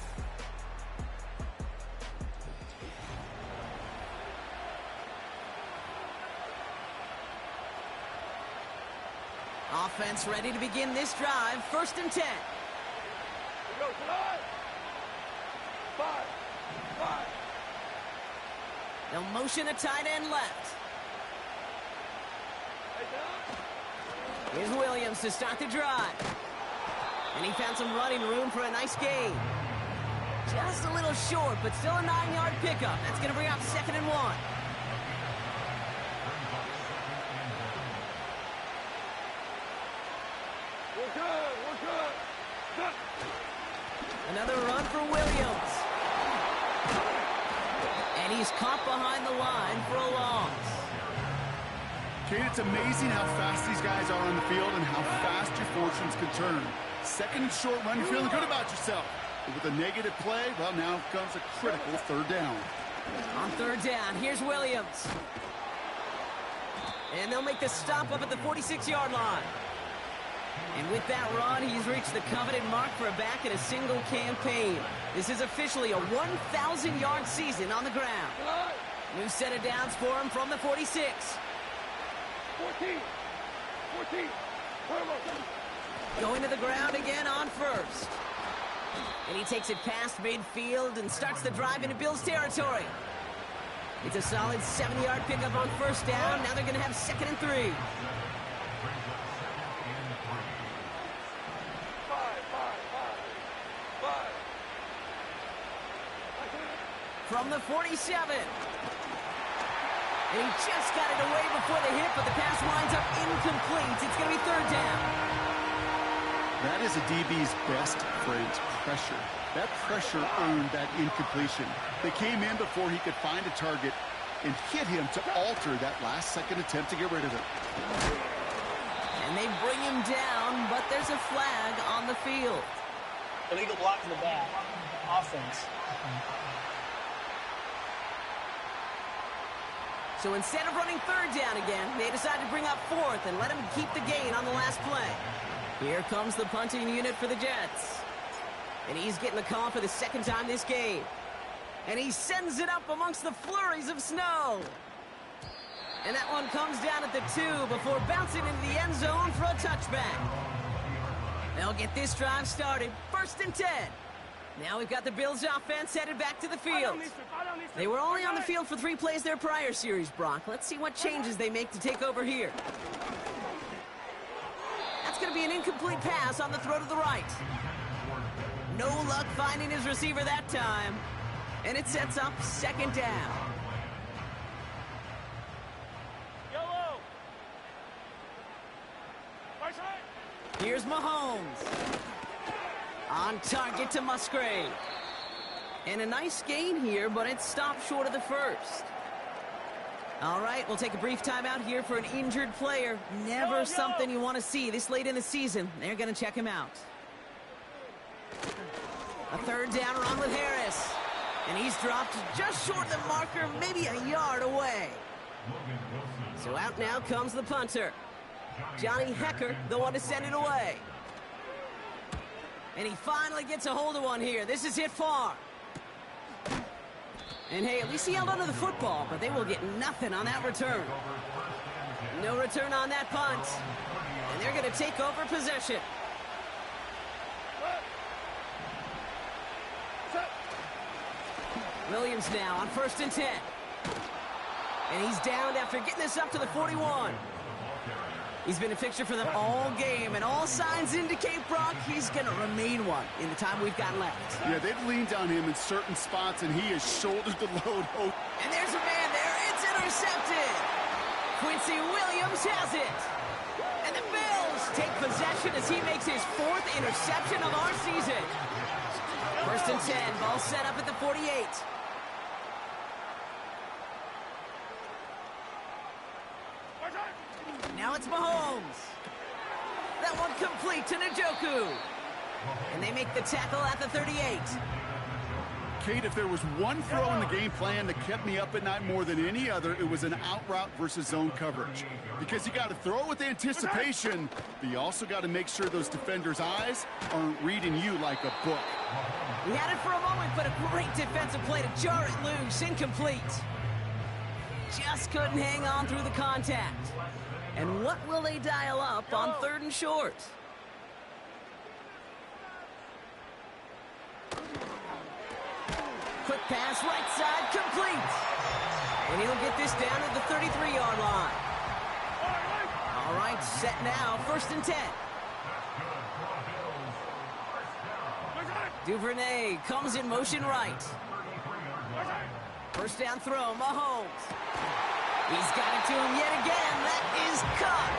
Offense ready to begin this drive. First and 10. We go tonight. 5. They'll motion a tight end left. Here's Williams to start the drive. And he found some running room for a nice gain. Just a little short, but still a 9-yard pickup. That's going to bring up 2nd and 1. We're good. We're good. Good. Another run for Williams. And he's caught behind the line for a loss. Kate, it's amazing how fast these guys are on the field and how fast your fortunes can turn. Second and short run, you're feeling good about yourself. But with a negative play, well, now comes a critical third down. On third down, here's Williams. And they'll make the stop up at the 46-yard line. And with that run, he's reached the coveted mark for a back in a single campaign. This is officially a 1,000-yard season on the ground. New set of downs for him from the 46. 14. Going to the ground again on first. And he takes it past midfield and starts the drive into Bills territory. It's a solid 7-yard pickup on first down. Now they're going to have 2nd and 3. From the 47. And he just got it away before the hit, but the pass winds up incomplete. It's going to be third down. That is a DB's best friend, pressure. That pressure earned that incompletion. They came in before he could find a target and hit him to alter that last-second attempt to get rid of it. And they bring him down, but there's a flag on the field. Illegal block in the back. Offense. So instead of running third down again, they decide to bring up fourth and let him keep the gain on the last play. Here comes the punting unit for the Jets. And he's getting the call for the second time this game. And he sends it up amongst the flurries of snow. And that one comes down at the 2 before bouncing into the end zone for a touchback. They'll get this drive started. 1st and 10. Now we've got the Bills offense headed back to the field. They were only on the field for 3 plays their prior series, Brock. Let's see what changes they make to take over here. That's going to be an incomplete pass on the throw to the right. No luck finding his receiver that time. And it sets up 2nd down. Yellow. Here's Mahomes. On target to Musgrave. And a nice gain here, but it stopped short of the first. All right, we'll take a brief timeout here for an injured player. Never something you want to see this late in the season. They're going to check him out. A third down run with Harris. And he's dropped just short of the marker, maybe a yard away. So out now comes the punter. Johnny Hecker, the one to send it away. And he finally gets a hold of one here. This is hit far. And hey, at least he held onto the football, but they will get nothing on that return. No return on that punt. And they're going to take over possession. Williams now on 1st and 10. And he's down after getting this up to the 41. He's been a fixture for them all game, and all signs indicate, Brock, he's going to remain one in the time we've got left. Yeah, they've leaned on him in certain spots, and he has shouldered the load. And there's a man there. It's intercepted. Quincy Williams has it. And the Bills take possession as he makes his 4th interception of our season. 1st and 10, ball set up at the 48. Now it's Mahomes. That one complete to Njoku. And they make the tackle at the 38. Kate, if there was one throw in the game plan that kept me up at night more than any other, it was an out route versus zone coverage. Because you got to throw with anticipation, but you also got to make sure those defenders' eyes aren't reading you like a book. He had it for a moment, but a great defensive play to jar it loose. Incomplete. Just couldn't hang on through the contact. And what will they dial up on 3rd and short? Quick pass, right side, complete. And he'll get this down at the 33-yard line. All right, set now, 1st and 10. Duvernay comes in motion right. 1st down throw, Mahomes. He's got it to him yet again. That is caught.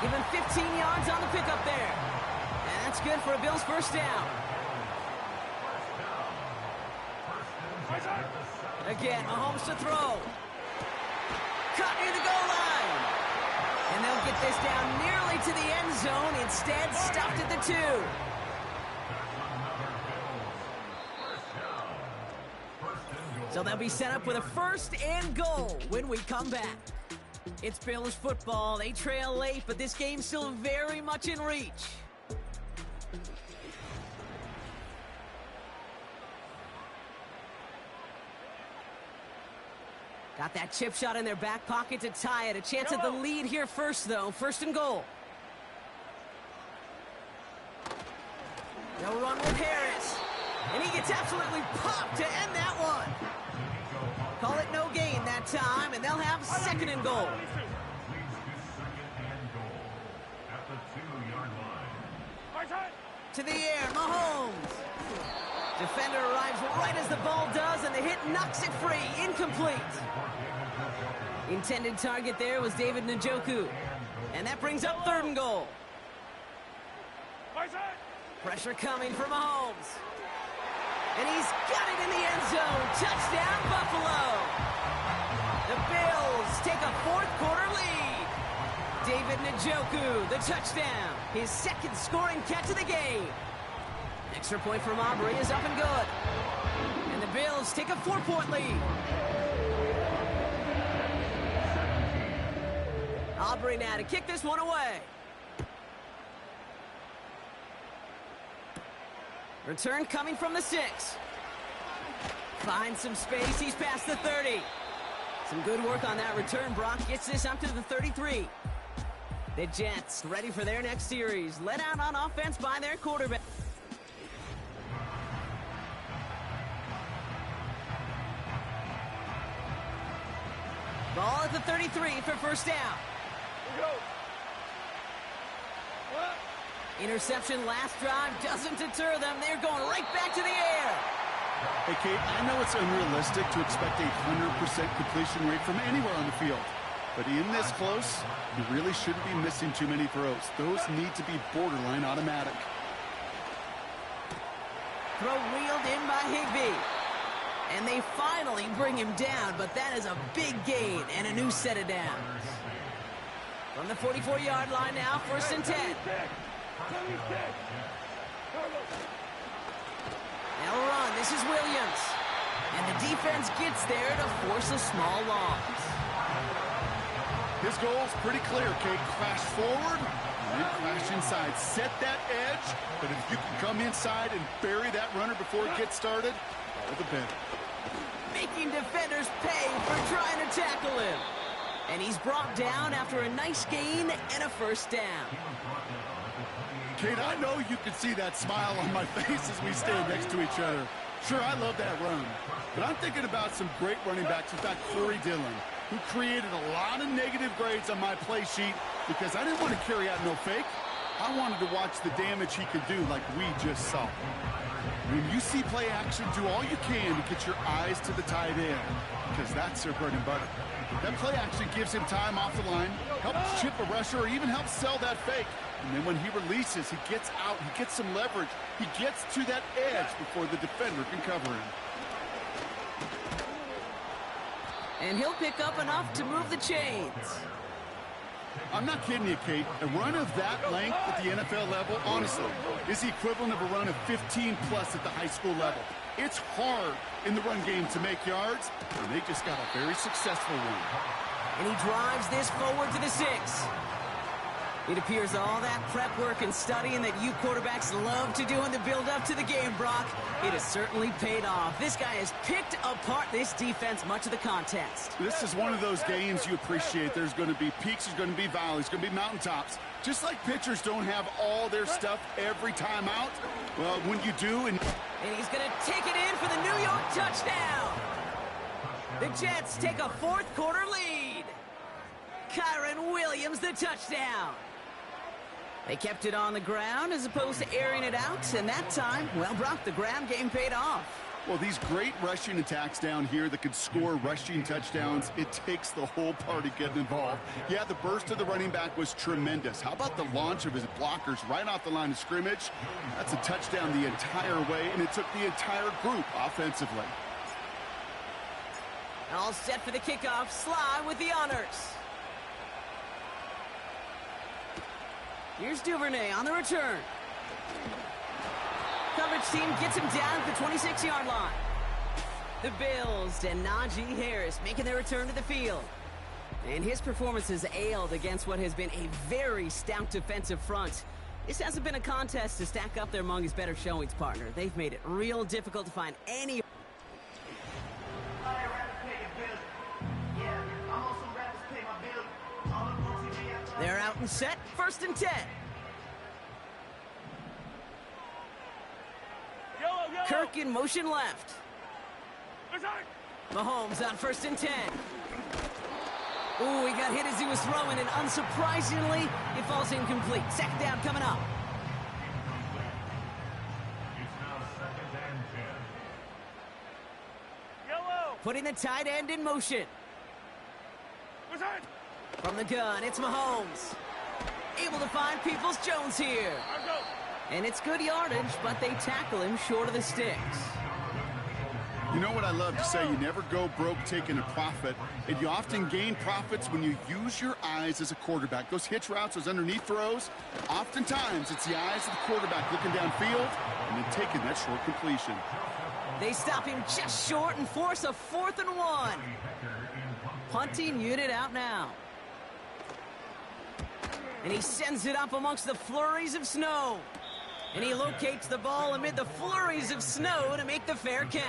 Give him 15 yards on the pickup there. good for a Bills first down. Again, Mahomes to throw. Cut near the goal line. And they'll get this down nearly to the end zone. Instead, stopped at the 2. So they'll be set up with a 1st and goal when we come back. It's Bills football. They trail late, but this game's still very much in reach. Got that chip shot in their back pocket to tie it. A chance at the lead here first, though. 1st and goal. They'll run with Harris. And he gets absolutely popped to end that one. Call it no gain that time, and they'll have 2nd and goal. To the air, Mahomes. Defender arrives right as the ball does, and the hit knocks it free. Incomplete. Intended target there was David Njoku. And that brings up 3rd and goal. Pressure coming for Mahomes. And he's got it in the end zone. Touchdown, Buffalo. The Bills take a 4th quarter lead. David Njoku, the touchdown. His 2nd scoring catch of the game. Extra point from Aubrey is up and good. And the Bills take a 4-point lead. Aubrey now to kick this one away. Return coming from the 6. Finds some space. He's past the 30. Some good work on that return. Brock gets this up to the 33. The Jets ready for their next series. Let out on offense by their quarterback. Ball at the 33 for 1st down. Interception last drive doesn't deter them. They're going right back to the air. Hey, Kate, I know it's unrealistic to expect a 100% completion rate from anywhere on the field. But in this close, you really shouldn't be missing too many throws. Those need to be borderline automatic. Throw wheeled in by Higbee. And they finally bring him down, but that is a big gain and a new set of downs. From the 44-yard line now, 1st and 10. They'll run. This is Williams. And the defense gets there to force a small loss. His goal is pretty clear, Kate. Crash forward and then crash inside. Set that edge, but if you can come inside and bury that runner before it gets started, all the better. Making defenders pay for trying to tackle him. And he's brought down after a nice gain and a 1st down. Kate, I know you can see that smile on my face as we stand next to each other. Sure, I love that run. But I'm thinking about some great running backs. In fact, Corey Dillon, who created a lot of negative grades on my play sheet because I didn't want to carry out no fake. I wanted to watch the damage he could do like we just saw. When you see play action, do all you can to get your eyes to the tight end because that's their bread and butter. That play action gives him time off the line, helps chip a rusher, or even helps sell that fake. And then when he releases, he gets out, he gets some leverage. He gets to that edge before the defender can cover him. And he'll pick up enough to move the chains. I'm not kidding you, Kate. A run of that length at the NFL level, honestly, is the equivalent of a run of 15-plus at the high school level. It's hard in the run game to make yards, and they just got a very successful one. And he drives this forward to the 6. It appears all that prep work and studying that you quarterbacks love to do in the build-up to the game, Brock, it has certainly paid off. This guy has picked apart this defense much of the contest. This is one of those games you appreciate. There's going to be peaks, there's going to be valleys, there's going to be mountaintops. Just like pitchers don't have all their stuff every time out, well, when you do... And he's going to take it in for the New York touchdown. The Jets take a 4th quarter lead. Kyren Williams, the touchdown. They kept it on the ground as opposed to airing it out, and that time, well, Brock, the ground game paid off. Well, these great rushing attacks down here that could score rushing touchdowns, it takes the whole party getting involved. Yeah, the burst of the running back was tremendous. How about the launch of his blockers right off the line of scrimmage? That's a touchdown the entire way, and it took the entire group offensively. All set for the kickoff. Sly with the honors. Here's Duvernay on the return. Coverage team gets him down at the 26-yard line. The Bills and Najee Harris making their return to the field. And his performance has ailed against what has been a very stout defensive front. This hasn't been a contest to stack up there among his better showings, partner. They've made it real difficult to find any... They're out and set. 1st and 10. Kirk in motion left. Mahomes on 1st and 10. Ooh, he got hit as he was throwing, and unsurprisingly, it falls incomplete. 2nd down coming up. It's now 2nd and 10. Yellow. Putting the tight end in motion. From the gun, it's Mahomes. Able to find Peoples-Jones here. And it's good yardage, but they tackle him short of the sticks. You know what I love to say? You never go broke taking a profit, and you often gain profits when you use your eyes as a quarterback. Those hitch routes, those underneath throws, oftentimes it's the eyes of the quarterback looking downfield and then taking that short completion. They stop him just short and force a 4th and 1. Punting unit out now. And he sends it up amongst the flurries of snow. And he locates the ball amid the flurries of snow to make the fair catch.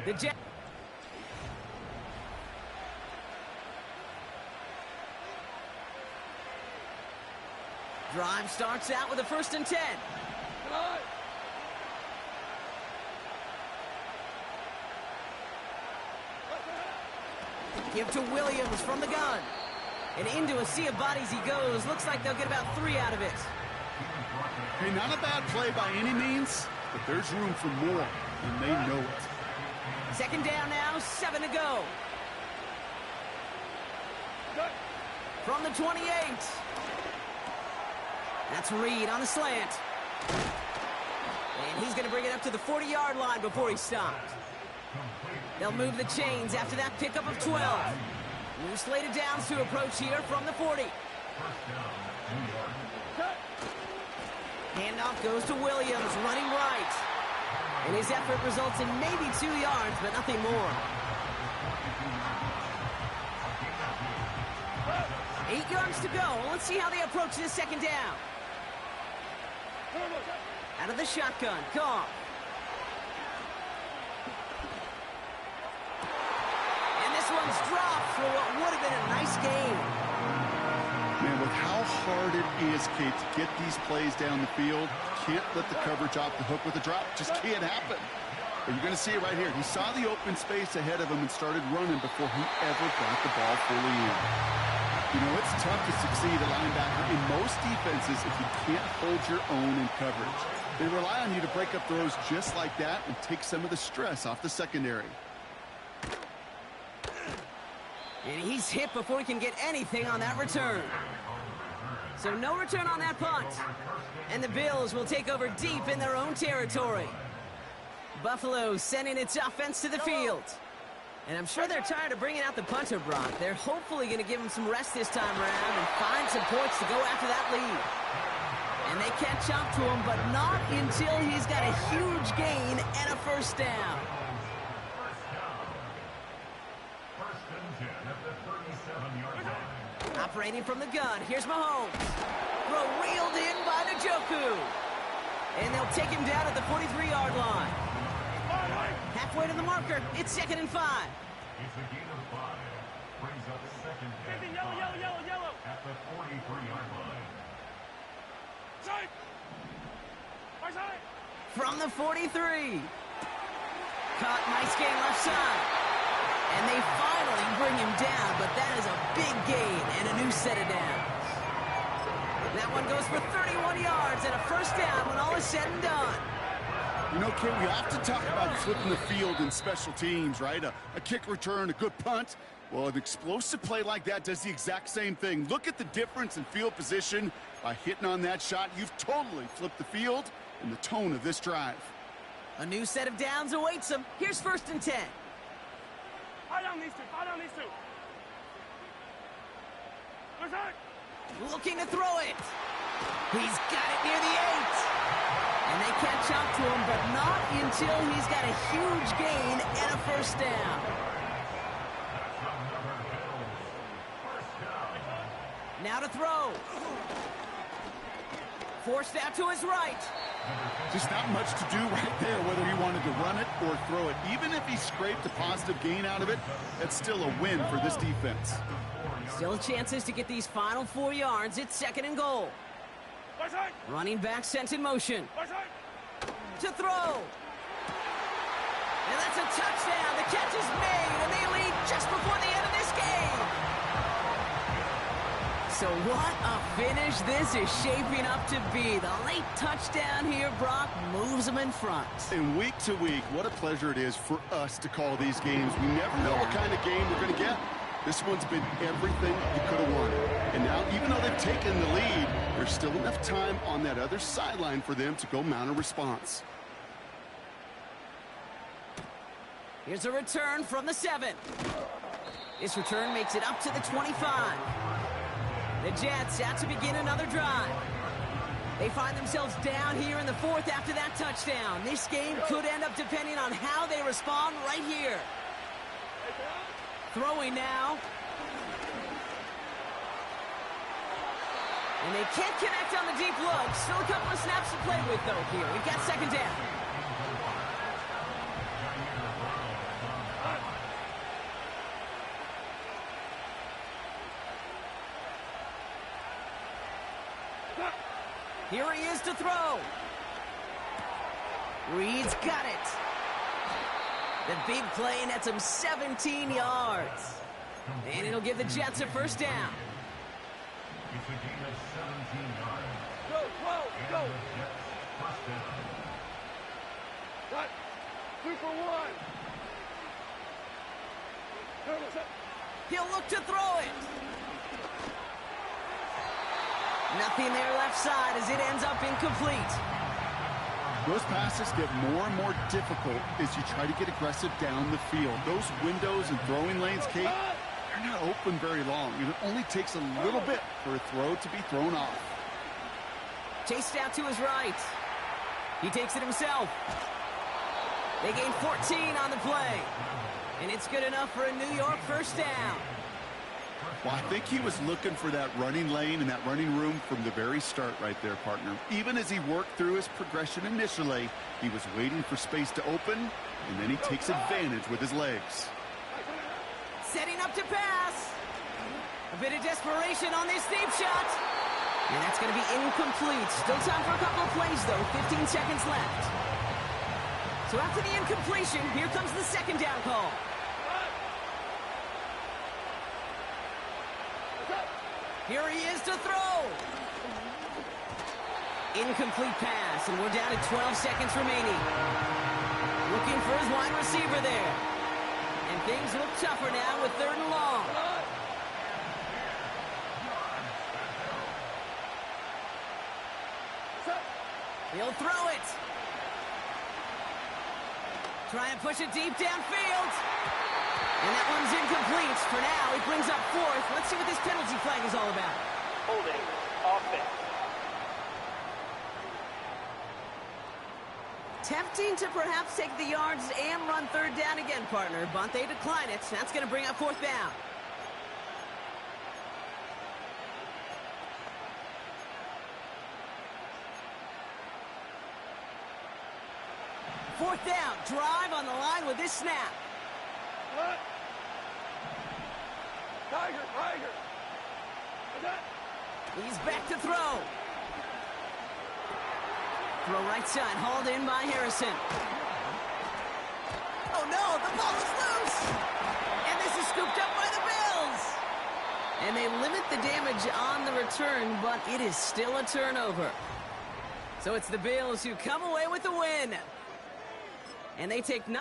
The Jet. Drive starts out with a 1st and 10. Give to Williams from the gun. And into a sea of bodies he goes. Looks like they'll get about 3 out of it. Hey, not a bad play by any means, but there's room for more, and they know it. 2nd down now, 7 to go. From the 28. That's Reed on the slant. And he's going to bring it up to the 40-yard line before he stops. They'll move the chains after that pickup of 12. New slated downs to approach here from the 40. Handoff goes to Williams, running right. And his effort results in maybe 2 yards, but nothing more. 8 yards to go. Let's see how they approach this 2nd down. Out of the shotgun, Goff. And this one's dropped for what would have been a nice game. Man, with how hard it is, Kate, to get these plays down the field, can't let the coverage off the hook with a drop. Just can't happen. But you're going to see it right here. He saw the open space ahead of him and started running before he ever got the ball fully in. You know, it's tough to succeed at linebacker in most defenses if you can't hold your own in coverage. They rely on you to break up throws just like that and take some of the stress off the secondary. And he's hit before he can get anything on that return. So no return on that punt. And the Bills will take over deep in their own territory. Buffalo sending its offense to the field. And I'm sure they're tired of bringing out the punter, Brock. They're hopefully going to give him some rest this time around and find some points to go after that lead. And they catch up to him, but not until he's got a huge gain and a 1st down. Operating from the gun, here's Mahomes. Throw reeled in by Njoku. And they'll take him down at the 43-yard line. Halfway to the marker, it's 2nd and 5. It's a gain of 5. Brings up 2nd and 5. Yellow. At the 43-yard line. From the 43. Caught, nice gain left side. And they finally bring him down, but that is a big gain and a new set of downs. That one goes for 31 yards and a 1st down when all is said and done. You know, Kid, we often talk about flipping the field in special teams, right? A kick return, a good punt. Well, an explosive play like that does the exact same thing. Look at the difference in field position. By hitting on that shot, you've totally flipped the field and the tone of this drive. A new set of downs awaits him. Here's 1st and 10. Fire down these two. Fire down these two. Where's that? Looking to throw it. He's got it near the 8. And they catch up to him, but not until he's got a huge gain and a 1st down. Now to throw. Forced out to his right. Just not much to do right there, whether he wanted to run it or throw it. Even if he scraped a positive gain out of it, that's still a win for this defense. Still chances to get these final 4 yards. It's 2nd and goal. Running back sent in motion. To throw. And that's a touchdown. The catch is made, and they lead just before the end of this game. So what a finish this is shaping up to be. The late touchdown here, Brock, moves them in front. And week to week, what a pleasure it is for us to call these games. We never know what kind of game we're going to get. This one's been everything you could have wanted. And now, even though they've taken the lead, there's still enough time on that other sideline for them to go mount a response. Here's a return from the 7. This return makes it up to the 25. The Jets out to begin another drive. They find themselves down here in the 4th after that touchdown. This game could end up depending on how they respond right here. Throwing now. And they can't connect on the deep look. Still a couple of snaps to play with, though, here. We've got 2nd down. Here he is to throw. Reed's got it. The big play nets him 17 yards. And it'll give the Jets a 1st down. It's a gain of 17 yards. Go, go. First down. Cut. 2 for 1. He'll look to throw it. Nothing there left side as it ends up incomplete. Those passes get more and more difficult as you try to get aggressive down the field. Those windows and throwing lanes, Kate, they're not open very long. It only takes a little bit for a throw to be thrown off. Chased out to his right. He takes it himself. They gain 14 on the play. And it's good enough for a New York 1st down. Well, I think he was looking for that running lane and that running room from the very start right there, partner. Even as he worked through his progression initially, he was waiting for space to open, and then he takes advantage with his legs. Setting up to pass. A bit of desperation on this deep shot. And that's going to be incomplete. Still time for a couple of plays, though. 15 seconds left. So after the incompletion, here comes the 2nd down call. Here he is to throw. Incomplete pass, and we're down to 12 seconds remaining. Looking for his wide receiver there. And things look tougher now with 3rd and long. He'll throw it. Try and push it deep downfield. And that one's incomplete. For now, he brings up 4th. Let's see what this penalty flag is all about. Holding. Offense. Tempting to perhaps take the yards and run 3rd down again, partner. But they decline it. That's going to bring up 4th down. Fourth down. Drive on the line with this snap. What? Tiger. He's back to throw. Throw right side, hauled in by Harrison. Oh no, the ball is loose! And this is scooped up by the Bills! And they limit the damage on the return, but it is still a turnover. So it's the Bills who come away with the win. and they take no.